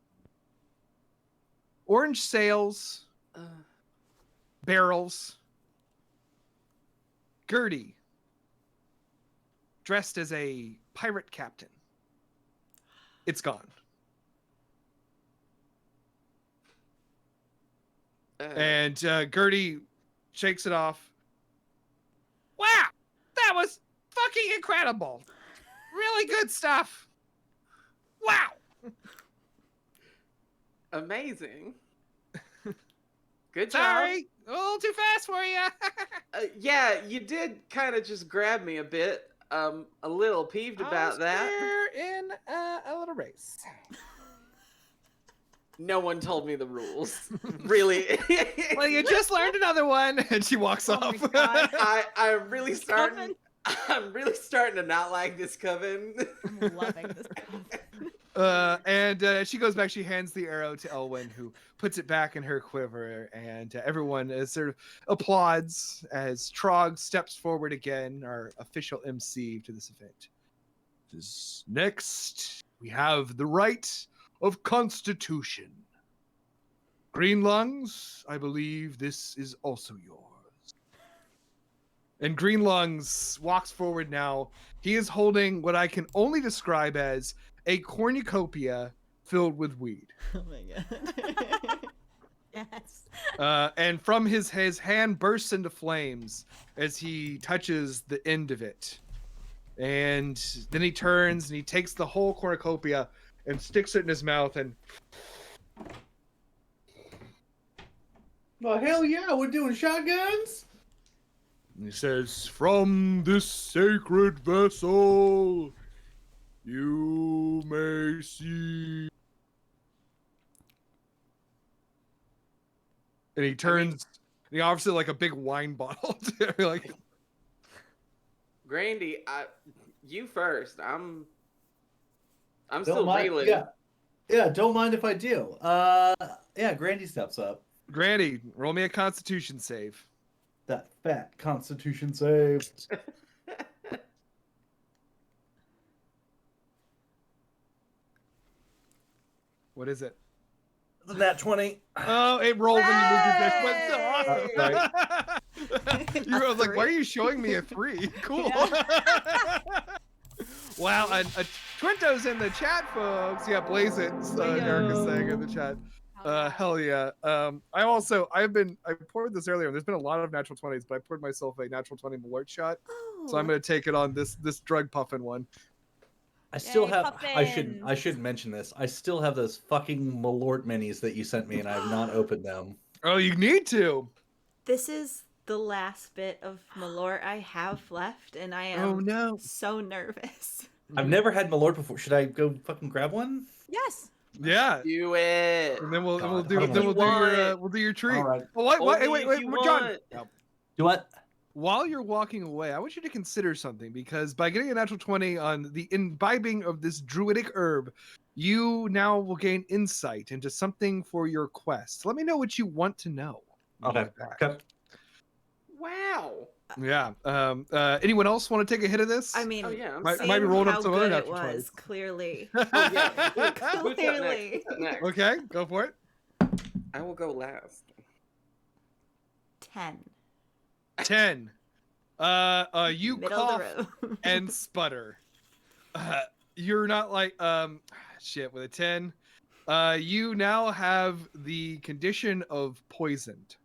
orange sails, barrels. Gertie, dressed as a pirate captain. It's gone. And Gertie shakes it off. Wow, that was fucking incredible. Really good stuff. Wow. Amazing. Good job. Sorry, a little too fast for you. Yeah, you did kind of just grab me a bit. A little peeved about that. We're in a little race. No one told me the rules. Really. Well, you just learned another one. And she walks off. my God. I'm really starting. I'm really starting to not like this coven. I'm loving this. And she goes back. She hands the arrow to Elwyn, who puts it back in her quiver, and everyone sort of applauds as Trog steps forward again, our official MC to this event. Next, we have the rite of Constitution. Green Lungs, I believe this is also yours. And Green Lungs walks forward now. He is holding what I can only describe as a cornucopia filled with weed. Oh my god. Yes. And from his hand bursts into flames as he touches the end of it. And then he turns and he takes the whole cornucopia and sticks it in his mouth and Well, hell yeah, we're doing shotguns. And he says, "From this sacred vessel, you may see." And he turns, and he offers it like a big wine bottle. Like, Grandy, you first. I'm Don't still mind. reeling. Yeah, don't mind if I do. Yeah, Grandy steps up. Granny, roll me a Constitution save. That fat Constitution save. What is it? That 20. Oh, it rolled when you moved your dice. Hey! That's awesome. You were like, why are you showing me a 3? Cool. Wow, a Twinto's in the chat, folks. Yeah, Blaze it. Erica's saying in the chat. Hell yeah. I poured this earlier. There's been a lot of natural 20s, but I poured myself a natural 20 Malort shot. Oh. So I'm gonna take it on this drug puffin one. I still Yay, have. I puffins. should mention this. I still have those fucking Malort minis that you sent me, and I have not opened them. Oh, you need to. This is the last bit of Malort I have left, and I am no. so nervous. I've never had Malort before. Should I go fucking grab one? Yes. Yeah. Do it. And then we'll God, do hold on. we'll do your treat. All right. Oh, what? Only Wait, if you John. want. No. Do what? While you're walking away, I want you to consider something, because by getting a natural 20 on the imbibing of this druidic herb, you now will gain insight into something for your quest. Let me know what you want to know. Okay. Okay. Wow. Yeah. Anyone else want to take a hit of this? I mean, Oh yeah. I'm Might seeing be rolling up how some other good it natural was, 20s. clearly. Oh yeah. Who's up Clearly. next? Who's up next? Okay, go for it. I will go last. 10. 10. You Middle cough of the road. and sputter. You're not like shit with a 10. You now have the condition of poisoned.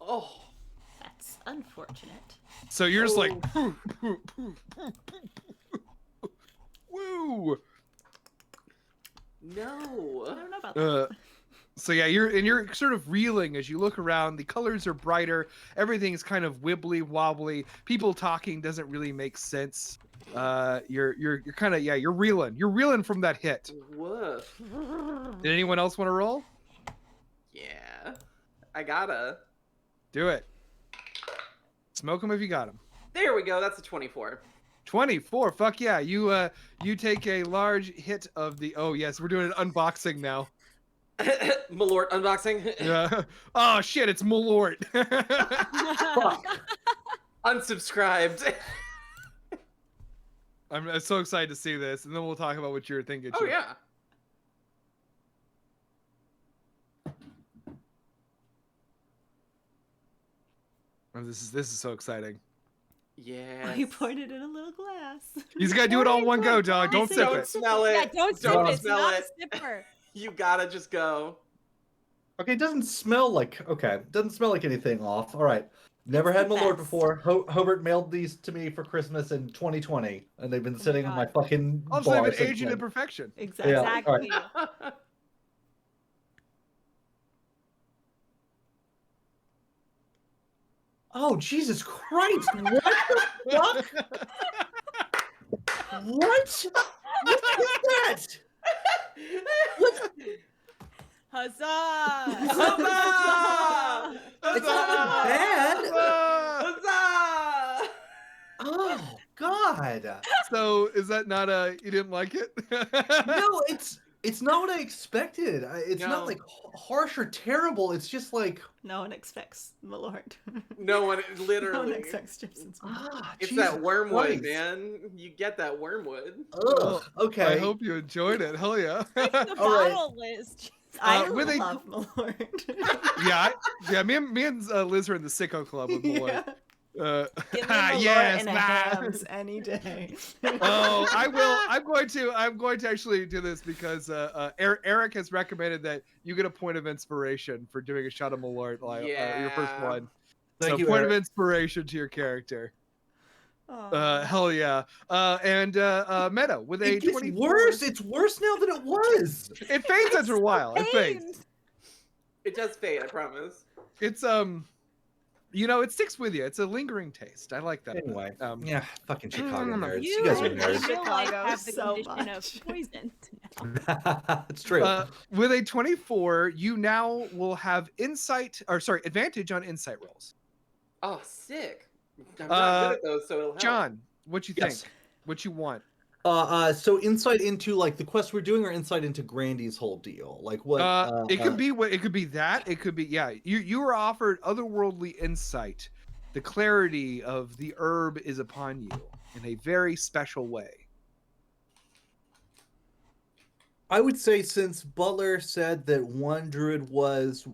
Oh. That's unfortunate. So you're just like woo. I No. don't know about that. So yeah, you're sort of reeling as you look around. The colors are brighter. Everything's kind of wibbly wobbly. People talking doesn't really make sense. You're kind of you're reeling. You're reeling from that hit. Woof. Did anyone else want to roll? Yeah. I gotta. Do it. Smoke them if you got them. There we go. That's a 24. 24. Fuck yeah. You take a large hit of the. Oh yes, we're doing an unboxing now. Malort unboxing. Yeah. Oh shit, it's Malort. Fuck. Unsubscribed. I'm so excited to see this, and then we'll talk about what you're thinking. Oh yeah. Oh, this is so exciting. Yeah. He poured it in a little glass. You just gotta do it all in one go, dog. Don't sip Don't it. smell it. Yeah, don't sip Don't it. It's smell not it. a sipper. You gotta just go. Okay, it doesn't smell like anything off. All right. Never had the Malort best. before. Hobart mailed these to me for Christmas in 2020, and they've been sitting on my God. fucking Also, bar they've been since aging to then. perfection. Exactly. Yeah. Exactly. Oh, Jesus Christ! What the fuck? What? What is that? Huzzah! Huzzah! It's not bad. Huzzah! Oh God! So is that not you didn't like it? No, it's not what I expected. It's No. not like harsh or terrible. It's just like No one expects Malort. No one, No one literally. expects Gibson's Malort. It's Jesus that wormwood, Christ. man. You get that wormwood. Ugh. Okay. I hope you enjoyed it. Hell yeah. Break the All right. bottle, Liz. I with a- love Malort. yeah. Me and Liz are in the sicko club with Malort. Yeah. Give me Malort Yes, and a ma'am. hams any day. Oh, I will. I'm going to actually do this because Eric has recommended that you get a point of inspiration for doing a shot of Malort, like your first Yeah. one. Thank so you, point Eric. of inspiration to your character. Aw. Hell yeah. And Meta with a It gets 24. worse. It's worse now than it was. It fades after a while. It fades. It does fade, I promise. It's it sticks with you. It's a lingering taste. I like that. Anyway, Um, yeah, fucking Chicago nerds. You You guys are in nerds. real life Chicago have the so condition much. of poison now. It's true. with a 24, you now will have advantage on insight rolls. Oh, sick. I'm not good at those, so it'll help. John, what you Yes. think? What you want? So insight into like the quest we're doing, or insight into Grandy's whole deal? Like what? It could be what it could be that. It could be You were offered otherworldly insight. The clarity of the herb is upon you in a very special way. I would say, since Butler said that one druid was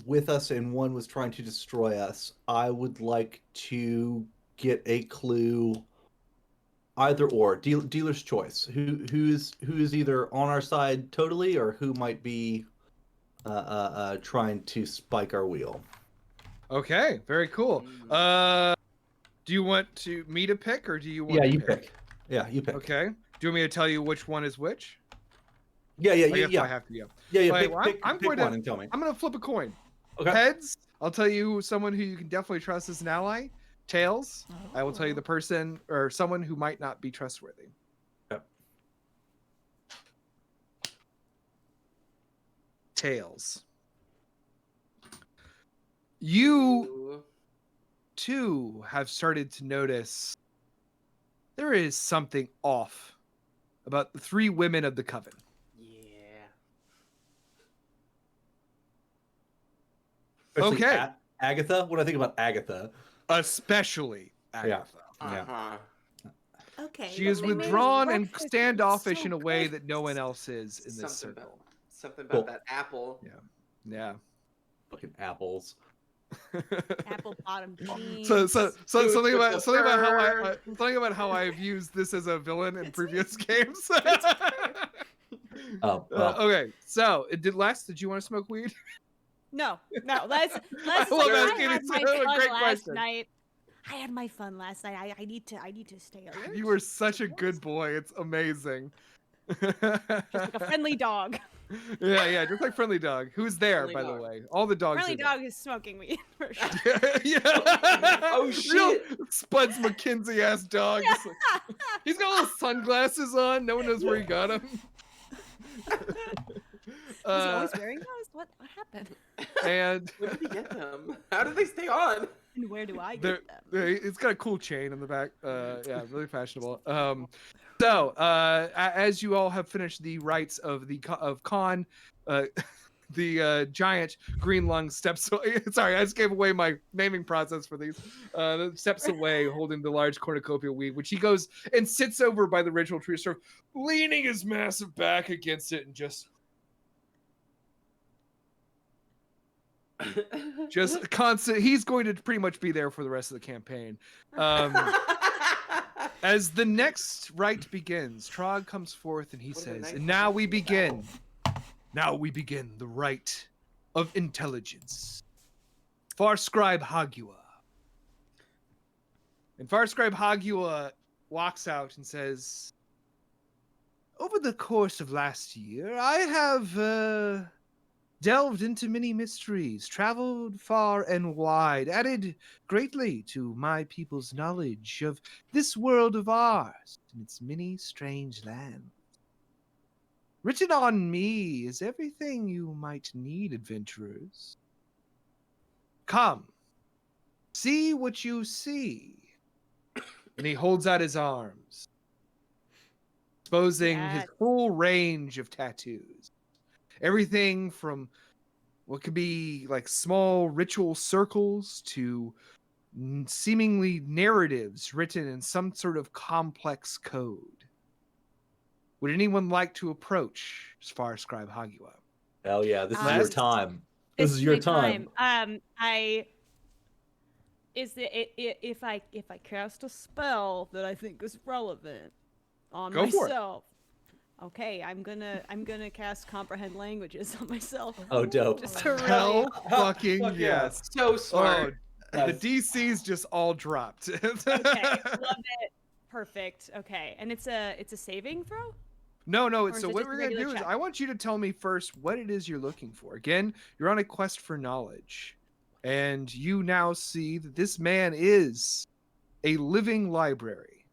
with us and one was trying to destroy us, I would like to get a clue. Either or, dealer's choice. Who's either on our side totally, or who might be trying to spike our wheel. Okay, very cool. Do you want me to pick, or do you want? Yeah, to you pick. Yeah, you pick. Okay. Do you want me to tell you which one is which? Yeah. I have to. Yeah. Okay, Pick, well, pick, I'm pick going one to. and tell me. I'm going to flip a coin. Okay. Heads, I'll tell you someone who you can definitely trust as an ally. Tails, I will tell you the person or someone who might not be trustworthy. Yep. Tails. You too have started to notice there is something off about the three women of the coven. Yeah. Especially Okay. Agatha. What do I think about Agatha? Especially Agatha. Uh-huh. Okay. She is they made withdrawn and breakfast standoffish so in a way good. that no one else is in this Something circle. Something about Cool. that apple. Yeah. Fucking apples. Apple bottom jeans. So Dude, something with about the something about how I've used this as a villain in previous games. Oh, well. Okay, so did you want to smoke weed? No. Let's I love asking I had it's my a fun great last question. night. I had my fun last night. I need to stay alert. You were such a good boy. It's amazing. Just like a friendly dog. Yeah, just like Friendly Dog. Who's there, Friendly by dog. the way? All the dogs. Friendly are dog is smoking weed for sure. there. Yeah. Oh, Real shit. Spuds McKinsey ass dog. Just like- he's got little sunglasses on. No one knows where he got them. Was he always wearing those? What happened? And Where did he get them? How did they stay on? And where do I They're- get them? it's got a cool chain in the back. Yeah, really fashionable. As you all have finished the rites of Khan, the giant green lung steps away. Sorry, I just gave away my naming process for these. Steps away, holding the large cornucopia weed, which he goes and sits over by the ritual tree, sort of leaning his massive back against it, and just constant. He's going to pretty much be there for the rest of the campaign. As the next rite begins, Trog comes forth and he What a says, nice "And now we little begin. Now we begin the rite of intelligence. Farscribe Hagua." And Farscribe Hagua walks out and says, "Over the course of last year, I have delved into many mysteries, traveled far and wide, added greatly to my people's knowledge of this world of ours and its many strange lands. Written on me is everything you might need, adventurers. Come, see what you see." And he holds out his arms, exposing his Yes. full range of tattoos. Everything from what could be like small ritual circles to seemingly narratives written in some sort of complex code. Would anyone like to approach Farscribe Hagua? Hell yeah, this is your Last- time. This It's is your my time. If I cast a spell that I think is relevant on Go for it. myself. Okay, I'm gonna cast comprehend languages on myself. Oh, dope. Just to really Hell fucking Fuck yeah. yes. So smart. The Nice. DC's just all dropped. Okay, love it. Perfect. Okay, and it's a saving throw. No, Or it's is so it what just a we're gonna regular do is check? I want you to tell me first what it is you're looking for. Again, you're on a quest for knowledge. And you now see that this man is a living library.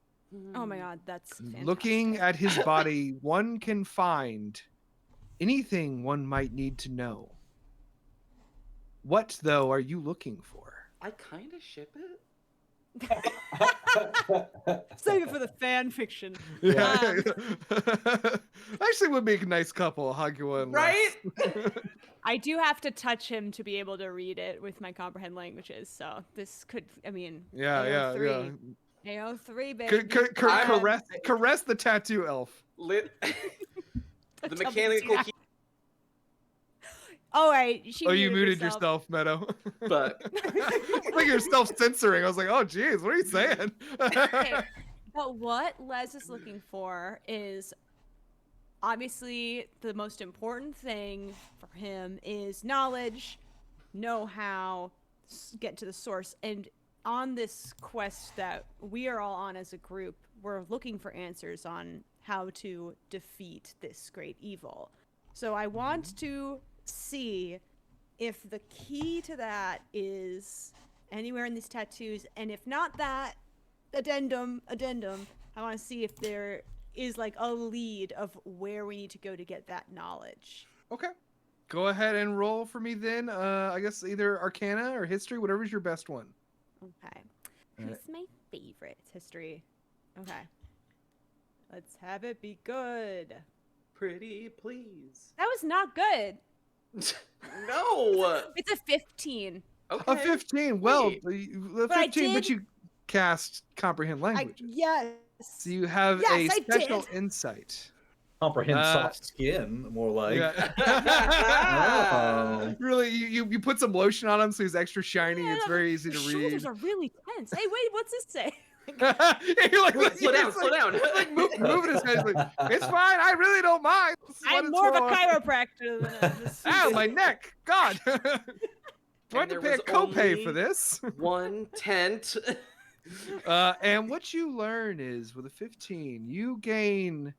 Oh my god, that's fantastic. Looking at his body, one can find anything one might need to know. What, though, are you looking for? I kind of ship it. Save it for the fan fiction. Yeah. Actually, would make a nice couple, Hagua and Right? Les. I do have to touch him to be able to read it with my comprehend languages, so this could, I mean, Yeah. AO3, baby. Caress the tattoo elf. The Touch mechanical up key. Oh, right. You muted yourself, Meadow. But Like you're self-censoring. I was like, oh, geez, what are you saying? Okay. But what Les is looking for is obviously the most important thing for him is knowledge, know-how, get to the source. And on this quest that we are all on as a group, we're looking for answers on how to defeat this great evil. So I want to see if the key to that is anywhere in these tattoos, and if not that, addendum, I want to see if there is like a lead of where we need to go to get that knowledge. Okay. Go ahead and roll for me then. I guess either Arcana or History, whatever's your best one. Okay. Alright. It's my favorite. It's history. Okay. Let's have it be good. pretty please. That was not good. No. It's a 15. Okay. A 15. Well, Wait. the But I 15, but did- you cast comprehend language. Yes. So you have Yes, a I special did. insight. Comprehend Uh, soft skin, more like. Yeah. Oh. Really, you put some lotion on him so he's extra shiny. It's very easy to His read. shoulders are really tense. Hey, wait, what's this say? You're like, Slow down, he's slow down. He's like moving his head. He's like, it's fine. I really don't mind. This is what I'm it's more of a for." chiropractor than a masseuse. Ow, my neck. God. Do I have to there pay a was copay only for this? One tent. And what you learn is with a 15, you gain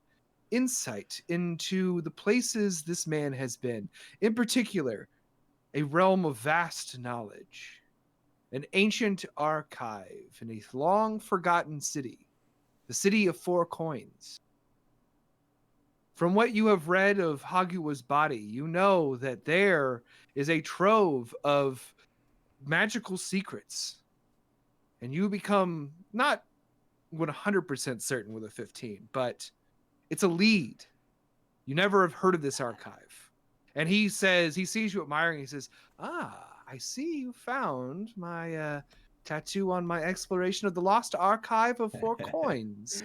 insight into the places this man has been. In particular, a realm of vast knowledge. An ancient archive in a long forgotten city, the city of 4 coins. From what you have read of Hagua's body, you know that there is a trove of magical secrets. And you become not 100% certain with a 15, but it's a lead. You never have heard of this archive. And he says, he sees you admiring, he says, I see you found my tattoo on my exploration of the lost archive of 4 coins.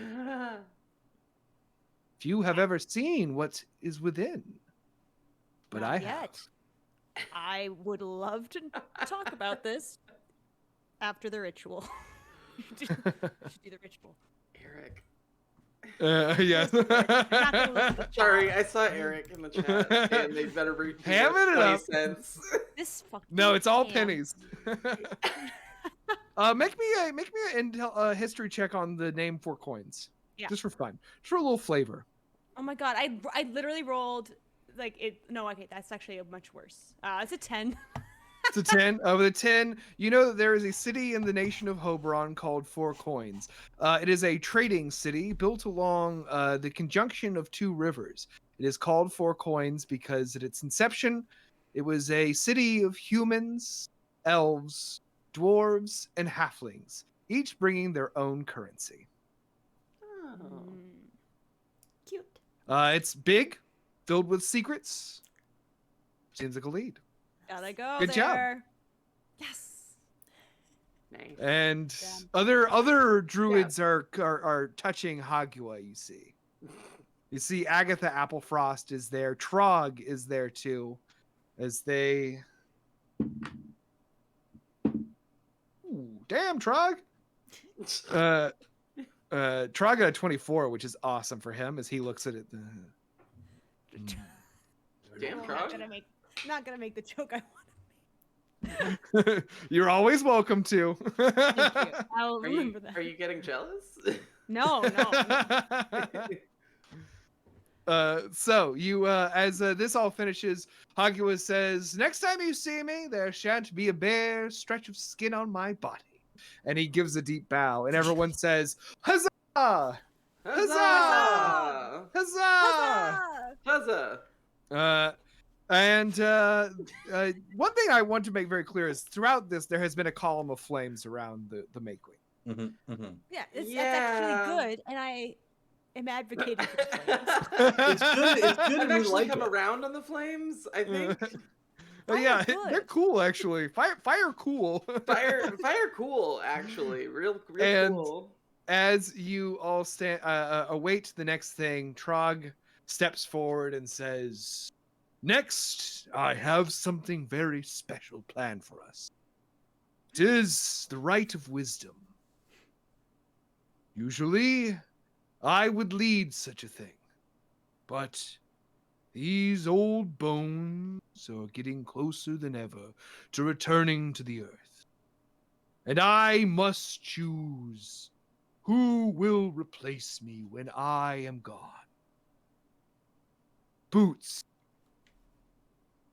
Few have ever seen what is within. But Not I yet. I would love to talk about this after the ritual. We should do the ritual. Eric. have. Yes. Not gonna look at the Sorry, chat. I saw Eric in the chat, and they better be Hamming it 20 up. cents. This fucking No, it's all ham. pennies. Make me a history check on the name 4 coins. Yeah. Just for fun. Just for a little flavor. Oh my god, I literally rolled like it. No, okay, that's actually a much worse. It's a 10. It's a 10. With a 10, you know that there is a city in the nation of Hoberon called 4 Coins. It is a trading city built along the conjunction of 2 rivers. It is called 4 Coins because at its inception, it was a city of humans, elves, dwarves, and halflings, each bringing their own currency. Oh. Cute. It's big, filled with secrets. Seems like a lead. Gotta go Good job. there. Yes. Nice. And Damn. other druids are touching Hagua, you see. You see Agatha Applefrost is there. Trog is there too. As they... Ooh, damn, Trog! Trog got a 24, which is awesome for him as he looks at it. Damn, Not Trog. gonna make the joke I want. You're always welcome to. Thank you. I'll Are you, remember that. are you getting jealous? No. So you, as this all finishes, Hagua says, "Next time you see me, there shan't be a bare stretch of skin on my body." And he gives a deep bow, and everyone says, "Huzzah! Huzzah! Huzzah! Huzzah!" Huzzah! And one thing I want to make very clear is throughout this, there has been a column of flames around the Make-Wing. Yeah, that's Yeah. actually good, and I am advocating for the flames. It's good. It's good, I've and we actually like come it. around on the flames, I think. Yeah, Fire they're good. cool actually. Fire cool. Fire cool, actually. Real And- cool. As you all stand await the next thing, Trog steps forward and says, "Next, I have something very special planned for us. It is the Rite of Wisdom. Usually, I would lead such a thing, but these old bones are getting closer than ever to returning to the earth. And I must choose who will replace me when I am gone. Boots,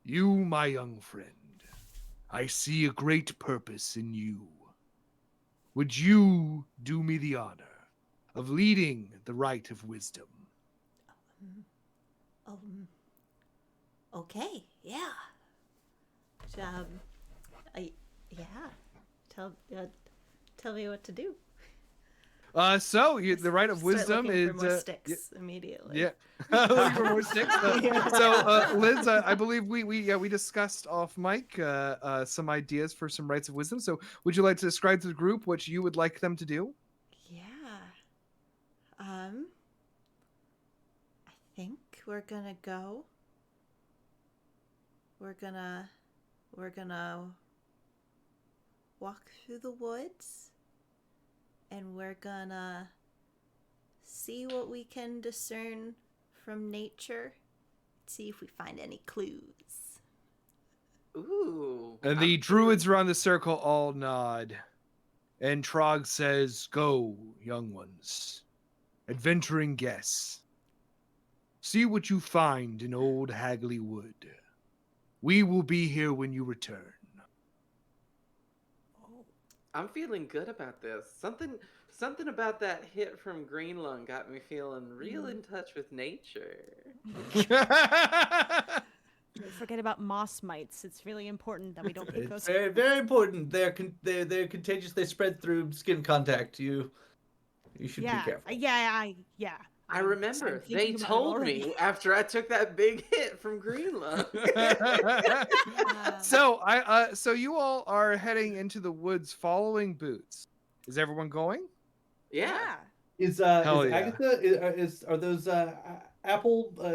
you, my young friend, I see a great purpose in you. Would you do me the honor of leading the Rite of Wisdom?" Okay, yeah. Tell me what to do. So the Rite of Start Wisdom looking is for more sticks immediately. Yeah. Looking for more sticks. So, Liz, I believe we discussed off mic some ideas for some rites of wisdom. So, would you like to describe to the group what you would like them to do? Yeah. I think we're gonna go. We're gonna walk through the woods, and we're gonna see what we can discern from nature. See if we find any clues. Ooh. And the druids around the circle all nod. And Trog says, "Go, young ones, adventuring guests. See what you find in old Hagley Wood. We will be here when you return." I'm feeling good about this. Something about that hit from Greenlung got me feeling real in touch with nature. Don't forget about moss mites. It's really important that we don't pick It's those. very, very important. They're contagious. They spread through skin contact. You should be careful. Yeah. I I'm remember thinking they about it told already. me after I took that big hit from Greenlung. So you all are heading into the woods following Boots. Is everyone going? Yeah. Is Hell yeah. Agatha? Are those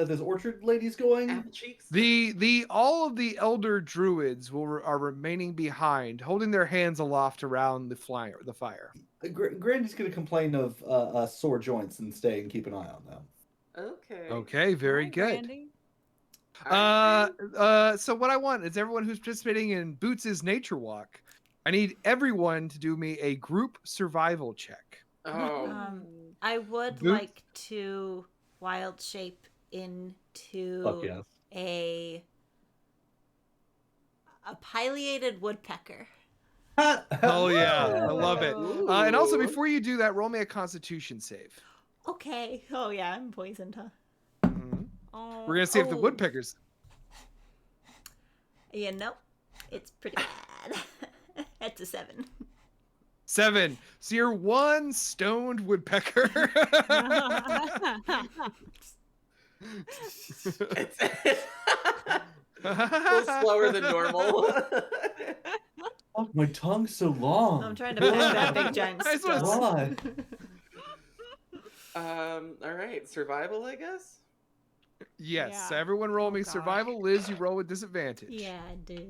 those orchard ladies going? Apple cheeks. The all of the elder druids are remaining behind, holding their hands aloft around the fire. Grandy's gonna complain of sore joints and stay and keep an eye on them. Okay. Okay, very Hi, good. Brandy. So what I want is everyone who's participating in Boots' nature walk. I need everyone to do me a group survival check. Oh. I would Boots? like to wild shape into Fuck yes. a pileated woodpecker. Oh yeah, I love it. And also, Ooh. before you do that, roll me a Constitution save. Okay. Oh yeah, I'm poisoned, huh? Mhm. Oh, We're gonna see if the Oh. woodpeckers. Yeah, no, it's pretty bad. That's a 7. 7. So you're one stoned woodpecker. It's a little slower than normal. Oh, my tongue's so long. I'm trying to pack that big giant I just wanna stone. All right, survival, I guess. Yes. Yeah. So everyone roll Oh, me gosh. survival. Liz, you roll with disadvantage. Yeah, I do.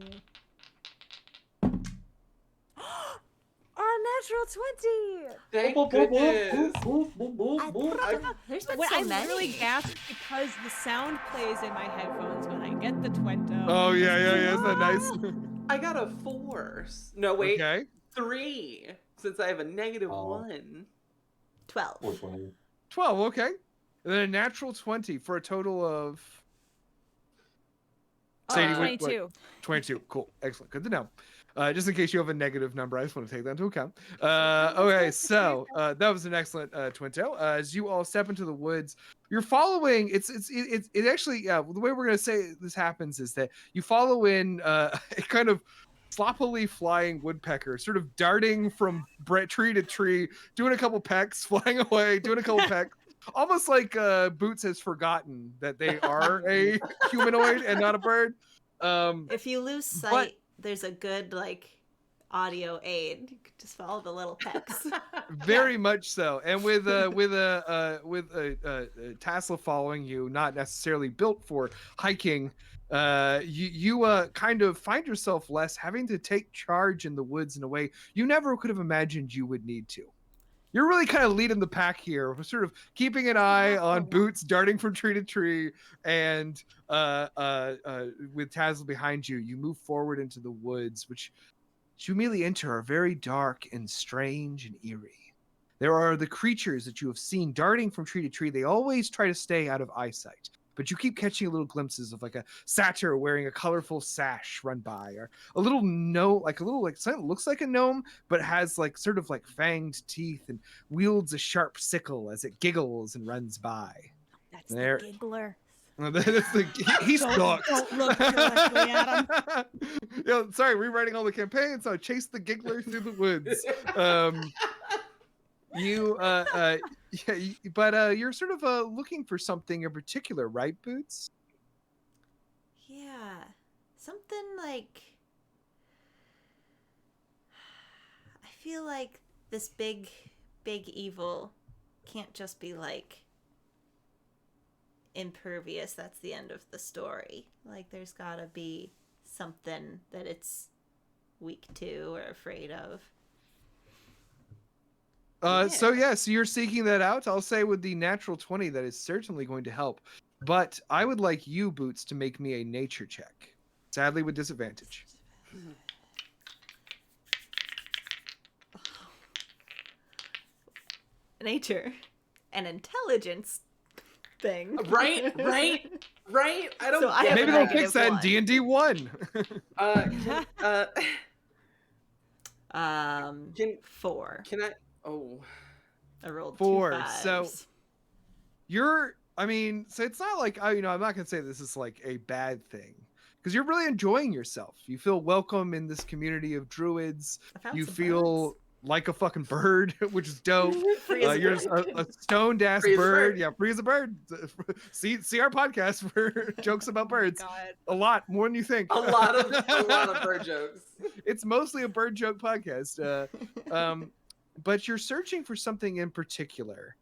Our natural 20. Thank goodness. There's been When so I'm many. really gasped because the sound plays in my headphones when I get the 20. Oh yeah. Isn't that nice? I got a 4. No, wait, Okay. 3. Since I have a negative Oh. 1. 12. 420. 12. Okay. And then a natural 20 for a total of. Oh, Sadie, what- 22. 22. Cool. Excellent. Good to know. Just in case you have a negative number, I just want to take that into account. that's Okay, good. so that was an excellent Twinto. As you all step into the woods, you're following. It's actually the way we're gonna say this happens is that you follow in a kind of sloppily flying woodpecker, sort of darting from tree to tree, doing a couple pecks, flying away, doing a couple pecks. Almost like Boots has forgotten that they are a humanoid and not a bird. If you lose But- sight, there's a good audio aid. You could just follow the little pecks. Very much so, and with a Tesla following you, not necessarily built for hiking, you kind of find yourself less having to take charge in the woods in a way you never could have imagined you would need to. You're really kind of leading the pack here, sort of keeping an eye on Boots darting from tree to tree, and with Tazzle behind you, you move forward into the woods, which you immediately enter are very dark and strange and eerie. There are the creatures that you have seen darting from tree to tree. They always try to stay out of eyesight, but you keep catching little glimpses of like a satyr wearing a colorful sash run by, or a little gnome, something that looks like a gnome, but has sort of fanged teeth and wields a sharp sickle as it giggles and runs by. That's There. the giggler. He's Don't look directly at him. Sorry, rewriting all the campaigns. So chase the giggler through the woods. You're sort of looking for something in particular, right, Boots? Yeah. Something like... I feel like this big evil can't just be impervious. That's the end of the story. There's gotta be something that it's weak to or afraid of. So you're seeking that out. I'll say with the natural 20, that is certainly going to help. But I would like you, Boots, to make me a nature check. Sadly, with disadvantage. Nature. An intelligence thing. Right. I don't So I get have Maybe a they'll negative fix that in 1. D&D 1. Can 4. can I? Oh, I rolled 4. 2 5s. So so it's not like, I'm not going to say this is a bad thing, because you're really enjoying yourself. You feel welcome in this community of druids. I found You some feel birds. like a fucking bird, which is dope. Free as a You're bird. a stoned ass Free as a bird. bird. Yeah, free as a bird. See our podcast for jokes about birds. God. A lot more than you think. a lot of bird jokes. It's mostly a bird joke podcast. But you're searching for something in particular,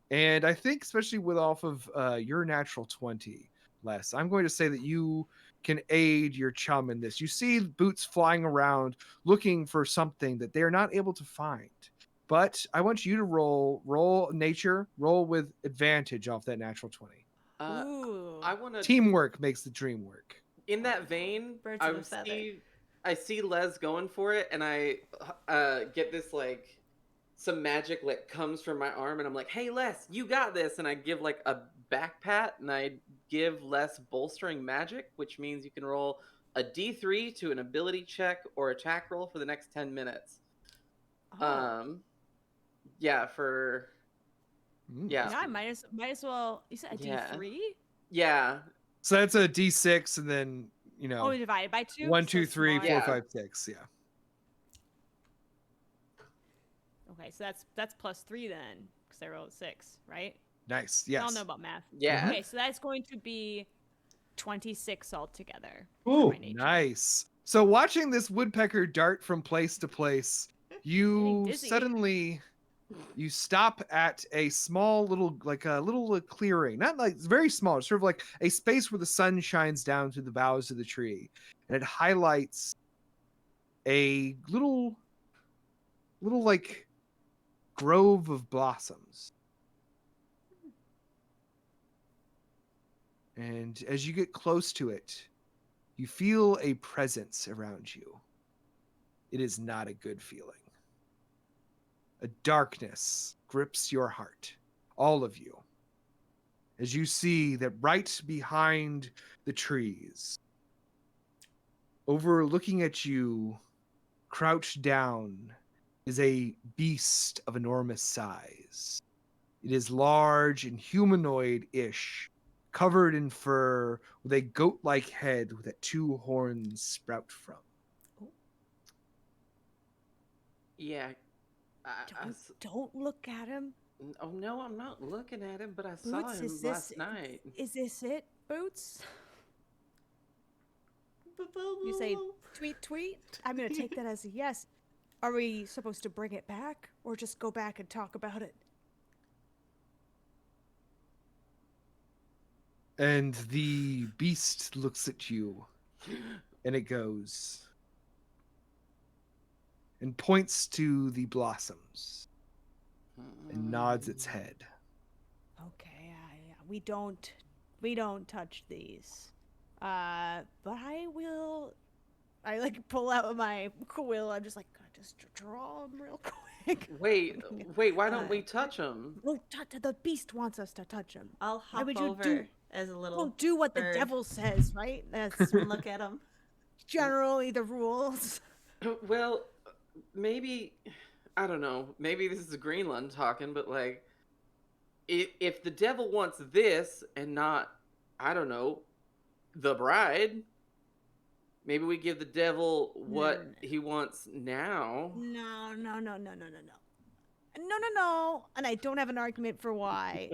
and I think especially with off of your natural 20, Les, I'm going to say that you can aid your chum in this. You see Boots flying around looking for something that they are not able to find. But I want you to roll nature, roll with advantage off that natural 20. Ooh. I want to. Teamwork makes the dream work. In that vein, Birds of a feather. I see Les going for it, and I get this some magic comes from my arm, and I'm like, "Hey Les, you got this!" And I give a back pat, and I give Les bolstering magic, which means you can roll a D3 to an ability check or attack roll for the next 10 minutes. Oh. Yeah, for yeah, Yeah, might as well. You said a Yeah. D3? yeah. So that's a D6, and then Oh, divided by 2? 1, so 2, it's 3, smaller. 4, Yeah. 5, 6. Yeah. Okay, so that's plus 3 then, because I rolled 6, right? Nice. I Yes. don't know about math. Yeah. Okay, so that's going to be 26 altogether. for Ooh, my nature. Nice. So watching this woodpecker dart from place to place, you dizzy. suddenly you stop at a small little clearing. Not it's very small, sort of a space where the sun shines down through the boughs of the tree, and it highlights a little grove of blossoms. And as you get close to it, you feel a presence around you. It is not a good feeling. A darkness grips your heart, all of you. as you see that right behind the trees, overlooking at you, crouched down, is a beast of enormous size. It is large and humanoid-ish, covered in fur, with a goat-like head that 2 horns sprout from. Yeah. Don't look at him. Oh no, I'm not looking at him, but I saw Boots, him last night. Is this it, Boots? You say tweet tweet? I'm gonna take that as a yes. Are we supposed to bring it back or just go back and talk about it? And the beast looks at you, and it goes, and points to the blossoms, and nods its head. Okay, we don't touch these. But I will. I like pull out my quill. I'm just like, just draw them real quick. Wait, why don't we touch him? Well, the beast wants us to touch him. I'll hop would you over do- as a little. Don't do what bird. the devil says, right? That's and look at him. generally the rules. Well, maybe, I don't know, maybe this is Greenland talking, but like, if the devil wants this and not, I don't know, the bride, maybe we give the devil what he wants now. No. And I don't have an argument for why.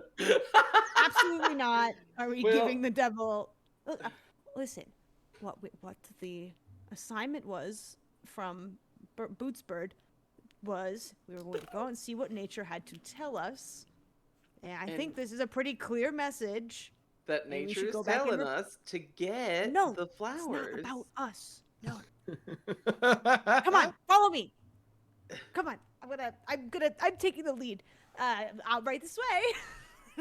Absolutely not. Are we giving the devil? Listen, what the assignment was from Bootsbird was we were going to go and see what nature had to tell us, and I think this is a pretty clear message. That nature is telling us to get the flowers. It's not about us. No. Come on, follow me. Come on. I'm taking the lead. I'll right this way.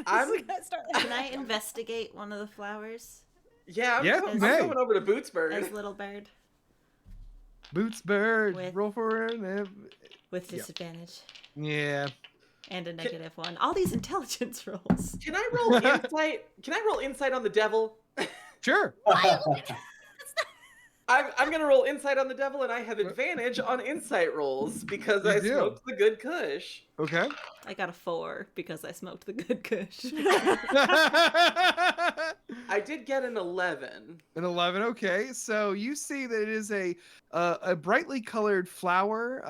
Can I investigate one of the flowers? Yeah, I'm going over to Bootsbird. As little bird. Bootsbird, roll for it. With disadvantage. Yeah. And a -1. All these intelligence rolls. Can I roll insight? Can I roll insight on the devil? Sure. I'm gonna roll insight on the devil, and I have advantage on insight rolls because I smoked the good kush. Okay. I got a 4 because I smoked the good kush. I did get an 11. An 11. Okay, so you see that it is a brightly colored flower.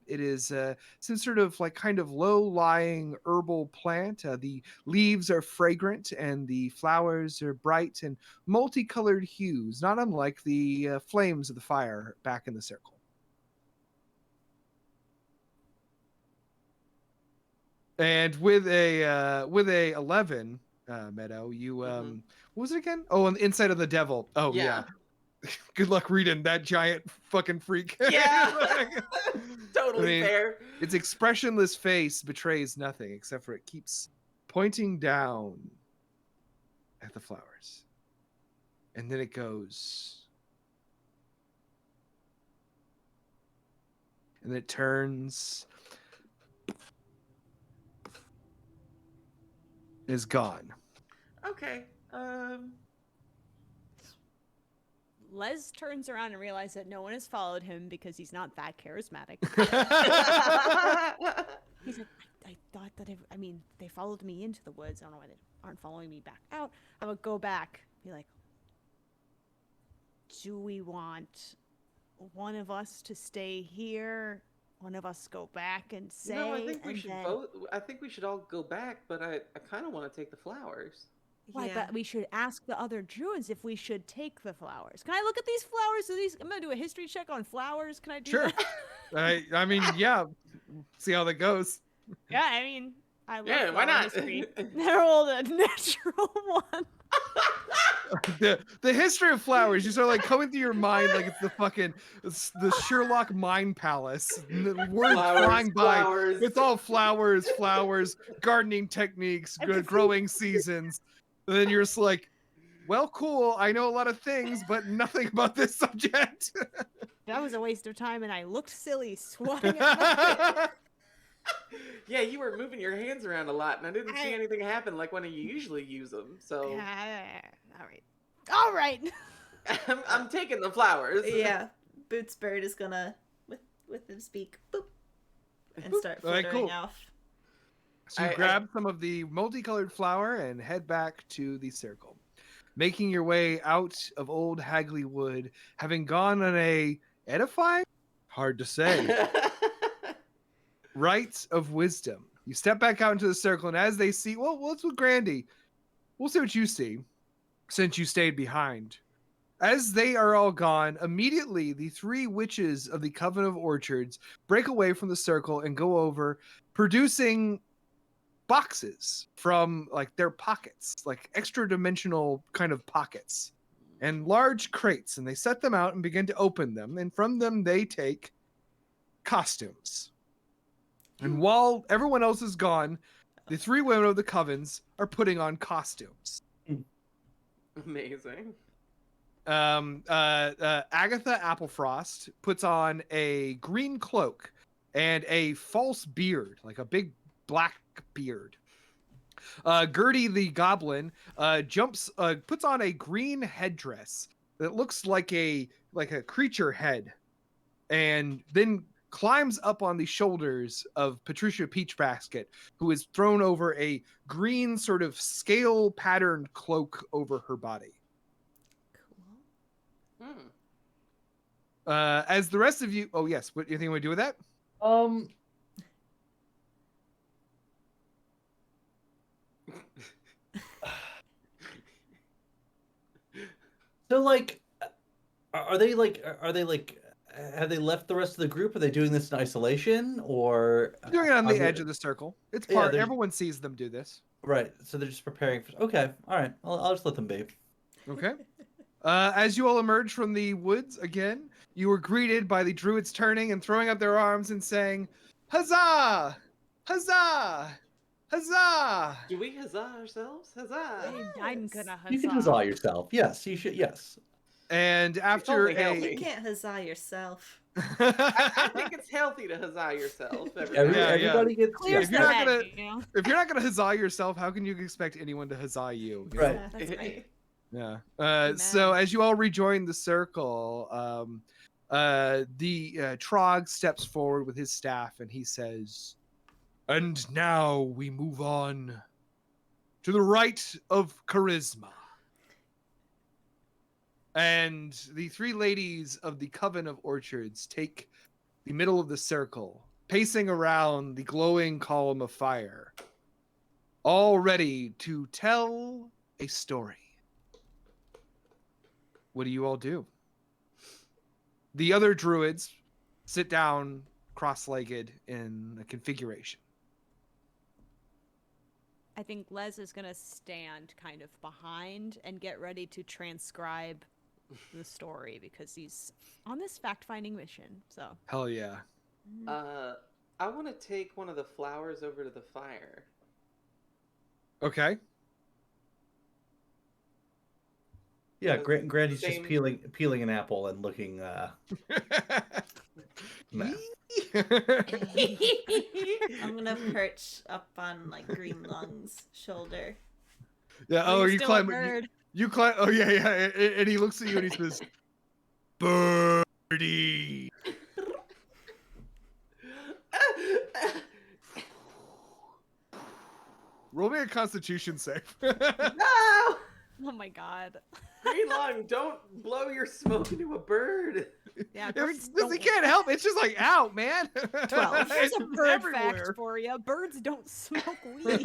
It is some sort of like kind of low-lying herbal plant. The leaves are fragrant, and the flowers are bright and multicolored hues, not unlike the flames of the fire back in the circle. And with a 11, Meadow, you what was it again? Oh, on the inside of the devil. Oh yeah. Good luck reading that giant fucking freak. Yeah. Totally fair. Its expressionless face betrays nothing except for it keeps pointing down at the flowers. And then it goes. And then it turns. Is gone. Okay. Les turns around and realizes that no one has followed him because he's not that charismatic. He's like, I thought that they followed me into the woods. I don't know why they aren't following me back out. I would go back, be like, do we want one of us to stay here? One of us go back and say. No, I think we should both. I think we should all go back, but I kind of want to take the flowers. Why? But we should ask the other druids if we should take the flowers. Can I look at these flowers? I'm gonna do a history check on flowers. Can I do that? I mean, yeah. See how that goes. Yeah, I mean, I love why not? History. I rolled a natural 1. The history of flowers, you start like coming through your mind like it's the Sherlock Mind Palace. The words flying by. It's all flowers, gardening techniques, growing seasons. And then you're just like, well, cool. I know a lot of things, but nothing about this subject. That was a waste of time, and I looked silly swatting at Yeah, you were moving your hands around a lot, and I didn't see anything happen like when you usually use them. So All right. I'm taking the flowers. Yeah, Boots Bird is gonna with his beak boop and start All right, fluttering cool. off. So you I- grab some of the multicolored flour and head back to the circle, making your way out of Old Hagley Wood, having gone on a edifying, hard to say, rites of wisdom. You step back out into the circle, and as they see, well, what's with Grandy? We'll see what you see, since you stayed behind. As they are all gone, immediately the three witches of the Coven of Orchards break away from the circle and go over, producing boxes from like their pockets, like extra dimensional kind of pockets, and large crates, and they set them out and begin to open them, and from them they take costumes. And while everyone else is gone, the three women of the covens are putting on costumes. Amazing. Agatha Applefrost puts on a green cloak and a false beard, like a big black beard. Gertie the goblin puts on a green headdress that looks like a creature head, and then climbs up on the shoulders of Patricia Peachbasket, who is thrown over a green sort of scale patterned cloak over her body. Cool. As the rest of you, oh yes, what do you think we do with that? So like, are they like have they left the rest of the group? Are they doing this in isolation, or Doing it on are the they- edge of the circle. It's Yeah, part. they're- Everyone sees them do this. Right. So they're just preparing for. Okay. All right. I'll just let them be. Okay. As you all emerge from the woods again, you were greeted by the druids turning and throwing up their arms and saying, "Huzzah! Huzzah! Huzzah!" Do we huzzah ourselves? Huzzah! I'm gonna You can huzzah yourself. Yes, you should. Yes. And after only healthy. You can't huzzah yourself. I think it's healthy to huzzah yourself. Everybody gets. Clears If the you're not head, gonna- you know? if you're not gonna huzzah yourself, how can you expect anyone to huzzah you? You know? Right. That's right. Yeah. Amen. So as you all rejoin the circle, the Trog steps forward with his staff and he says, "And now we move on to the rite of charisma." And the three ladies of the Coven of Orchards take the middle of the circle, pacing around the glowing column of fire, all ready to tell a story. What do you all do? The other druids sit down cross-legged in a configuration. I think Les is gonna stand kind of behind and get ready to transcribe the story because he's on this fact-finding mission. So Hell yeah. I want to take one of the flowers over to the fire. Okay. Yeah. Grandy's Same- just peeling an apple and looking. Meh. I'm gonna perch up on like Green Lung's shoulder. Yeah. Oh, Oh, you're you still a climb. bird. You climb. Oh yeah, yeah. And he looks at you and he says, "Birdie." Roll me a Constitution save. No! Oh my god. Green Lung, don't blow your smoke into a bird. Yeah, birds He don't. can't help. It's just like, ow, man. 12. Here's a It's bird everywhere. fact for you. Birds don't smoke weed.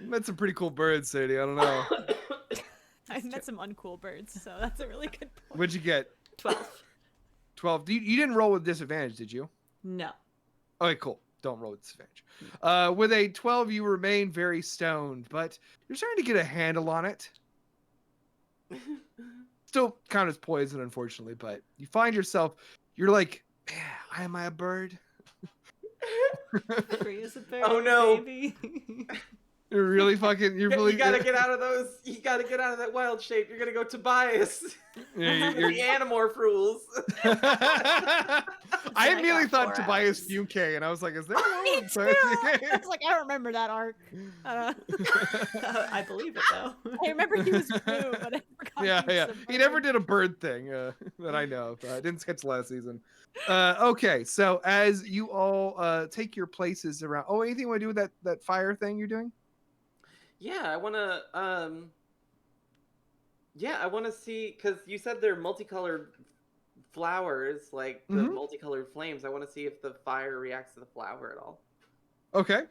Met some pretty cool birds, Sadie. I don't know. I've met some uncool birds, so that's a really good point. What'd you get? 12. 12. You didn't roll with disadvantage, did you? No. Okay, cool. Don't roll with disadvantage. With a 12, you remain very stoned, but you're starting to get a handle on it. Still count as poison, unfortunately, but you find yourself, you're like, am I a bird? Free as a bird, Oh, no. baby. You're really fucking. You're really. You gotta get out of those. You gotta get out of that wild shape. You're gonna go Tobias. You're, The Animorph rules. I immediately thought 4 Tobias hours. Fuke, and I was like, "Is there Me one?" too. I was like, I don't remember that arc. I believe it though. I remember he was blue, but I forgot. Yeah, he was yeah. a He never bird. did a bird thing that I know of. Didn't sketch last season. Okay, so as you all take your places around. Oh, anything you want to do with that fire thing you're doing? Yeah, I wanna. Yeah, I wanna see because you said they're multicolored flowers, like the Mhm. multicolored flames. I want to see if the fire reacts to the flower at all. Okay.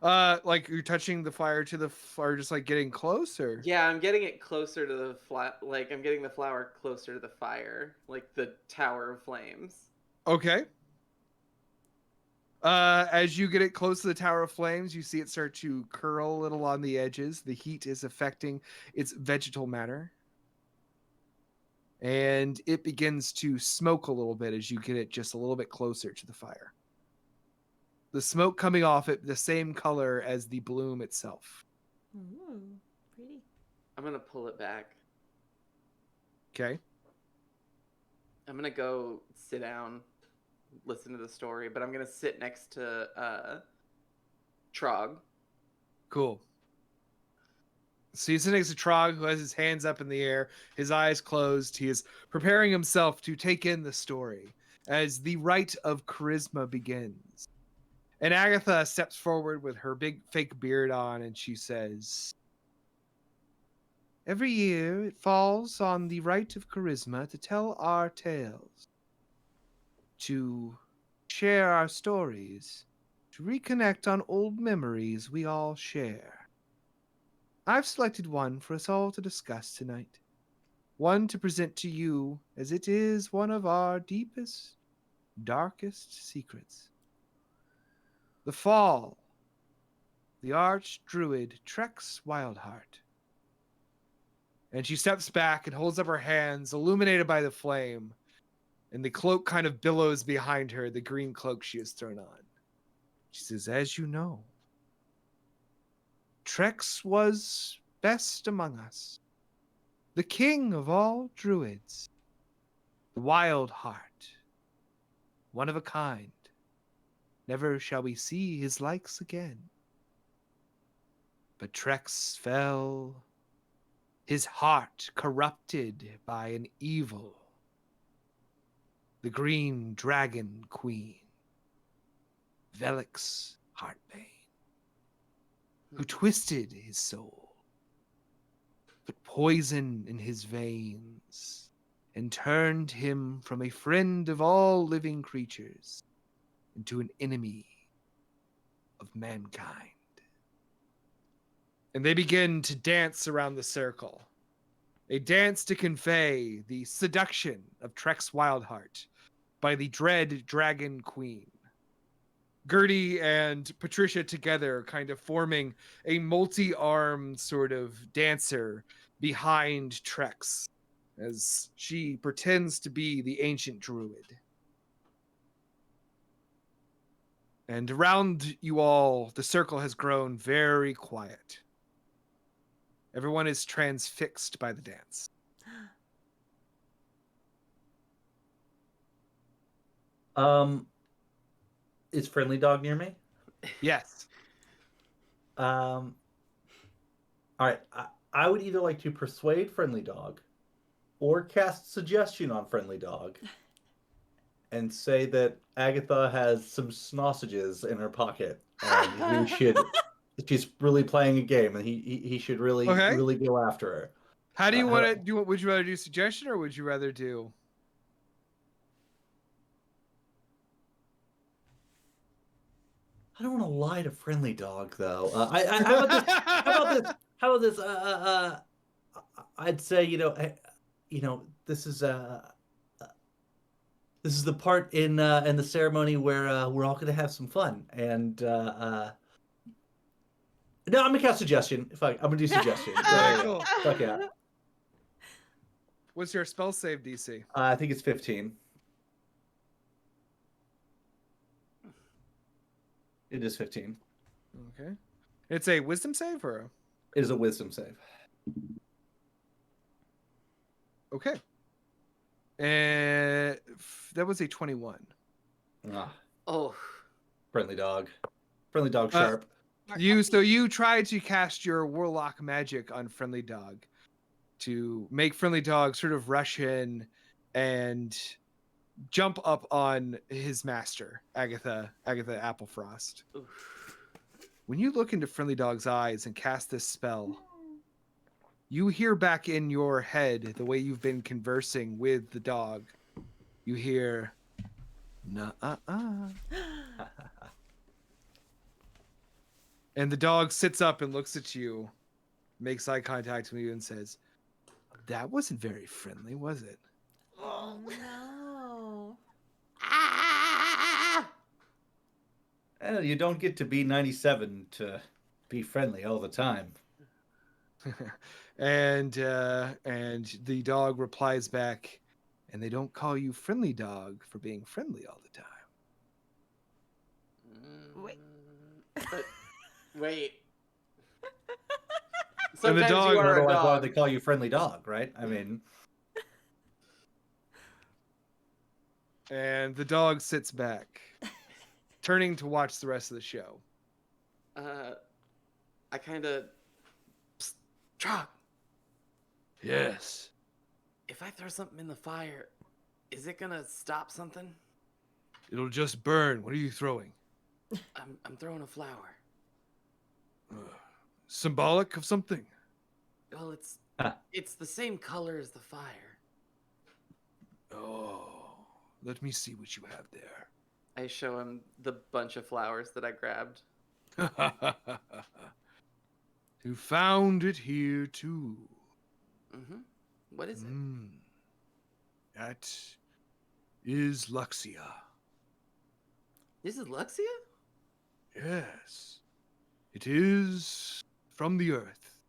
Like you're touching the fire to the fire, just like getting closer. Yeah, I'm getting it closer to the like I'm getting the flower closer to the fire, like the tower of flames. Okay. As you get it close to the Tower of Flames, you see it start to curl a little on the edges. The heat is affecting its vegetal matter. And it begins to smoke a little bit as you get it just a little bit closer to the fire. The smoke coming off it, the same color as the bloom itself. Ooh, pretty. I'm gonna pull it back. Okay. I'm gonna go sit down, listen to the story, but I'm gonna sit next to Trog. Cool. So he's sitting next to Trog, who has his hands up in the air, his eyes closed. He is preparing himself to take in the story as the rite of charisma begins. And Agatha steps forward with her big fake beard on, and she says, "Every year it falls on the rite of charisma to tell our tales, to share our stories, to reconnect on old memories we all share. I've selected one for us all to discuss tonight. One to present to you as it is one of our deepest, darkest secrets. The fall, the arch-druid Trex Wildheart." And she steps back and holds up her hands, illuminated by the flame, and the cloak kind of billows behind her, the green cloak she has thrown on. She says, "As you know, Trex was best among us, the king of all druids, the wild heart, one of a kind. Never shall we see his likes again. But Trex fell, his heart corrupted by an evil, the green dragon queen, Velix Heartbane, who twisted his soul, put poison in his veins, and turned him from a friend of all living creatures into an enemy of mankind." And they begin to dance around the circle. A dance to convey the seduction of Trex Wildheart by the dread dragon queen. Gertie and Patricia together kind of forming a multi-armed sort of dancer behind Trex as she pretends to be the ancient druid. And around you all, the circle has grown very quiet. Everyone is transfixed by the dance. Is Friendly Dog near me? Yes. All right. I would either like to persuade Friendly Dog or cast suggestion on Friendly Dog and say that Agatha has some sausages in her pocket and she's really playing a game and he should really Okay. really go after her. How do you want to do? Would you rather do suggestion or would you rather do? I don't want to lie to Friendly Dog though. How about this? How about this? I'd say this is the part in the ceremony where we're all gonna have some fun. And no, I'm gonna cast suggestion. I'm gonna do suggestion. Cool. Fuck yeah. What's your spell save DC? I think it's 15. It is 15. Okay. It's a wisdom save or? It is a wisdom save. Okay. And that was a 21. Ah, Oh, friendly dog. Friendly dog Uh, sharp. You try to cast your warlock magic on Friendly Dog to make Friendly Dog sort of rush in and jump up on his master, Agatha Applefrost. oof. When you look into Friendly Dog's eyes and cast this spell, you hear back in your head the way you've been conversing with the dog. You hear, "Nah-uh-uh." And the dog sits up and looks at you, makes eye contact with you, and says, "That wasn't very friendly, was it?" Oh no. Ah! You don't get to be 97 to be friendly all the time. and the dog replies back, "And they don't call you Friendly Dog for being friendly all the time." Wait. But wait. And the Sometimes dog- you are a Otherwise, why would dog. they call you friendly dog, right? I mean, And the dog sits back, turning to watch the rest of the show. I kind of. Trog, Yes. if I throw something in the fire, is it gonna stop something? It'll just burn. What are you throwing? I'm throwing a flower. Symbolic of something? Well, Ah. it's the same color as the fire. Oh, let me see what you have there. I show him the bunch of flowers that I grabbed. You found it here too. Mm-hmm. What is it? That is Luxia. This is Luxia? Yes. It is from the earth,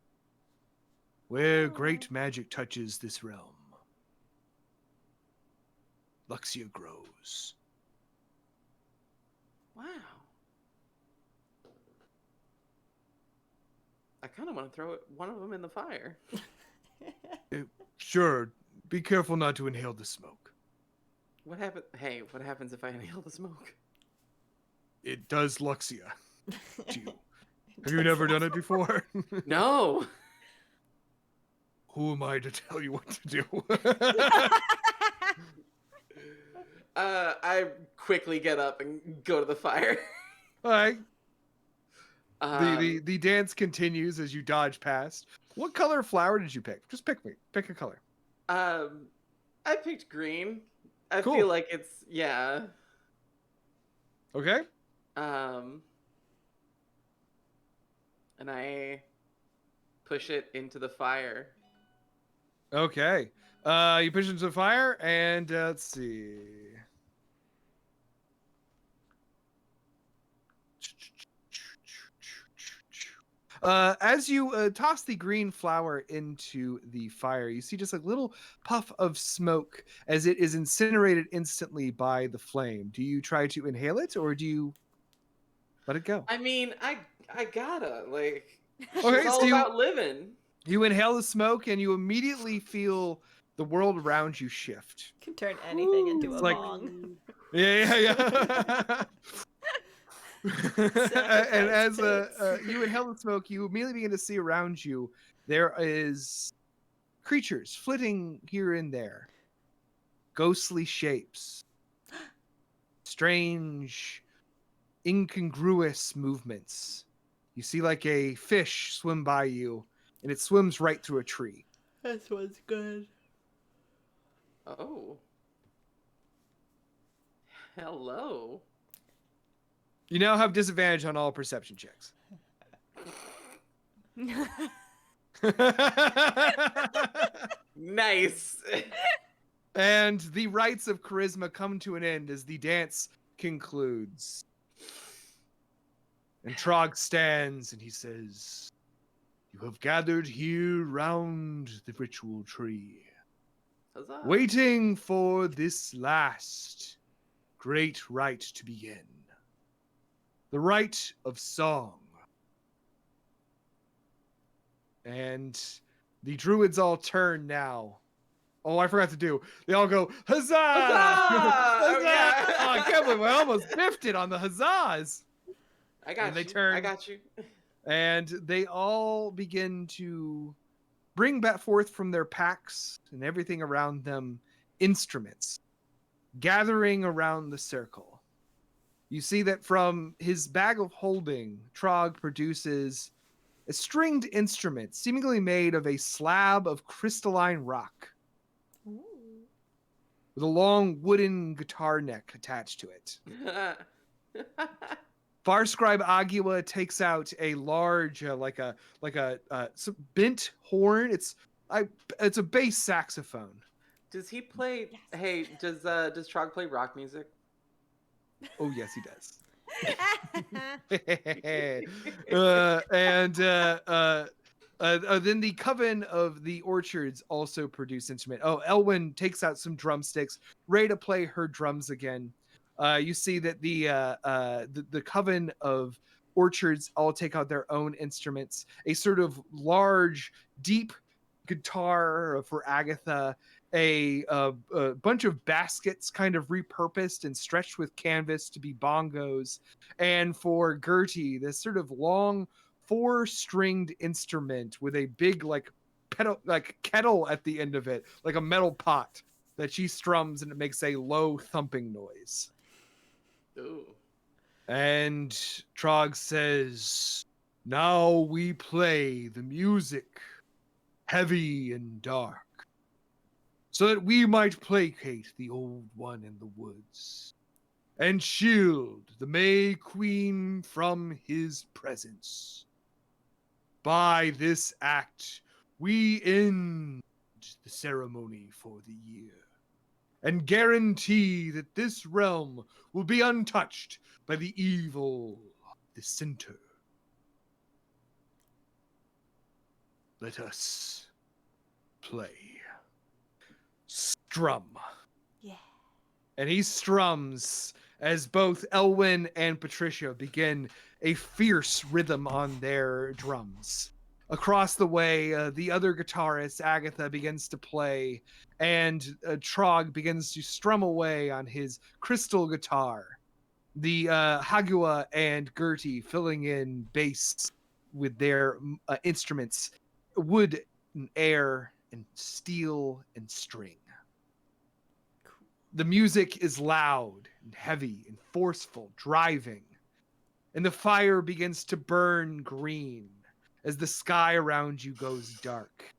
where Oh. great magic touches this realm. Luxia grows. Wow. I kind of want to throw one of them in the fire. Sure, be careful not to inhale the smoke. What happen? Hey, what happens if I inhale the smoke? It does Luxia to you. Have you never done it before? No. Who am I to tell you what to do? I quickly get up and go to the fire. All right. Um, The dance continues as you dodge past. What color flower did you pick? Just pick me. Pick a color. I picked green. I Cool. feel like it's yeah. Okay. And I push it into the fire. Okay. You push into the fire, and let's see. As you toss the green flower into the fire, you see just a little puff of smoke as it is incinerated instantly by the flame. Do you try to inhale it, or do you let it go? I mean, I gotta like. Okay, It's all so about living. you inhale the smoke, and you immediately feel the world around you shift. Can turn anything into a It's like- bong. Yeah. And as pits. you inhale the smoke, you immediately begin to see around you there is creatures flitting here and there, ghostly shapes, strange, incongruous movements. You see like a fish swim by you, and it swims right through a tree. This one's good. Oh. Hello. You now have disadvantage on all perception checks. Nice. And the rites of charisma come to an end as the dance concludes. And Trog stands and he says, "You have gathered here round the ritual tree, Huzzah. waiting for this last great rite to begin. The rite of song. And the druids all turn now. Oh, I forgot to do. They all go, huzzah! Huzzah! Oh, yeah. Oh, I can't believe I almost biffed it on the huzzahs. I got And they you. turn. I got you. And they all begin to bring back forth from their packs and everything around them instruments, gathering around the circle. You see that from his bag of holding, Trog produces a stringed instrument seemingly made of a slab of crystalline rock Ooh. with a long wooden guitar neck attached to it. Farscribe Agua takes out a large, bent horn. It's a bass saxophone. Does he play? Yes. Hey, does Trog play rock music? Oh yes, he does. Then the Coven of the Orchards also produce instrument. Oh, Elwyn takes out some drumsticks, ready to play her drums again. You see that the Coven of Orchards all take out their own instruments. A sort of large, deep guitar for Agatha, a bunch of baskets kind of repurposed and stretched with canvas to be bongos, and for Gertie, this sort of long 4-stringed instrument with a big kettle at the end of it, like a metal pot that she strums, and it makes a low thumping noise. Ooh. And Trog says, "Now we play the music, heavy and dark, so that we might placate the old one in the woods, and shield the May Queen from his presence. By this act, we end the ceremony for the year, and guarantee that this realm will be untouched by the evil of the center. Let us play." Strum. Yeah. And he strums as both Elwyn and Patricia begin a fierce rhythm on their drums. Across the way, the other guitarist, Agatha, begins to play, and Trog begins to strum away on his crystal guitar. The Hagua and Gertie filling in bass with their instruments, wood and air and steel and string. The music is loud and heavy and forceful, driving, and the fire begins to burn green as the sky around you goes dark.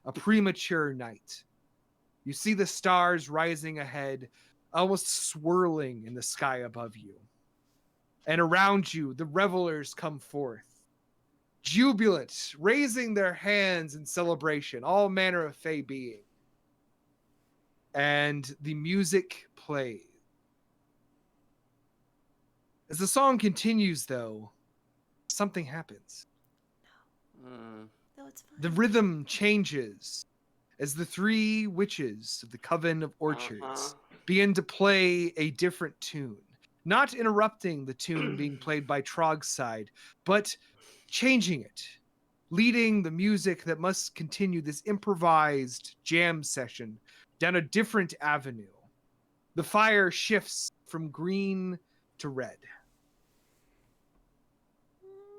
A premature night. You see the stars rising ahead, almost swirling in the sky above you. And around you, the revelers come forth, jubilant, raising their hands in celebration, all manner of fey being. And the music plays. As the song continues, though, something happens. No, it's fine. The rhythm changes as the 3 witches of the Coven of Orchards begin to play a different tune, not interrupting the tune being played by Trog's side, but changing it, leading the music that must continue this improvised jam session down a different avenue. The fire shifts from green to red.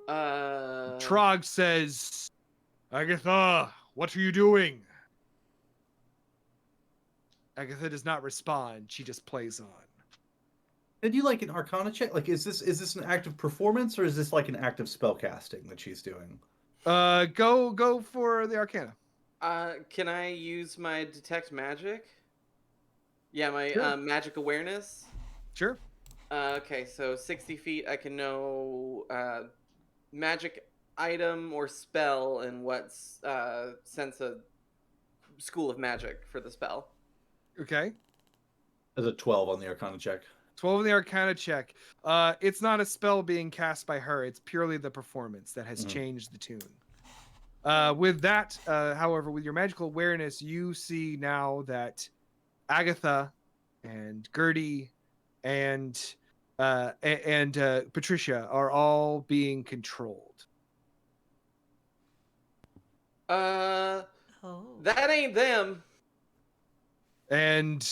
Trog says, "Agatha, what are you doing?" Agatha does not respond. She just plays on. Did you like an Arcana check? Like, is this an act of performance, or is this like an act of spellcasting that she's doing? Go for the Arcana. Can I use my detect magic? Yeah, my Sure. magic awareness. Sure. Okay, so 60 feet, I can know magic item or spell and what's sense a school of magic for the spell. Okay. As a 12 on the Arcana check. 12 in the Arcana check. It's not a spell being cast by her. It's purely the performance that has changed the tune. With that, however, with your magical awareness, you see now that Agatha and Gertie and Patricia are all being controlled. Uh, Oh. that ain't them. And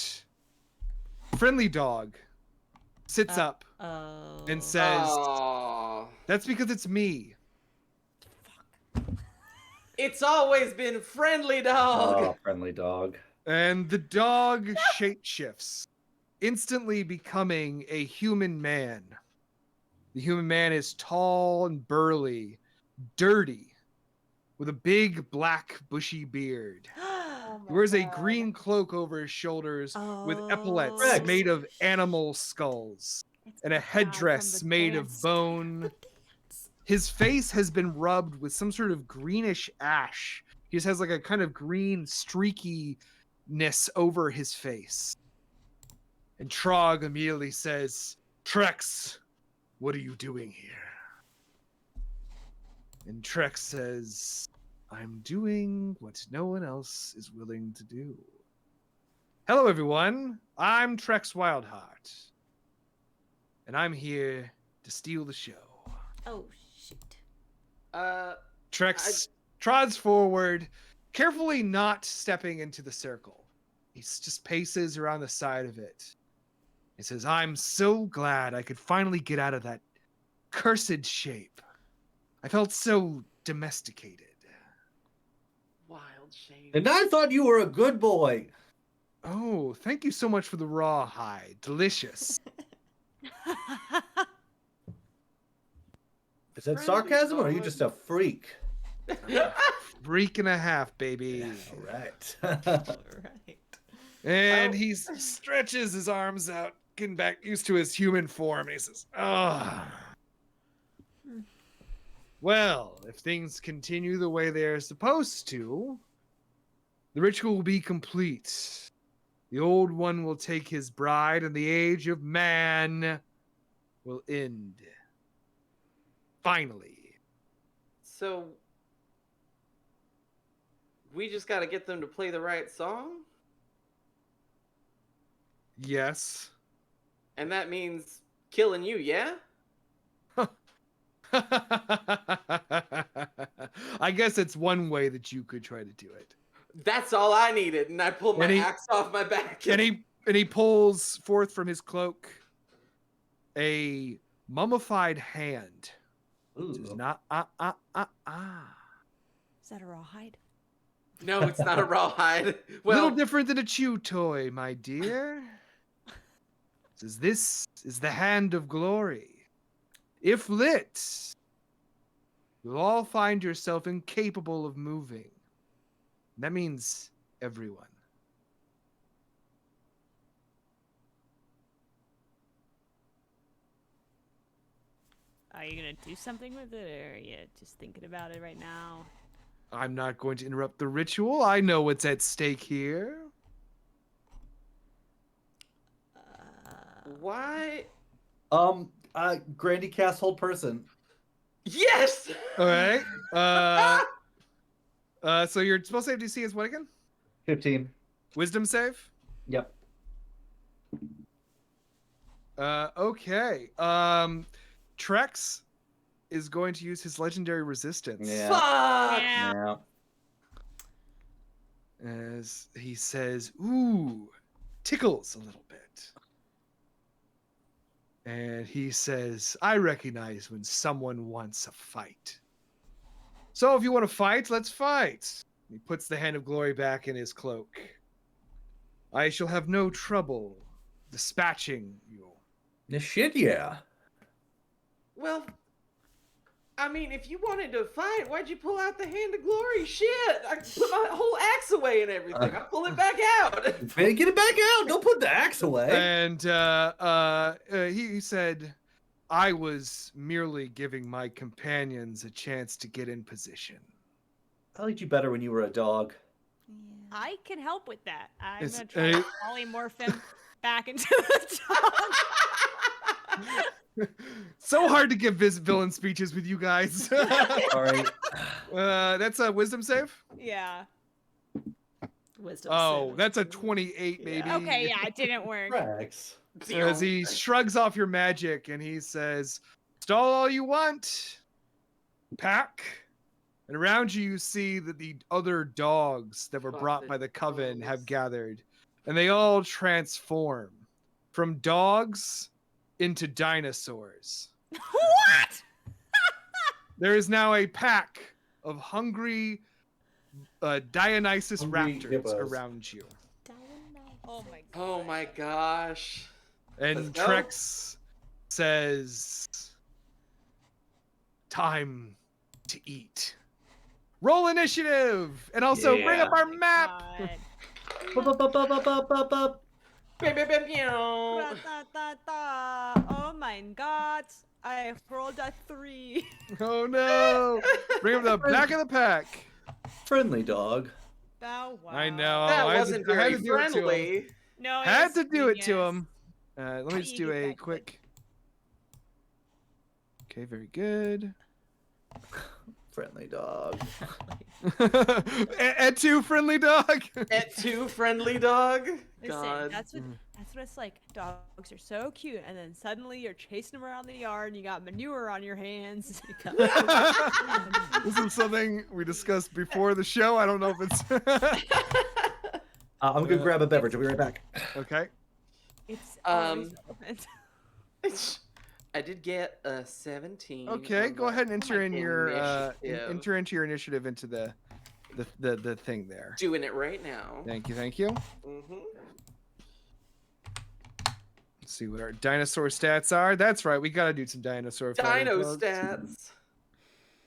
Friendly Dog sits up Oh. and says, Aw. "That's because it's me." It's always been Friendly Dog. Oh, friendly dog. And the dog shapeshifts, instantly becoming a human man. The human man is tall and burly, dirty, with a big black bushy beard. Oh He my wears a God. green cloak over his shoulders with Oh. epaulets Rex. made of animal skulls It's and a the guy from headdress the made of dance. bone. His face has been rubbed with some sort of greenish ash. He just has like a kind of green streakiness over his face. And Trog immediately says, "Trex, what are you doing here?" And Trex says, "I'm doing what no one else is willing to do." Hello, everyone. I'm Trex Wildheart. And I'm here to steal the show. Oh shit. Trex trods forward, carefully not stepping into the circle. He just paces around the side of it. He says, "I'm so glad I could finally get out of that cursed shape. I felt so domesticated." Wild shame. And I thought you were a good boy. "Oh, thank you so much for the raw hide. Delicious." Is that Friendly sarcasm or are you dog. just a freak? Freak and a half, baby. All right. Right. And Oh. he stretches his arms out, getting back used to his human form. And he says, "Ah. Well, if things continue the way they're supposed to, the ritual will be complete. The old one will take his bride, and the age of man will end. Finally." So we just got to get them to play the right song, Yes. and that means killing you, yeah? I guess it's one way that you could try to do it. That's all I needed, and I pulled my And he- axe off my back. And he pulls forth from his cloak a mummified hand. It says, Ooh. "Not Is that a rawhide? No, it's not a rawhide. Little Well, different than a chew toy, my dear." It says, "This is the hand of glory. If lit, you'll all find yourself incapable of moving. That means everyone." Are you gonna do something with it, or are you just thinking about it right now? I'm not going to interrupt the ritual. I know what's at stake here. why? Grandy cast hold person. Yes! All right. So your spell save DC is what again? 15. Wisdom save? Yep. Okay. Trex is going to use his legendary resistance. Yeah. Fuck! Yeah. As he says, "Ooh, tickles a little bit." And he says, "I recognize when someone wants a fight. So if you want to fight, let's fight." He puts the Hand of Glory back in his cloak. "I shall have no trouble dispatching you." Yeah, shit, yeah. Well, I mean, if you wanted to fight, why'd you pull out the Hand of Glory? Shit! I put my whole axe away and everything. I pull it back out. Man, get it back out. Don't put the axe away. And he said, "I was merely giving my companions a chance to get in position." I liked you better when you were a dog. Yeah. I can help with that. I'm It's gonna try to polymorph him back into the dog. So hard to give villain speeches with you guys. All right. That's a wisdom save? Yeah. Wisdom. Oh, save. that's a 28, baby. Yeah. Okay, yeah, it didn't work. Rex. As he shrugs off your magic and he says, "Stall all you want, pack." And around you, you see that the other dogs that were Oh, brought the by the coven have dogs. gathered, and they all transform from dogs into dinosaurs. What? There is now a pack of hungry Dionysus Hungry raptors hippos. around you. Oh my god. Oh my gosh. And Let's go. Trex says, time to eat. Roll initiative! And also bring up Yeah. our map! Ba-ba-ba-ba-ba-ba-ba. Bam, bam, bam, meow. Ra-ta-ta-ta. Oh my god. I rolled a 3. Oh no! Bring up the back of the pack. Friendly dog. Oh wow. I know. That I had wasn't to- I had very to do it to him. friendly. No, Had it's to do it to genius. him. Let me just You do get a that quick. Okay, very good. Friendly dog. And two friendly dog. Et tu, friendly dog. Listen, God. that's what it's like. Dogs are so cute, and then suddenly you're chasing them around the yard, and you got manure on your hands. This is something we discussed before the show. I don't know if it's I'm gonna grab a beverage. I'll be right back. okay. It's always relevant. I did get a 17. Okay, on go my- ahead and enter my in your initiative. enter into your initiative into the thing there. Doing it right now. Thank you, thank you. Mm-hmm. Let's see what our dinosaur stats are. That's right, we gotta do some dinosaur fighting, Dino folks. stats.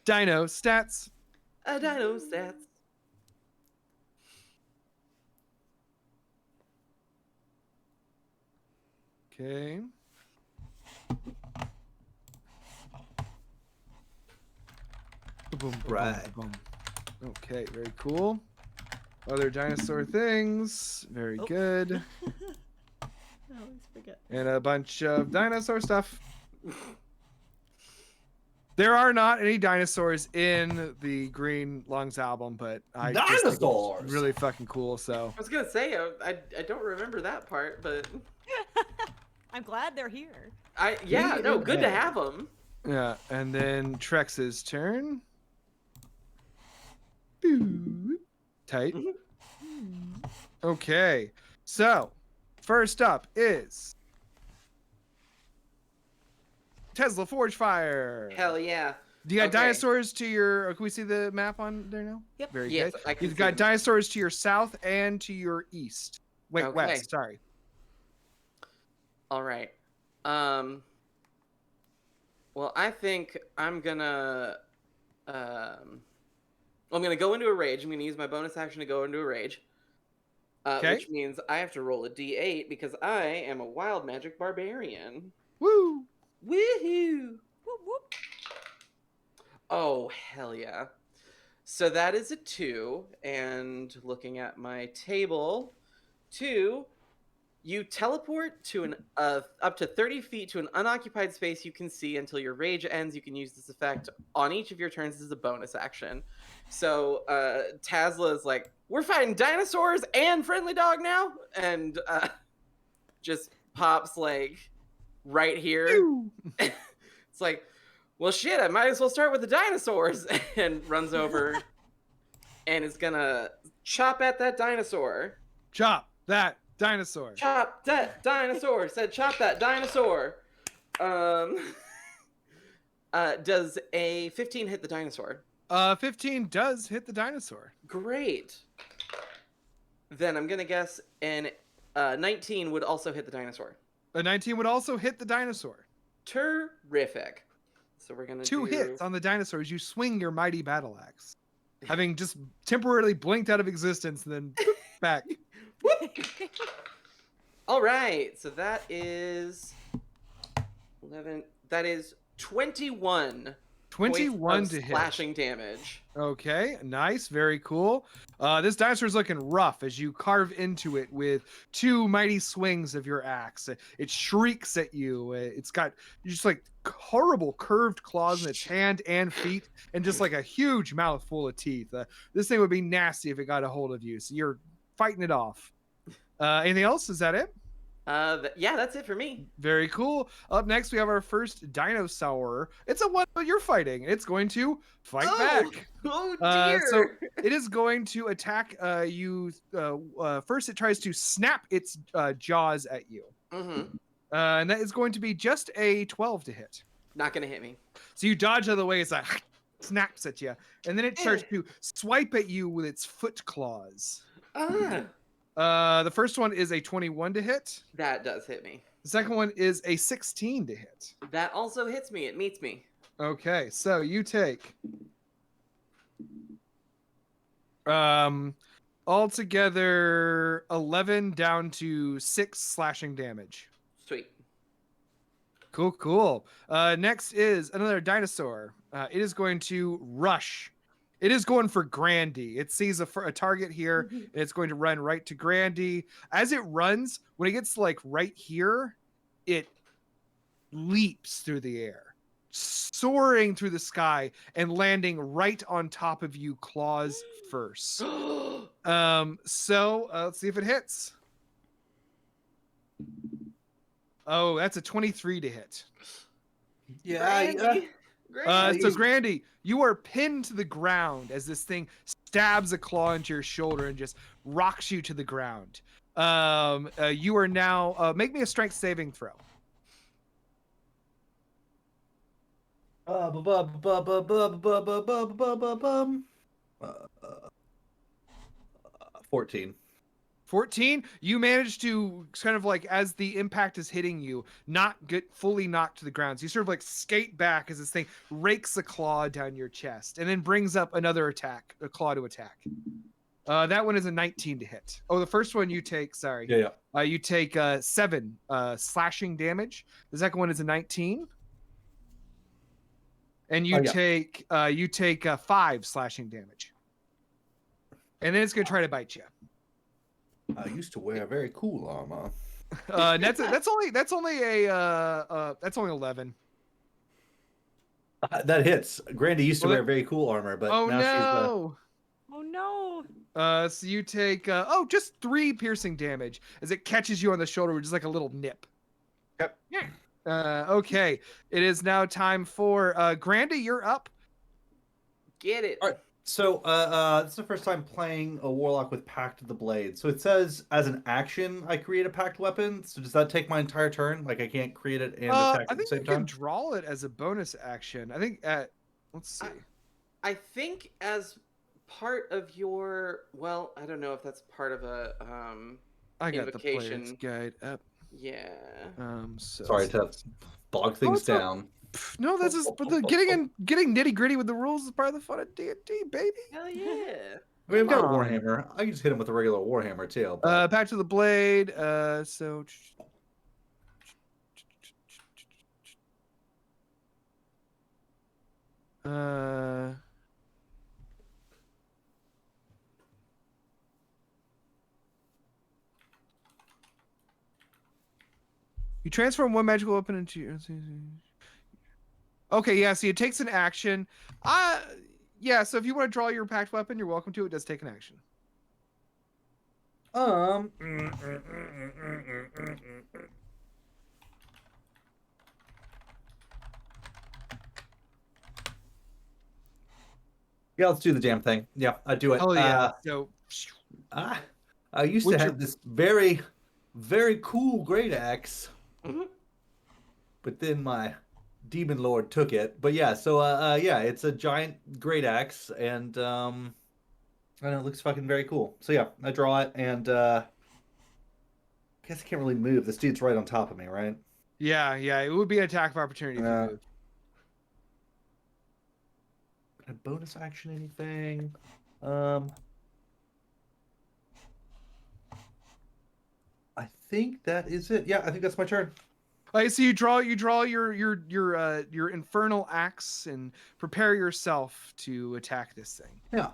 Dino stats. Dino stats. Okay. Boom, boom, Right. boom. Okay, very cool. Other dinosaur things. Very Oh. good. I always forget. And a bunch of dinosaur stuff. There are not any dinosaurs in the Green Lungs album, but I just think it's Dinosaurs! really fucking cool. So I was gonna say I don't remember that part, but I'm glad they're here. yeah, no, good to Okay. have them. yeah, and then Trex's turn. Boo. Tight. Okay, so first up is Tesla Forge Fire. Hell yeah. Do you got Okay. dinosaurs to your? Can we see the map on there now? Yep. Very Yes, good. I can You've see got them. dinosaurs to your south and to your east. Wait, Okay. west. Sorry. All right. Well, I think I'm gonna go into a rage. I'm gonna use my bonus action to go into a rage. Okay. Which means I have to roll a d8 because I am a wild magic barbarian. Woo! Woohoo! Whoop, whoop. Oh, hell yeah. So that is a 2, and looking at my table, 2, you teleport to an up to 30 feet to an unoccupied space you can see until your rage ends. You can use this effect on each of your turns as a bonus action. So Tazla is like, we're fighting dinosaurs and friendly dog now, and just pops like right here. It's like, well, shit, I might as well start with the dinosaurs, and runs over and is gonna chop at that dinosaur. Chop that dinosaur. Chop that dinosaur. Said chop that dinosaur. Does a 15 hit the dinosaur? 15 does hit the dinosaur. Great. Then I'm gonna guess an 19 would also hit the dinosaur. A 19 would also hit the dinosaur. Terrific. So we're gonna Two do... hits on the dinosaur as you swing your mighty battle axe, having just temporarily blinked out of existence and then back. All right. So that is 11. That is 21. 21 points to of hit. slashing damage. Okay, nice, very cool. This dinosaur's looking rough as you carve into it with two mighty swings of your axe. It shrieks at you. It's got just like horrible curved claws in its hand and feet, and just like a huge mouth full of teeth. This thing would be nasty if it got a hold of you. So you're fighting it off. Anything else? Is that it? Yeah, that's it for me. Very cool. Up next, we have our first dinosaur. It's a one that you're fighting. It's going to fight back. Oh So dear. it is going to attack you. First, it tries to snap its jaws at you. Mm-hmm. And that is going to be just a 12 to hit. Not gonna hit me. So you dodge out of the way. It's like snaps at you. And then it starts to swipe at you with its foot claws. The first one is a 21 to hit. That does hit me. The second one is a 16 to hit. That also hits me. It meets me. Okay, so you take altogether 11 down to 6 slashing damage. Sweet. Cool. Next is another dinosaur. It is going to rush. It is going for Grandy. It sees a target here, and it's going to run right to Grandy. As it runs, when it gets like right here, it leaps through the air, soaring through the sky and landing right on top of you, claws first. So let's see if it hits. Oh, that's a 23 to hit. Grandy. So Grandy, you are pinned to the ground as this thing stabs a claw into your shoulder and just rocks you to the ground. You are now make me a strength saving throw. 14. 14, you manage to kind of like, as the impact is hitting you, not get fully knocked to the ground. So you sort of like skate back as this thing rakes a claw down your chest and then brings up another attack, a claw to attack. That one is a 19 to hit. Oh, the first one you take, sorry. Yeah. You take 7 slashing damage. The second one is a 19. And you take 5 slashing damage. And then it's going to try to bite you. I used to wear very cool armor. That's only 11. That hits. Grandy used to wear very cool armor, but oh now no! Oh no! So you take just 3 piercing damage as it catches you on the shoulder with just like a little nip. Yep. Okay, it is now time for Grandy. You're up. Get it. All right. So, this is the first time playing a warlock with Pact of the Blade. So it says as an action, I create a pact weapon. So does that take my entire turn? Like I can't create it and attack I at the think same you can time? draw it as a bonus action. I think let's see. I think as part of your, well, I don't know if that's part of a I got the player's invocation. guide up. Yeah. So Sorry to bog things down. No, this is but the getting nitty gritty with the rules is part of the fun of D&D, baby. Hell yeah. I mean, I've got a Come on. Warhammer. I can just hit him with a regular Warhammer too. But... Back to the blade. So you transform one magical weapon into your... Okay, yeah, so it takes an action. Yeah, so if you want to draw your pact weapon, you're welcome to. It does take an action. Yeah, let's do the damn thing. Yeah, I do it. Oh yeah. I used to have this very, very cool great axe, but then my demon lord took it. But yeah, so yeah, it's a giant great axe, and I don't know, it looks fucking very cool. So yeah, I draw it, and I guess I can't really move. This dude's right on top of me, right? Yeah, it would be an attack of opportunity if you move. A bonus action, anything? I think that is it. Yeah, I think that's my turn. So you draw your infernal axe and prepare yourself to attack this thing. Yeah.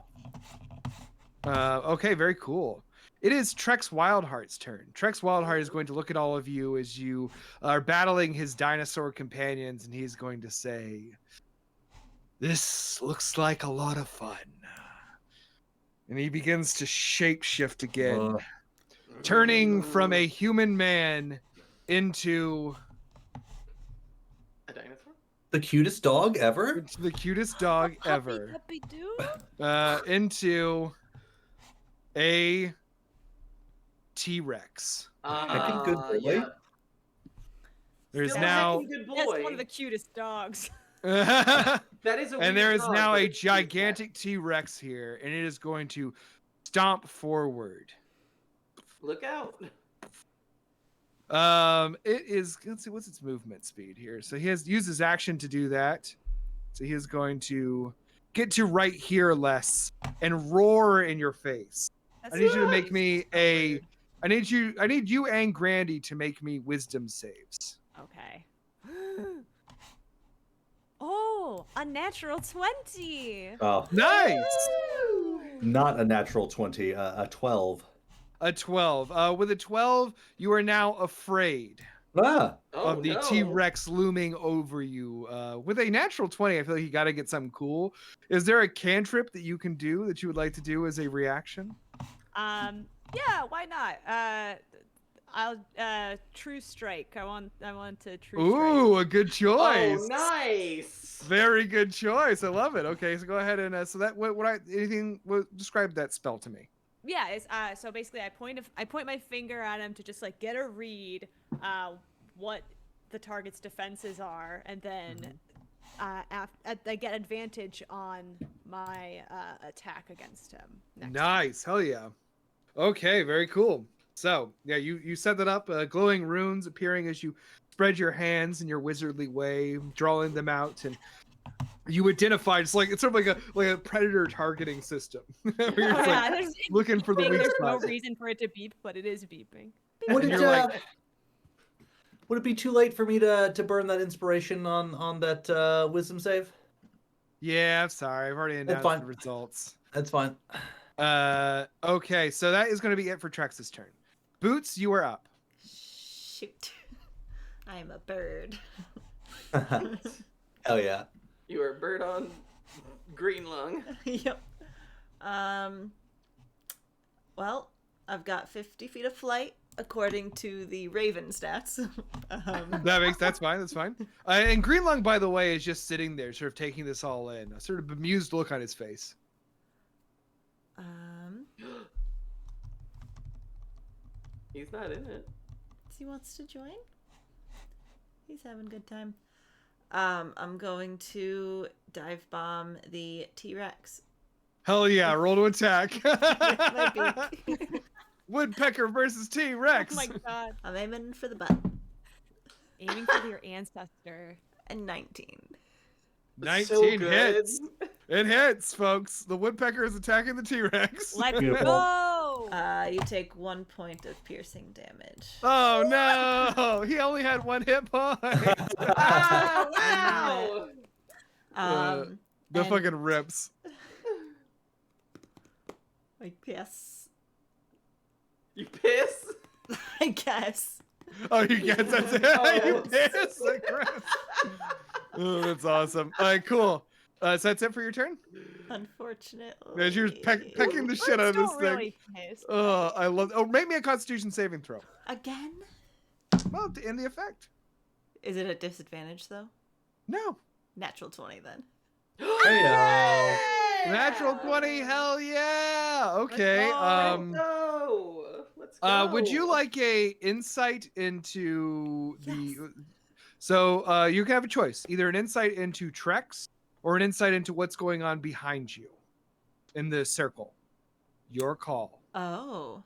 Okay, very cool. It is Trex Wildheart's turn. Trex Wildheart is going to look at all of you as you are battling his dinosaur companions, and he's going to say, "This looks like a lot of fun." And he begins to shapeshift again. turning from a human man into A dinosaur? The cutest dog ever? the cutest dog ever. Into a T-Rex. Heckin' good boy. Yeah. There's Still a now heckin' good boy. That's one of the cutest dogs. and That is a there weird is dog, now but a it's cute. gigantic T-Rex here, and it is going to stomp forward. Look out. It is, let's see, what's its movement speed here? So he has used his action to do that. So he is going to get to right here, Les, and roar in your face. That's I need you to make He's me so weird. I need you and Grandy to make me wisdom saves. Okay. Oh, a natural 20. Oh, Nice. not a natural 20, a 12. A 12. With a 12, you are now afraid Ah, Oh, of the no. T-Rex looming over you. With a natural 20, I feel like you got to get something cool. Is there a cantrip that you can do that you would like to do as a reaction? Yeah, why not? I'll true strike. I want to true strike. Ooh, a good choice. Oh, nice. Very good choice. I love it. Okay, so go ahead and so that describe that spell to me. Yeah, it's so basically I point my finger at him to just like get a read what the target's defenses are, and then I get advantage on my attack against him. Next Nice. Hell yeah. Okay, very cool. So, yeah, you set that up, glowing runes appearing as you spread your hands in your wizardly way, drawing them out, and you identify it's sort of like a predator targeting system. Where you're just like there's looking for the weak there's no spot. reason for it to beep, but it is beeping. would And it, you're like- would it be too late for me to burn that inspiration on that wisdom save? Yeah, I'm sorry. I've already announced fine. the results. That's fine. Okay, so that is going to be it for Trex's turn. Boots, you are up. Shoot. I am a bird. Hell yeah. You are a bird on green lung. Yep. Well, I've got 50 feet of flight according to the Raven stats. That's fine. That's fine. And Greenlung, by the way, is just sitting there, sort of taking this all in, a sort of bemused look on his face. He's not in it. He wants to join. He's having a good time. I'm going to dive bomb the T-Rex. Hell yeah! Roll to attack. With my beak. Woodpecker versus T-Rex. Oh my god. I'm aiming for the butt. Aiming for your ancestor. And 19. 19 So good. hits. It hits, folks. The woodpecker is attacking the T-Rex. Let's Beautiful. go! You take 1 point of piercing damage. Oh no! He only had 1 hit point. Ah, wow! The And fucking rips. I guess. You piss? I guess. Oh, you get that's it. Oh. You piss. Like, gross. Oh, that's awesome. All right, cool. So that's it for your turn. Unfortunately. As you're pecking the shit out of this Don't thing. really piss. Oh, I love. Oh, make me a Constitution saving throw. Again? Well, to end the effect. Is it a disadvantage though? No. Natural 20 then. Hey, Natural 20. Hell yeah. Okay. Let's go. Would you like a insight into the? So you can have a choice: either an insight into Trex or an insight into what's going on behind you in the circle. Your call. Oh.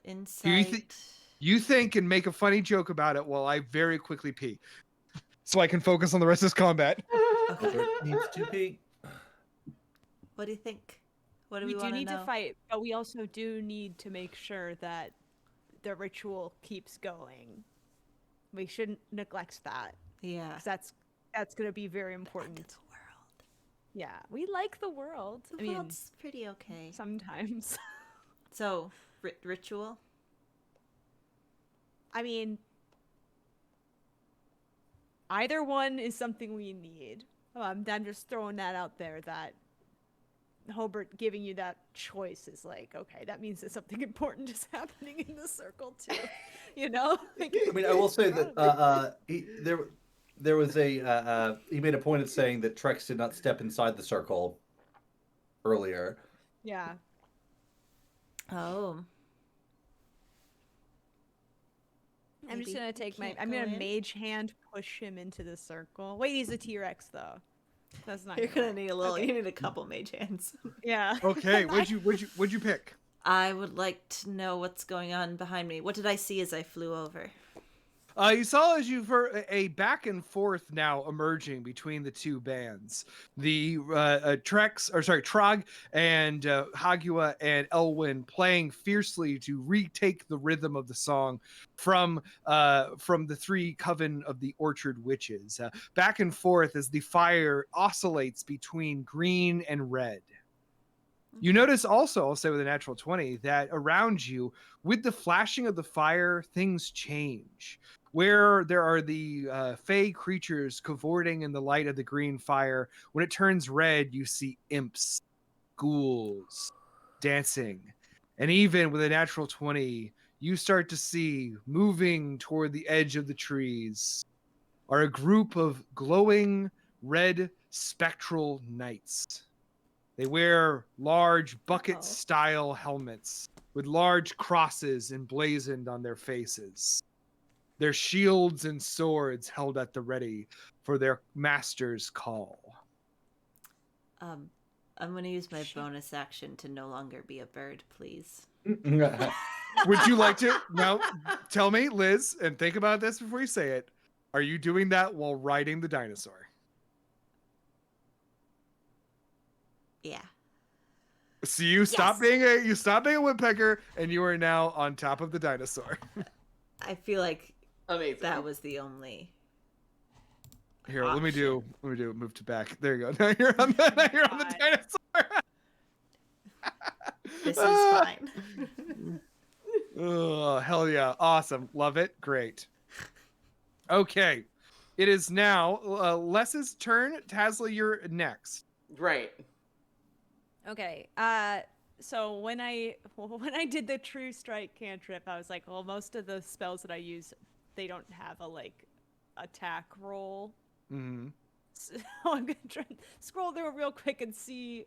Insight. You think and make a funny joke about it while I very quickly pee, so I can focus on the rest of this combat. Okay. needs to be. What do you think? What do We we do want to need know? to fight, but we also do need to make sure that the ritual keeps going. We shouldn't neglect that, Yeah. 'cause that's going to be very important. The world. Yeah, we like the world. The I mean, world's pretty okay. sometimes. So, ritual? I mean, either one is something we need. I'm just throwing that out there that Hobart giving you that choice is like, okay, that means that something important is happening in the circle too. You know? Like, I mean, I will say that there was he made a point of saying that Trex did not step inside the circle earlier. yeah. Oh. I'm just Maybe gonna we take can't I'm go gonna in? mage hand push him into the circle. Wait, he's a T-Rex though. That's not. You're gonna work. need a little. Okay. You need a couple mage hands. Yeah. Okay, what'd you pick? I would like to know what's going on behind me. What did I see as I flew over? You saw as you've heard a back and forth now emerging between the two bands. The Trog and Hagua and Elwyn playing fiercely to retake the rhythm of the song from the three coven of the Orchard Witches. Back and forth as the fire oscillates between green and red. You notice also, I'll say with a natural 20, that around you, with the flashing of the fire, things change. Where there are the fey creatures cavorting in the light of the green fire, when it turns red, you see imps, ghouls, dancing. And even with a natural 20, you start to see, moving toward the edge of the trees, are a group of glowing red spectral knights. They wear large bucket-style helmets with large crosses emblazoned on their faces. Their shields and swords held at the ready for their master's call. I'm gonna use my bonus action to no longer be a bird, please. Would you like to? Now, tell me, Liz, and think about this before you say it. Are you doing that while riding the dinosaur? Yeah. So you stop being a woodpecker, and you are now on top of the dinosaur. I feel like Amazing. that was the only. Here, let me do move to back. There you go. Now you're on the dinosaur. This is fine. Oh, hell yeah. Awesome. Love it. Great. Okay. It is now Les's turn. Tasla, you're next. Right. Okay. So when I did the True Strike cantrip, I was like, well, most of the spells that I use, they don't have a attack roll. Mm-hmm. So I'm gonna try and scroll through it real quick and see.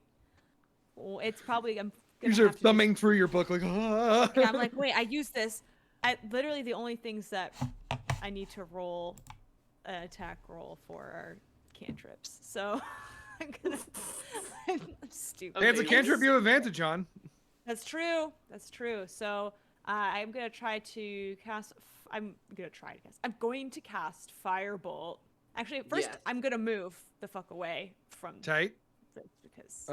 Well, it's probably You're thumbing through your book like, ah. Yeah, I'm like, wait, I use this. Literally the only things that I need to roll an attack roll for are cantrips. So I'm stupid. Hey, it's a cantrip you have advantage on. That's true. So I'm gonna try to cast. I'm going to cast Firebolt. Actually, first I'm gonna move the fuck away from. Tight. Because.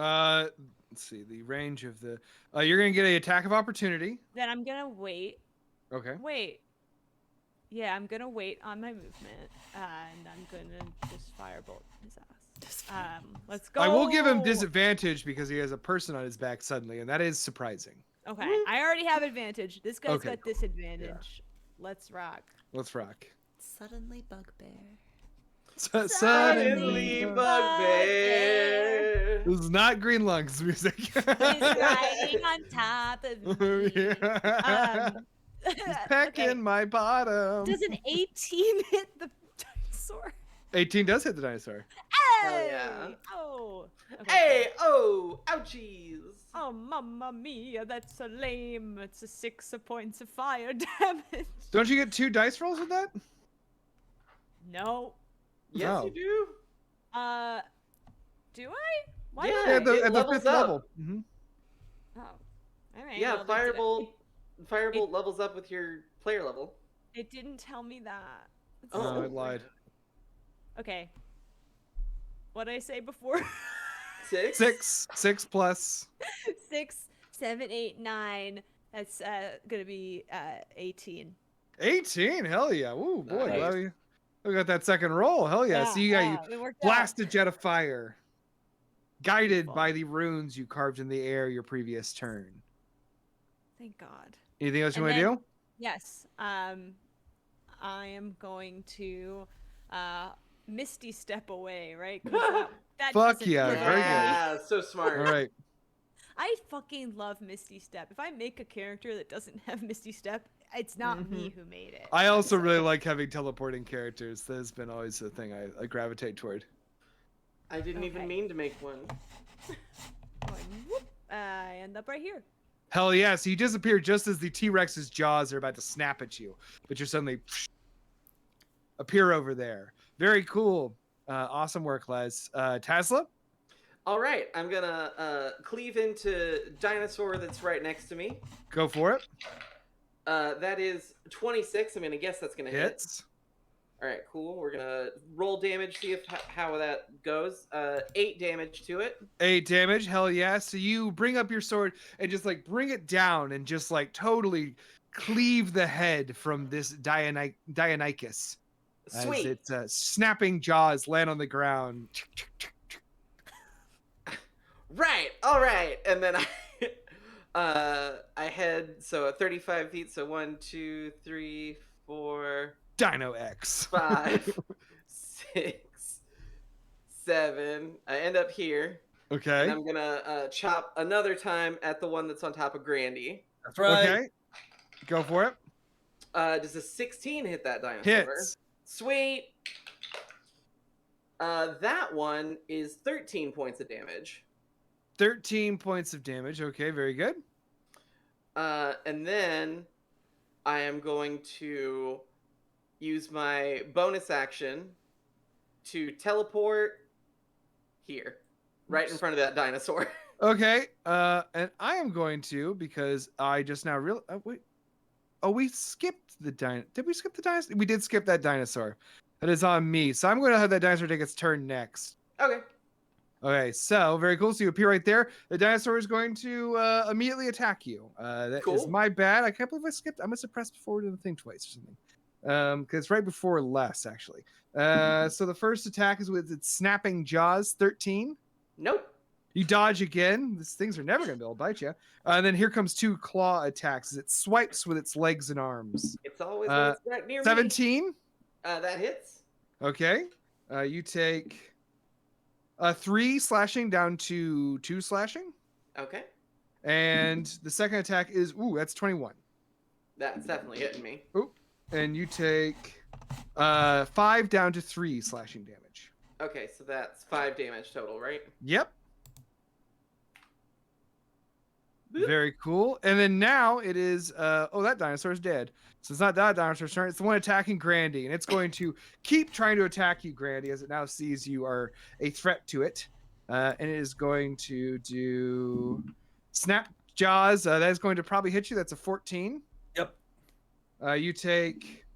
Let's see the range of the. You're gonna get an attack of opportunity. Then I'm gonna wait. Okay. Wait. Yeah, I'm gonna wait on my movement, and I'm gonna just Firebolt his ass. Let's go. I will give him disadvantage because he has a person on his back suddenly, and that is surprising. Okay, I already have advantage. This guy's got cool. disadvantage. Yeah. Let's rock. Let's rock. Suddenly bugbear. Suddenly bugbear. This is not Green Lungs music. He's riding on top of me. Yeah. He's pecking my bottom. Does an 18 hit the dinosaur? 18 does hit the dinosaur. Hey! yeah. Oh. Okay. Hey, oh, ouchies. Oh, mamma mia, that's so lame. It's a 6 points of fire damage. Don't you get 2 dice rolls with that? No. Yes, No. you do. Do I? Why Yeah, not? Yeah, at the levels 5th up. level. Mm-hmm. Oh. All right. Yeah, well, Firebolt levels up with your player level. It didn't tell me that. It's Oh, No, I lied. Okay. What did I say before? 6? 6 plus. 6, 7, 8, 9. That's gonna be 18. 18? Hell yeah. Ooh, boy. Nice. Glad we got that second roll. Hell yeah. So you got it worked blast out. a jet of fire. Guided Beautiful. by the runes you carved in the air your previous turn. Thank God. Anything else you And want to then- do? Yes. I am going to Misty step away, right? 'Cause that Fuck doesn't yeah, hurt very good. me. Yeah, so smart. All right. I fucking love Misty Step. If I make a character that doesn't have Misty Step, it's not me who made it. I also So- really like having teleporting characters. That has been always a thing I gravitate toward. I didn't even Okay. mean to make one. Going, whoop, I end up right here. Hell yeah! So you disappear just as the T-Rex's jaws are about to snap at you, but you suddenly appear over there. Very cool. Awesome work, Les. Tesla, All right, I'm gonna cleave into dinosaur that's right next to me. go for it. That is 26. I'm gonna guess that's gonna hit. Hits. All right, cool. We're gonna roll damage, see if how that goes. 8 damage to it. 8 damage. Hell yeah! So you bring up your sword and just like bring it down and just like totally cleave the head from this Deinonychus. Sweet. As its snapping jaws land on the ground. Right. All right. And then I head so at 35 feet. So 1, 2, 3, 4, Dino X. 5, 6, 7. I end up here. And Okay. I'm gonna chop another time at the one that's on top of Grandy. That's right. Okay. Go for it. Does a 16 hit that dinosaur? Hits. Sweet. That one is 13 points of damage. 13 points of damage. Okay, very good. And then I am going to use my bonus action to teleport here, right in front of that dinosaur. Okay. And I am going to, because I just now real. Wait. Oh, we skipped the Did we skip the dinosaur? We did skip that dinosaur. That is on me. So I'm going to have that dinosaur take its turn next. Okay. Okay, so very cool. So you appear right there. The dinosaur is going to immediately attack you. That is Cool. my bad. I can't believe I skipped. I must have pressed forward to the thing twice or something. Because it's right before less, actually. So the first attack is with its snapping jaws, 13. Nope. You dodge again. These things are never going to be able to bite you. And then here comes 2 claw attacks as it swipes with its legs and arms. It's always when it's right near 17. me. That hits. Okay. You take 3 slashing down to 2 slashing. Okay. And the second attack is, that's 21. That's definitely hitting me. And you take 5 down to 3 slashing damage. Okay, so that's 5 damage total, right? Yep. Boop. Very cool. And then now it is, that dinosaur is dead. So it's not that dinosaur's turn. It's the one attacking Grandy. And it's going to keep trying to attack you, Grandy, as it now sees you are a threat to it. And it is going to do snap jaws. That is going to probably hit you. That's a 14. Yep. You take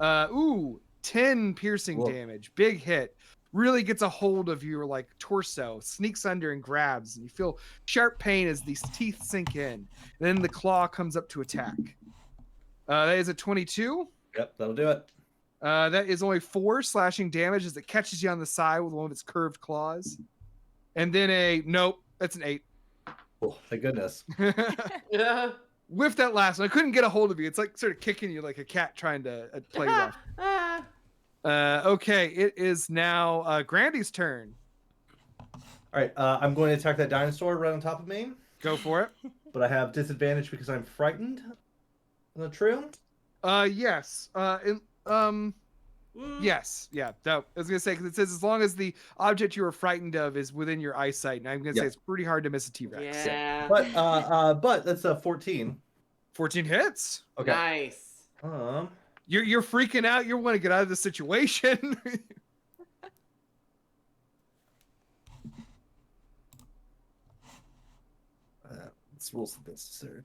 10 piercing Whoa. damage. Big hit. Really gets a hold of your like torso, sneaks under and grabs, and you feel sharp pain as these teeth sink in. And then the claw comes up to attack. That is a 22. Yep, that'll do it. That is only 4 slashing damage as it catches you on the side with one of its curved claws. And then nope, that's an 8. Oh, thank goodness. Yeah. Whiff that last one. I couldn't get a hold of you. It's like sort of kicking you like a cat trying to play rough. Okay, it is now Grandy's turn. All right, I'm going to attack that dinosaur right on top of me, Go for it. but I have disadvantage because I'm frightened. Is that true? Yes. Yes. Yeah. I was gonna say because it says as long as the object you are frightened of is within your eyesight, and I'm gonna say Yeah. it's pretty hard to miss a T-Rex. Yeah. But that's a 14. 14 hits. Okay. Nice. You're freaking out. You want to get out of the situation. Let's roll some necessary.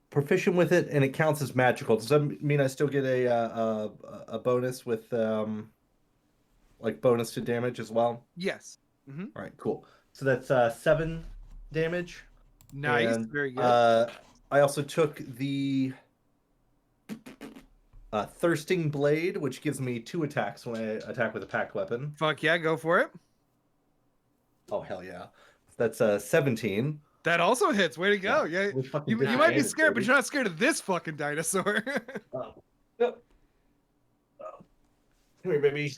Proficient with it, and it counts as magical. Does that mean I still get a bonus with like bonus to damage as well? Yes. All right, cool. So that's 7 damage. Nice. And, Very good. I also took the thirsting blade, which gives me 2 attacks when I attack with a packed weapon. Fuck yeah. Go for it. Oh hell yeah! That's 17. That also hits. Way to go. Yeah. With fucking You might be disadvantage, scared, but baby. you're not scared of this fucking dinosaur. Oh. Yep. Oh. Come here, baby.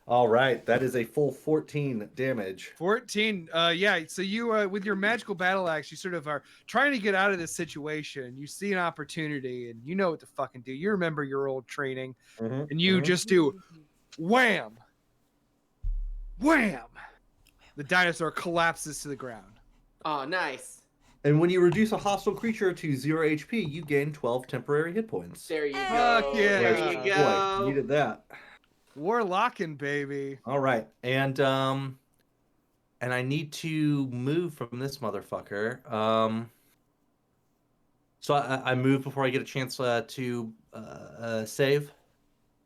All right, that is a full 14 damage. 14. Yeah. So you, with your magical battle axe, you sort of are trying to get out of this situation. You see an opportunity, and you know what to fucking do. You remember your old training, and you just do wham, wham. The dinosaur collapses to the ground. Oh, nice. And when you reduce a hostile creature to 0 HP, you gain 12 temporary hit points. There you go. Fuck yeah. There Boy, you go. needed that. Warlocking, baby. All right, and I need to move from this motherfucker. So I move before I get a chance to save.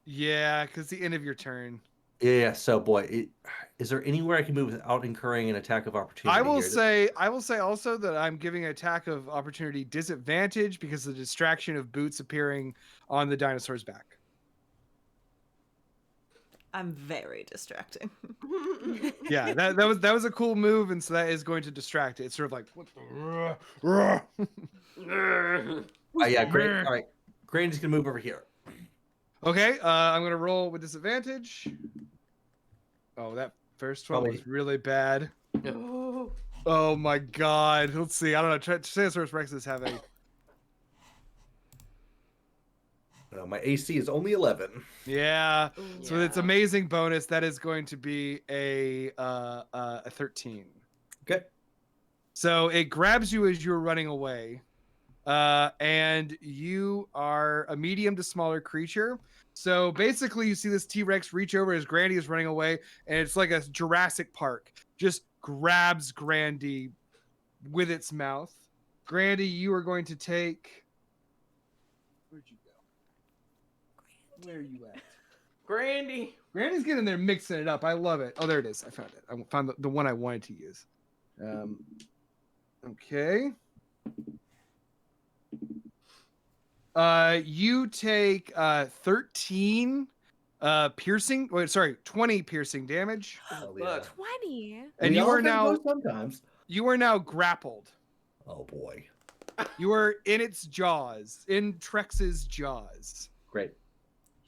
Yeah, because the end of your turn. Yeah. So boy, is there anywhere I can move without incurring an attack of opportunity? I will here? say also that I'm giving attack of opportunity disadvantage because of the distraction of boots appearing on the dinosaur's back. I'm very distracting. Yeah, that was a cool move, and so that is going to distract it. It's sort of like what the Yeah, great. All right, Granny's gonna move over here. Okay, I'm gonna roll with disadvantage. Oh, that first one was really bad. Oh. Oh my god. Let's see. I don't know. Tyrannosaurus Rex is having. My AC is only 11. Yeah. Ooh. So with its amazing bonus, that is going to be a 13. Okay. So it grabs you as you're running away, and you are a medium to smaller creature. So basically, you see this T-Rex reach over as Grandy is running away, and it's like a Jurassic Park. Just grabs Grandy with its mouth. Grandy, you are going to take. Where'd you go? Where are you at? Grandy. Grandy's getting there mixing it up. I love it. Oh, there it is. I found it. I found the one I wanted to use. Okay. You take 13 piercing. Wait, sorry, 20 piercing damage. Oh, yeah. 20. And We you all are can now go sometimes. you are now grappled. Oh boy. You are in its jaws, in Trex's jaws. Great.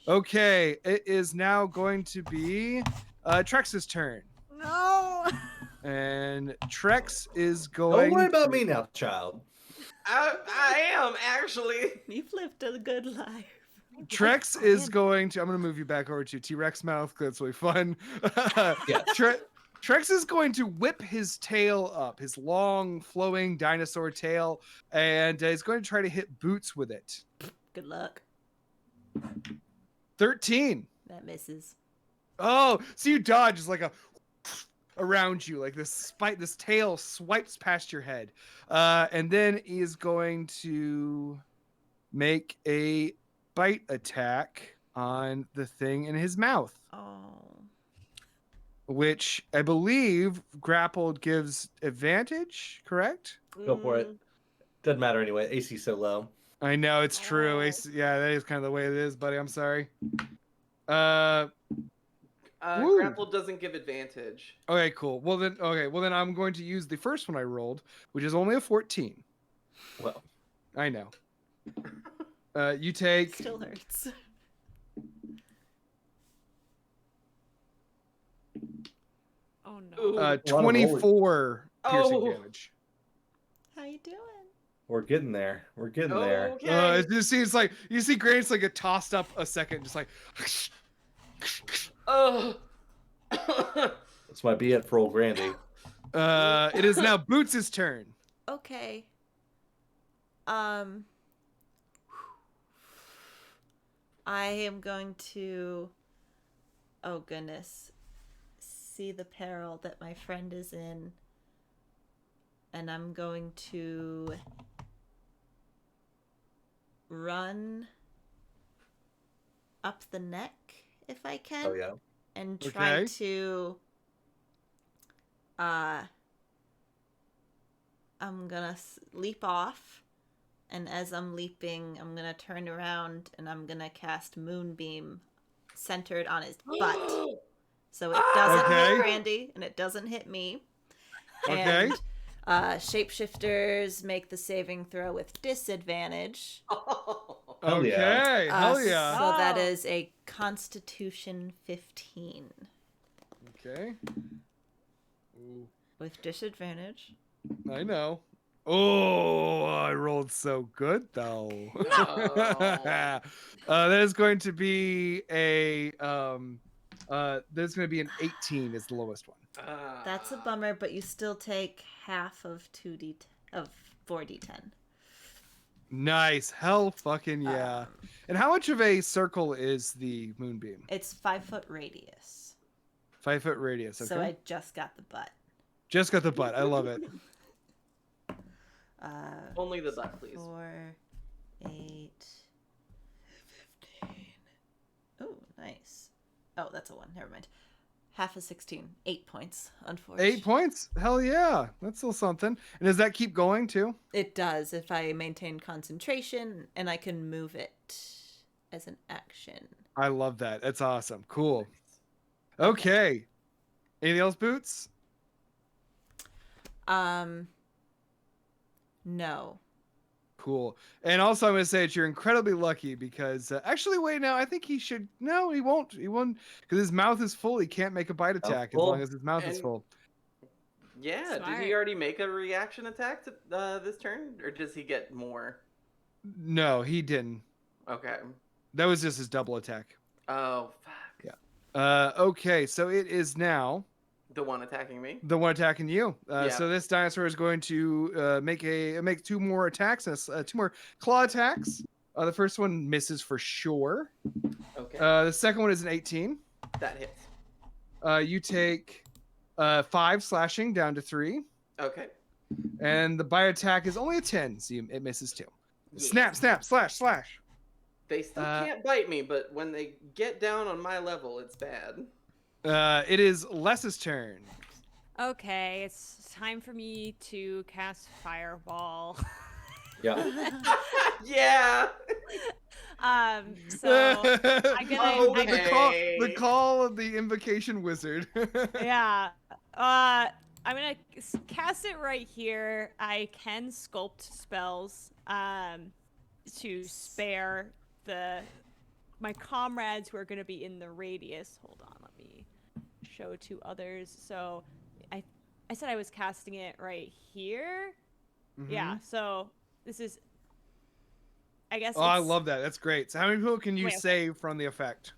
Okay, it is now going to be Trex's turn. No. And Trex is going. Don't worry about me now, child. I am actually. You've lived a good life. Trex is going to. I'm going to move you back over to T-Rex mouth because that's really fun. Yeah. Trex is going to whip his tail up, his long, flowing dinosaur tail, and he's going to try to hit Boots with it. Good luck. 13. That misses. Oh, so you dodge is like a around you, like this tail swipes past your head, and then he is going to make a bite attack on the thing in his mouth. Oh. Which I believe grappled gives advantage, correct? Go for it. Doesn't matter anyway. AC's so low. I know it's true. Oh. Yeah, that is kind of the way it is, buddy. I'm sorry. Woo. Grapple doesn't give advantage. Okay, cool. Well then I'm going to use the first one I rolled, which is only a 14. Well, I know. You take Still hurts. Oh no. Ooh. 24 piercing Oh. damage. How you doing? we're getting there. We're getting there. Okay. It's like you see Grace like get tossed up a second, just like. Oh. This might be it for old Grandy. It is now Boots' turn. Okay. I am going to, oh goodness, see the peril that my friend is in, and I'm going to run up the neck if I can. Oh yeah. And try Okay. to I'm gonna leap off, and as I'm leaping I'm gonna turn around and I'm gonna cast Moonbeam centered on his butt, so it doesn't Okay. hit Grandy and it doesn't hit me. Okay. And shapeshifters make the saving throw with disadvantage. Hell yeah. Okay. Hell yeah. So that Oh. is a Constitution 15. Okay. Ooh, With disadvantage. I know. Oh, I rolled so good though. No. That is going to be a there's going to be an 18 is the lowest one. That's a bummer, but you still take half of 4d10. Nice. Hell fucking yeah. And how much of a circle is the moonbeam? It's 5-foot radius. 5-foot radius. Okay. So I just got the butt. Just got the butt. I love it. Only the butt, please. 4, 8, 15. Oh, nice. Oh, that's a 1. Never mind. Half of 16. 8 points, unfortunately. 8 points? Hell yeah. That's still something. And does that keep going too? It does if I maintain concentration, and I can move it as an action. I love that. That's awesome. Cool. Okay. Anything else, Boots? No. Cool. And also, I'm going to say that you're incredibly lucky because actually, wait, now I think he should. No, he won't. He won't because his mouth is full. He can't make a bite attack as full. long as his mouth is And- full. Yeah, did Smart. he already make a reaction attack to, this turn? Or does he get more? No, he didn't. Okay. That was just his double attack. Oh, fuck. Okay, so it is now The one attacking me? the one attacking you. Yeah. So this dinosaur is going to make 2 more attacks, 2 more claw attacks. The first one misses for sure. Okay. The second one is an 18. That hits. You take 5 slashing down to 3, Okay. and the bite attack is only a 10, so it misses too. Yeah. Snap, snap, slash, slash. They still can't bite me, but when they get down on my level, it's bad. It is Les's turn. Okay, it's time for me to cast Fireball. Yeah. Yeah. So I'm gonna, The call of the invocation wizard. yeah. I'm gonna cast it right here. I can sculpt spells to spare my comrades who are gonna be in the radius. Hold on, let me show to others. So I said I was casting it right here. Yeah, so this is, I guess. Oh, I love that. That's great. So how many people can you Wait, okay. save from the effect?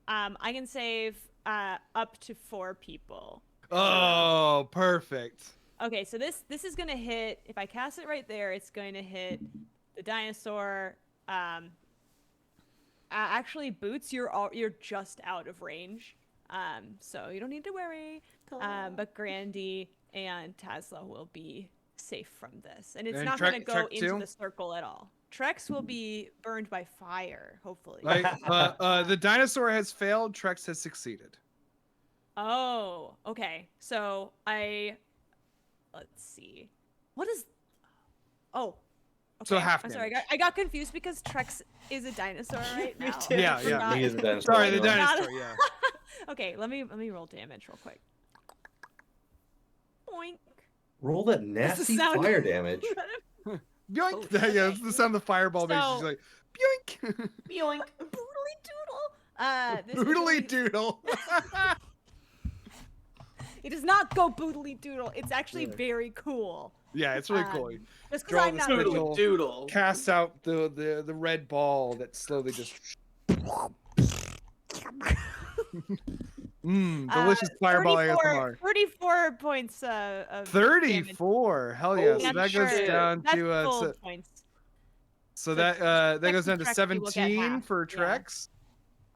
I can save up to 4 people. Oh, perfect. Okay, so this is gonna hit. If I cast it right there, it's going to hit the dinosaur. Actually, Boots, you're just out of range, so you don't need to worry. But Grandy and Tasla will be safe from this, and it's And not Trek- going to go Trek into too? the circle at all. Trex will be burned by fire, hopefully. Like, the dinosaur has failed. Trex has succeeded. Oh, okay. So let's see. What is? Oh. Okay. So half I'm sorry. damage. I got confused because Trex is a dinosaur right Me now. too. Yeah, I yeah. forgot. Me as a dinosaur. Sorry, the anyway. dinosaur. Yeah. Okay, let me roll damage real quick. Boink. Roll that nasty sound- fire damage. Yoink! Oh, Yeah, okay. that's the sound the fireball makes. She's So- like, yoink! Yoink. Boodly doodle. This Boodly really- doodle. It does not go boodly doodle. It's actually very cool. Yeah, it's really cool. Just Draw because I'm the not. spiritual- Doodle doodle. Casts out the red ball that slowly just. Delicious fireball 34 ASMR. 34 points of damage. 34. Hell yeah. So Holy that goes shit. down That's to full points. so So that Trex goes down and to Trexy will get 17 half, for yeah. Trex.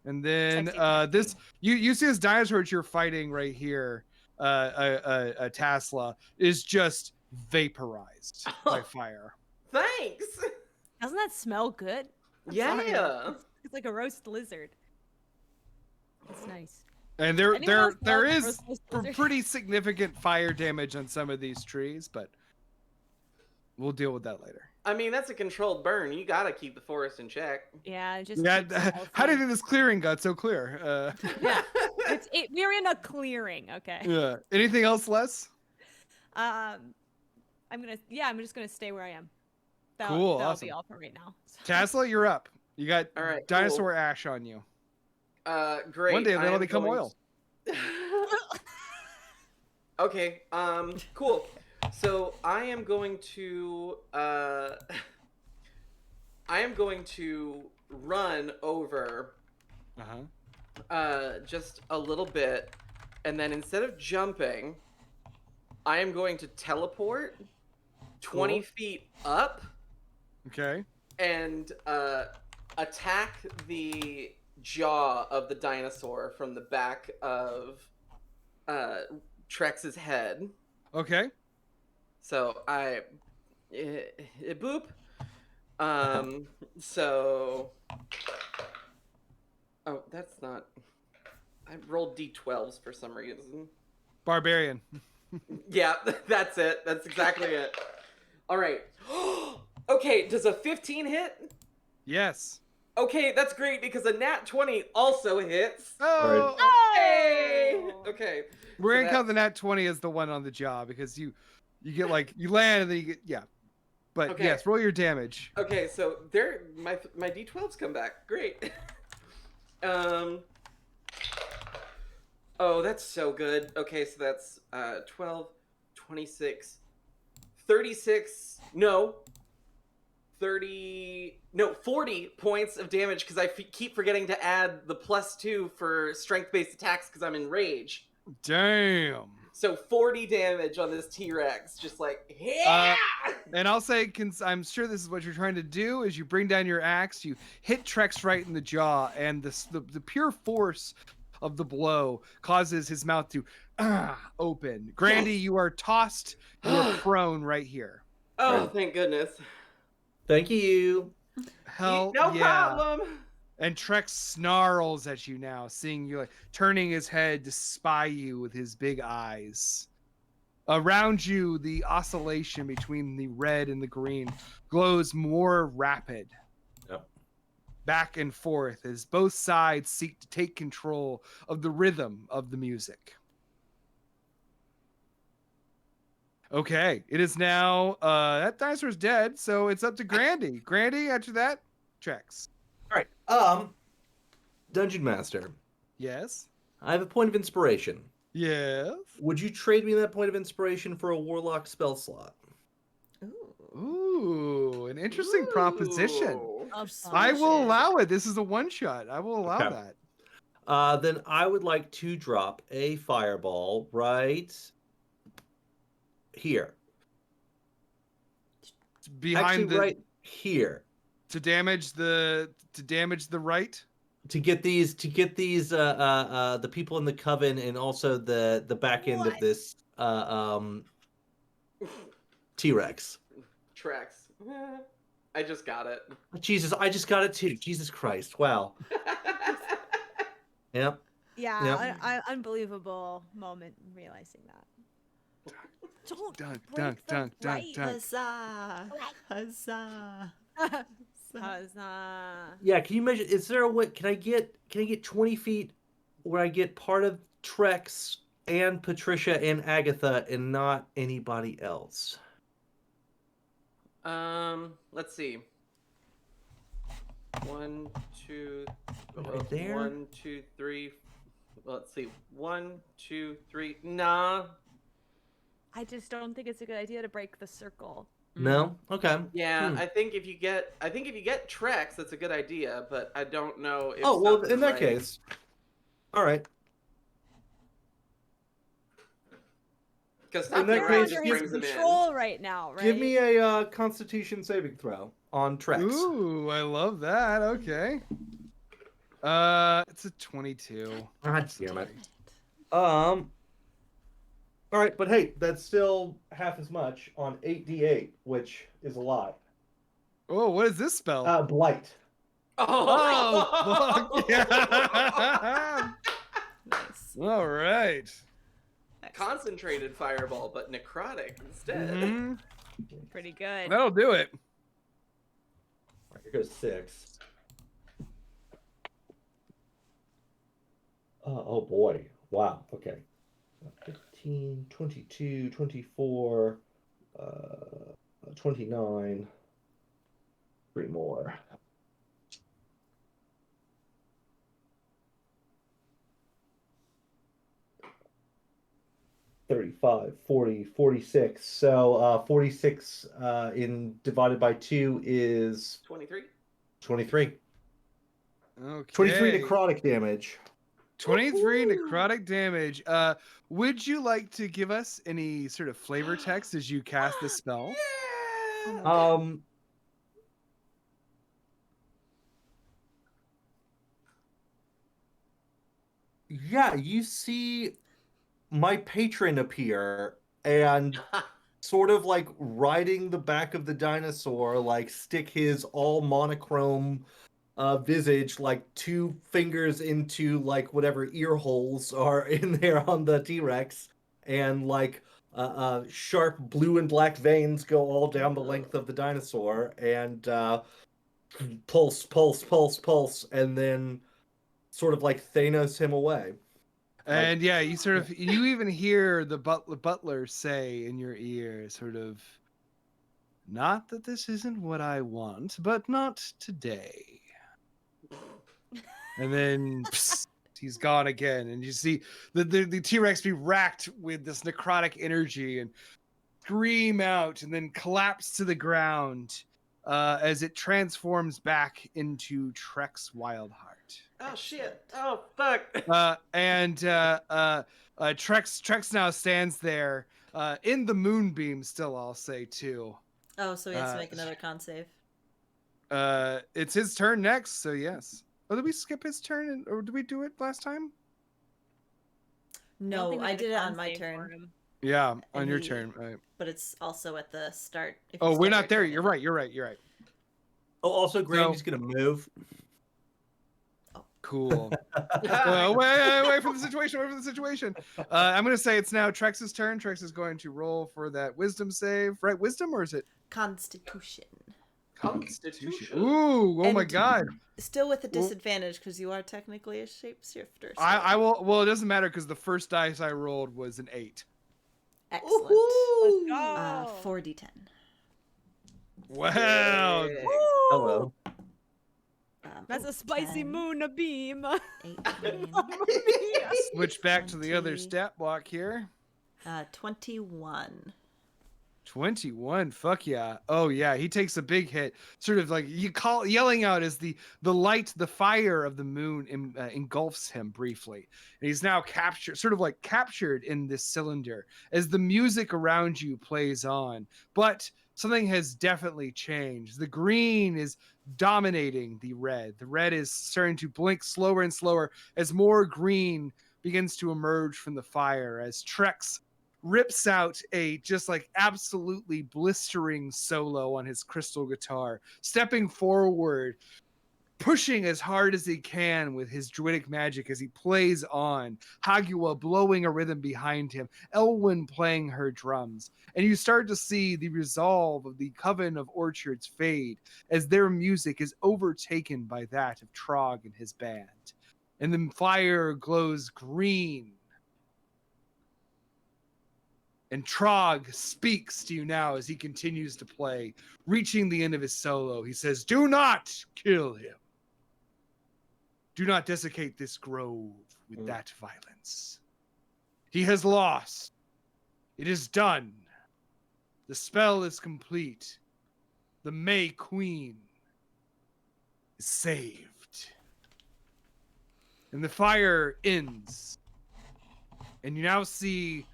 And then Trexy, Trexy. this you see this dinosaur that you're fighting right here, a Tasla, is just vaporized by fire. Thanks. Doesn't that smell good? I'm sorry. Yeah. It's like a roast lizard. It's nice. And Anyone else there love is roast lizard? pretty significant fire damage on some of these trees, but we'll deal with that later. I mean, that's a controlled burn. You gotta keep the forest in check. Yeah, it just Yeah, keeps it how healthy. did this clearing got so clear? Yeah, we're in a clearing. Okay. Yeah. Anything else, Les? I'm just gonna stay where I am. Cool, That'll awesome. be all for right now. Tasla, you're up. You got All right, dinosaur ash on you. Great. One day I they'll am become going oil. Okay. Cool. So I am going to run over just a little bit, and then instead of jumping, I am going to teleport 20 Cool. feet up Okay. and attack the jaw of the dinosaur from the back of Trex's head. Okay. So boop. So oh, that's not. I rolled d12s for some reason. Barbarian. Yeah, that's it. That's exactly it. All right. Okay, does a 15 hit? Yes. Okay, that's great because a nat 20 also hits. Oh. Hey! Oh! Okay. We're so gonna count that's- the nat 20 as the one on the job because you get like you land and then you get But Okay. yes, roll your damage. Okay, so my d12s come back. Great. Oh, that's so good. Okay, so that's 12, 26, 36, no, 30, no, 40 points of damage because I keep forgetting to add the +2 for strength-based attacks because I'm in rage. Damn. So 40 damage on this T-Rex, just like, yeah! And I'll say, I'm sure this is what you're trying to do, is you bring down your axe, you hit Trex right in the jaw, and the pure force of the blow causes his mouth to open. Grandy, you are tossed, you are prone right here. Oh, thank goodness. Thank you. Hell No yeah. problem. And Trex snarls at you now, seeing you, like turning his head to spy you with his big eyes. Around you, the oscillation between the red and the green glows more rapid. Yep. Back and forth as both sides seek to take control of the rhythm of the music. Okay, it is now that dinosaur's dead, so it's up to Grandy. Grandy, after that, Trex. All right. Dungeon Master, Yes. I have a point of inspiration. Yes. Would you trade me that point of inspiration for a warlock spell slot? Ooh, an interesting proposition. Ooh. I will Persuasion. allow it. This is a one shot. I will allow Okay. that. Then I would like to drop a fireball right here. Behind Actually, right here. to damage the right. To get these the people in the coven and also the back end of this T-Rex. Trex. I just got it. Jesus, I just got it too. Jesus Christ. Wow. Yep. Yeah, unbelievable moment realizing that. Don't break the right. Huzzah! Huzzah! Huzzah. Yeah, can you measure, is there a way, can I get 20 feet where I get part of Trex and Patricia and Agatha and not anybody else? Let's see. 1, 2, Right there? 1, 2, 3. Let's see. 1, 2, 3. Nah. I just don't think it's a good idea to break the circle. No? Okay. Yeah, I think if you get Trex, that's a good idea, but I don't know if Oh, well, something in that like- case. All right. Because in that You're case, just under give- his brings them in. control right now, right? Give me a Constitution saving throw on Trex. Ooh, I love that. Okay. It's a 22. God damn it. All right, but hey, that's still half as much on 8d8, which is a lot. Oh, what is this spell? Blight. Oh, fuck yeah. Nice. All right. Concentrated fireball, but necrotic instead. Mhm. Pretty good. That'll do it. All right, here goes 6. Oh boy. Wow. Okay. 15, 22, 24, 29. 3 more. 35, 40, 46. So 46 divided by 2 is 23. 23. Okay. 23 necrotic damage. 23 necrotic damage. Would you like to give us any sort of flavor text as you cast the spell? Yeah, you see my patron appear and sort of like riding the back of the dinosaur, like stick his all monochrome visage, like 2 fingers into like whatever ear holes are in there on the T-Rex, and like sharp blue and black veins go all down the length of the dinosaur, and pulse, pulse, pulse, pulse, and then sort of like Thanos him away. And yeah, you even hear the butler say in your ear, sort of, not that this isn't what I want, but not today. And then he's gone again, and you see the T-Rex be racked with this necrotic energy and scream out, and then collapse to the ground as it transforms back into Trex Wildheart. Oh shit! Oh fuck! Trex now stands there in the moonbeam. Still, I'll say too. Oh, so he has to make another con save. It's his turn next, so yes. Oh, did we skip his turn, or did we do it last time? No, I did it on my turn. Yeah, And on your turn, right? But it's also at the start. If Oh, you we're start not there. your You're turn. right. You're right. You're right. Oh, also, Grandy's gonna move. Cool. Wait for the situation. Wait for the situation. I'm going to say it's now Trex's turn. Trex is going to roll for that wisdom save. Right? Wisdom, or is it? Constitution. Constitution. Ooh, oh my god. Still with a disadvantage because you are technically a shapeshifter. So. I will. Well, it doesn't matter because the first dice I rolled was an 8. Excellent. Let's go. 4d10. Wow. Hello. That's a spicy 10, moon beam. 18, Switch back to the other 20, stat block here. 21. 21, fuck yeah. Oh yeah, he takes a big hit. Sort of like yelling out as the light, the fire of the moon engulfs him briefly. And he's now captured in this cylinder as the music around you plays on. But something has definitely changed. The green is dominating the red. The red is starting to blink slower and slower as more green begins to emerge from the fire, as Trex rips out a just like absolutely blistering solo on his crystal guitar, stepping forward, pushing as hard as he can with his druidic magic as he plays on, Hagua blowing a rhythm behind him, Elwyn playing her drums. And you start to see the resolve of the Coven of Orchards fade as their music is overtaken by that of Trog and his band. And the fire glows green. And Trog speaks to you now as he continues to play, reaching the end of his solo. He says, "Do not kill him. Do not desiccate this grove with that violence. He has lost. It is done. The spell is complete. The May Queen is saved." And the fire ends. And you now see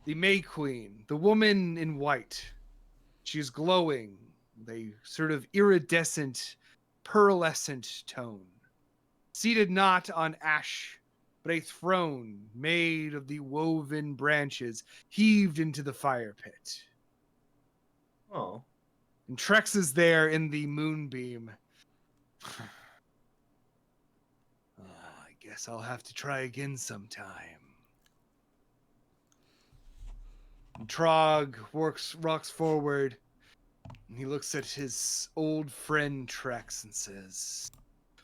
the May Queen, the woman in white. She's glowing with a sort of iridescent, pearlescent tone. Seated not on ash, but a throne made of the woven branches heaved into the fire pit. Oh. And Trex is there in the moonbeam. I guess I'll have to try again sometime. And Trog rocks forward, and he looks at his old friend Trex and says,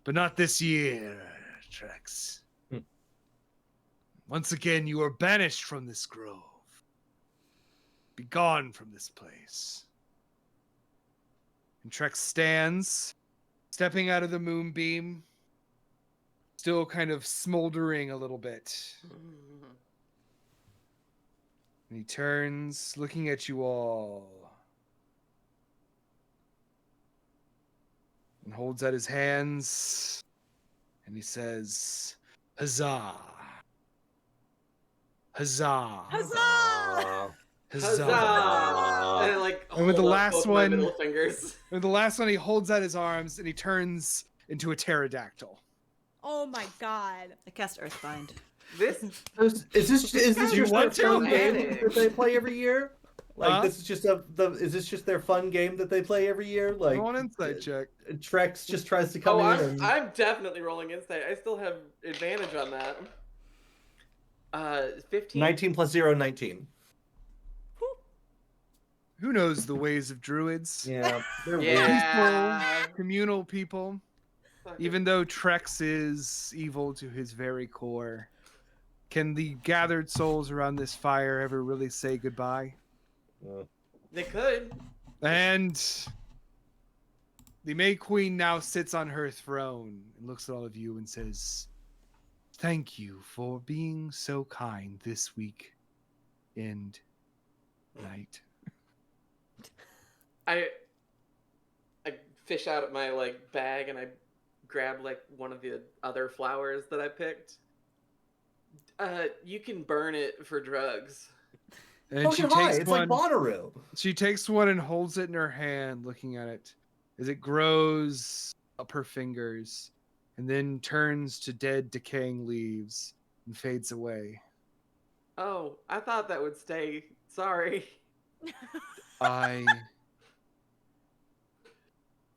"But not this year, Trex. Once again, you are banished from this grove. Be gone from this place." And Trex stands, stepping out of the moonbeam, still kind of smoldering a little bit. And he turns, looking at you all. And holds out his hands. And he says, Huzzah! Huzzah! Huzzah! Huzzah! And I like And with hold the up last both my one- middle fingers. And the last one, he holds out his arms and he turns into a pterodactyl. Oh my god. I cast Earthbind. This Is this You just their want to? fun game Manic. that they play every year? Like Huh? this is just is this just their fun game that they play every year? Like Roll an insight check. Trex just tries to come in and I'm definitely rolling insight. I still have advantage on that. 15. 19 plus 0, 19. Who knows the ways of druids? Yeah, they're Yeah. Communal people. Fucking- Even though Trex is evil to his very core, can the gathered souls around this fire ever really say goodbye? weird. They could. And the May Queen now sits on her throne and looks at all of you and says, "Thank you for being so kind this week and night." I fish out of my like bag and I grab like one of the other flowers that I picked. You can burn it for drugs. And she Fucking high. takes It's one. like Bonnaroo. She takes one and holds it in her hand, looking at it as it grows up her fingers and then turns to dead, decaying leaves and fades away. Oh, I thought that would stay. Sorry. I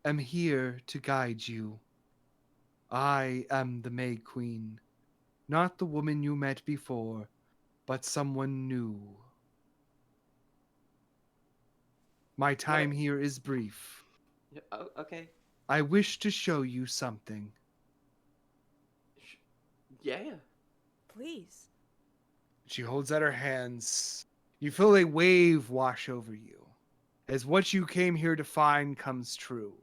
am here to guide you. I am the May Queen, not the woman you met before, but someone new. My time here is brief. Oh, okay. I wish to show you something. Yeah. Please. She holds out her hands. You feel a wave wash over you as what you came here to find comes true.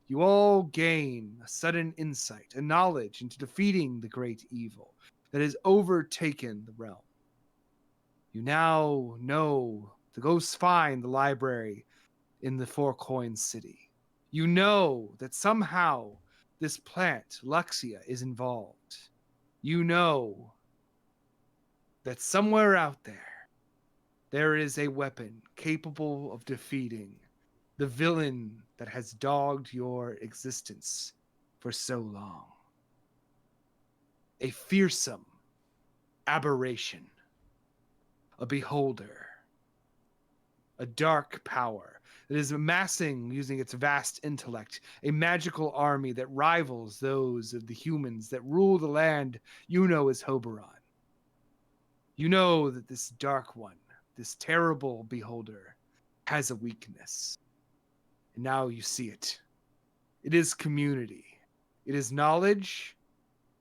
You all gain a sudden insight, a knowledge into defeating the great evil that has overtaken the realm. You now know to go find the library in the Four Coins City. You know that somehow this plant, Luxia, is involved. You know that somewhere out there is a weapon capable of defeating the villain that has dogged your existence for so long. A fearsome aberration, a beholder, a dark power that is amassing, using its vast intellect, a magical army that rivals those of the humans that rule the land you know as Hoberon. You know that this dark one, this terrible beholder, has a weakness. And now you see it. It is community. It is knowledge.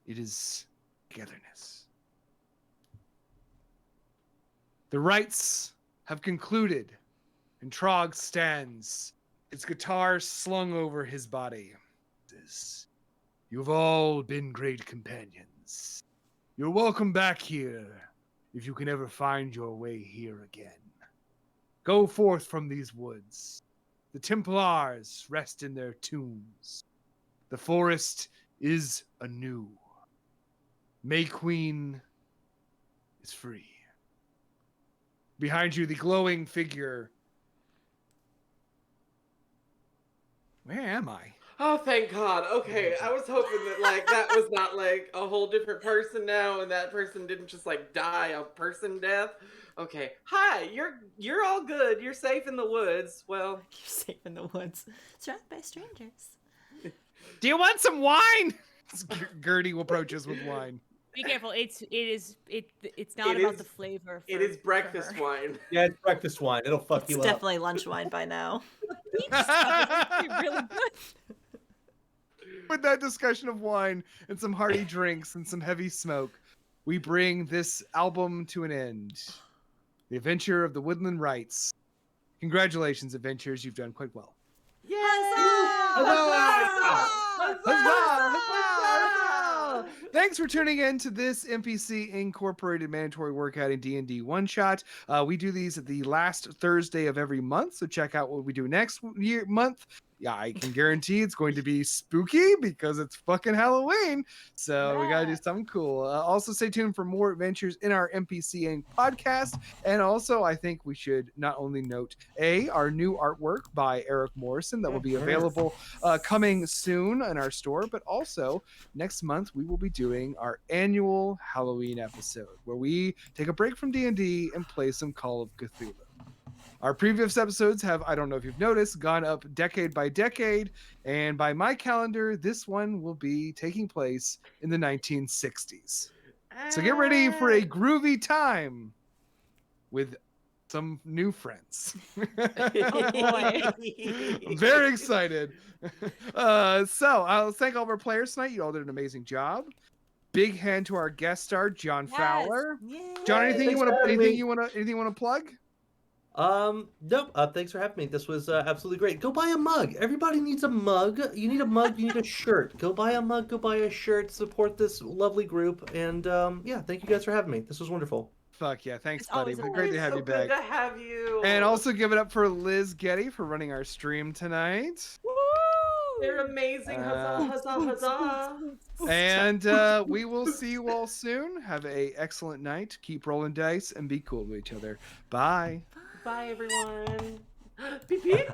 It is togetherness. The rites have concluded, and Trog stands, its guitar slung over his body. You've all been great companions. You're welcome back here, if you can ever find your way here again. Go forth from these woods. The Templars rest in their tombs. The forest is anew. May Queen is free. Behind you, the glowing figure. Where am I? Oh, thank God. Okay, I was hoping that like that was not like a whole different person now, and that person didn't just like die a person death. Okay, hi, you're all good. You're safe in the woods. Well, You're safe in the woods, surrounded by strangers. Do you want some wine? Gertie approaches with wine. Be careful. It's not It about is- the flavor. it for- is for breakfast her. wine. Yeah, it's breakfast wine. It'll fuck It's you up. definitely lunch wine by now. Peach stuff is actually really good. With that discussion of wine and some hearty drinks and some heavy smoke, we bring this album to an end. The Adventure of the Woodland Rites. Congratulations, adventurers. You've done quite well. Yay! Huzzah! Huzzah! Huzzah! Thanks for tuning in to this NPC Incorporated Mandatory Workout in D&D one-shot. We do these at the last Thursday of every month, so check out what we do next month. Yeah, I can guarantee it's going to be spooky because it's fucking Halloween. So we got to do something cool. Also, stay tuned for more adventures in our NPC Inc. podcast. And also, I think we should not only note our new artwork by Eric Morrison that will be available coming soon in our store, but also next month we will be doing our annual Halloween episode where we take a break from D&D and play some Call of Cthulhu. Our previous episodes have, I don't know if you've noticed, gone up decade by decade, and by my calendar, this one will be taking place in the 1960s. So get ready for a groovy time with some new friends. Oh boy. I'm very excited. So I'll thank all of our players tonight. You all did an amazing job. Big hand to our guest star, John Fowler. John, anything you want to plug? Nope. Thanks for having me. This was absolutely great. Go buy a mug. Everybody needs a mug. You need a mug. You need a shirt. Go buy a mug. Go buy a shirt. Support this lovely group. And yeah, thank you guys for having me. This was wonderful. Fuck yeah. Thanks, It's buddy. always Great to have so you back. Good to have you. And also give it up for Liz Getty for running our stream tonight. They're amazing. Huzzah, huzzah, huzzah. And we will see you all soon. Have a excellent night. Keep rolling dice and be cool to each other. Bye. Bye, everyone. Beep, beep.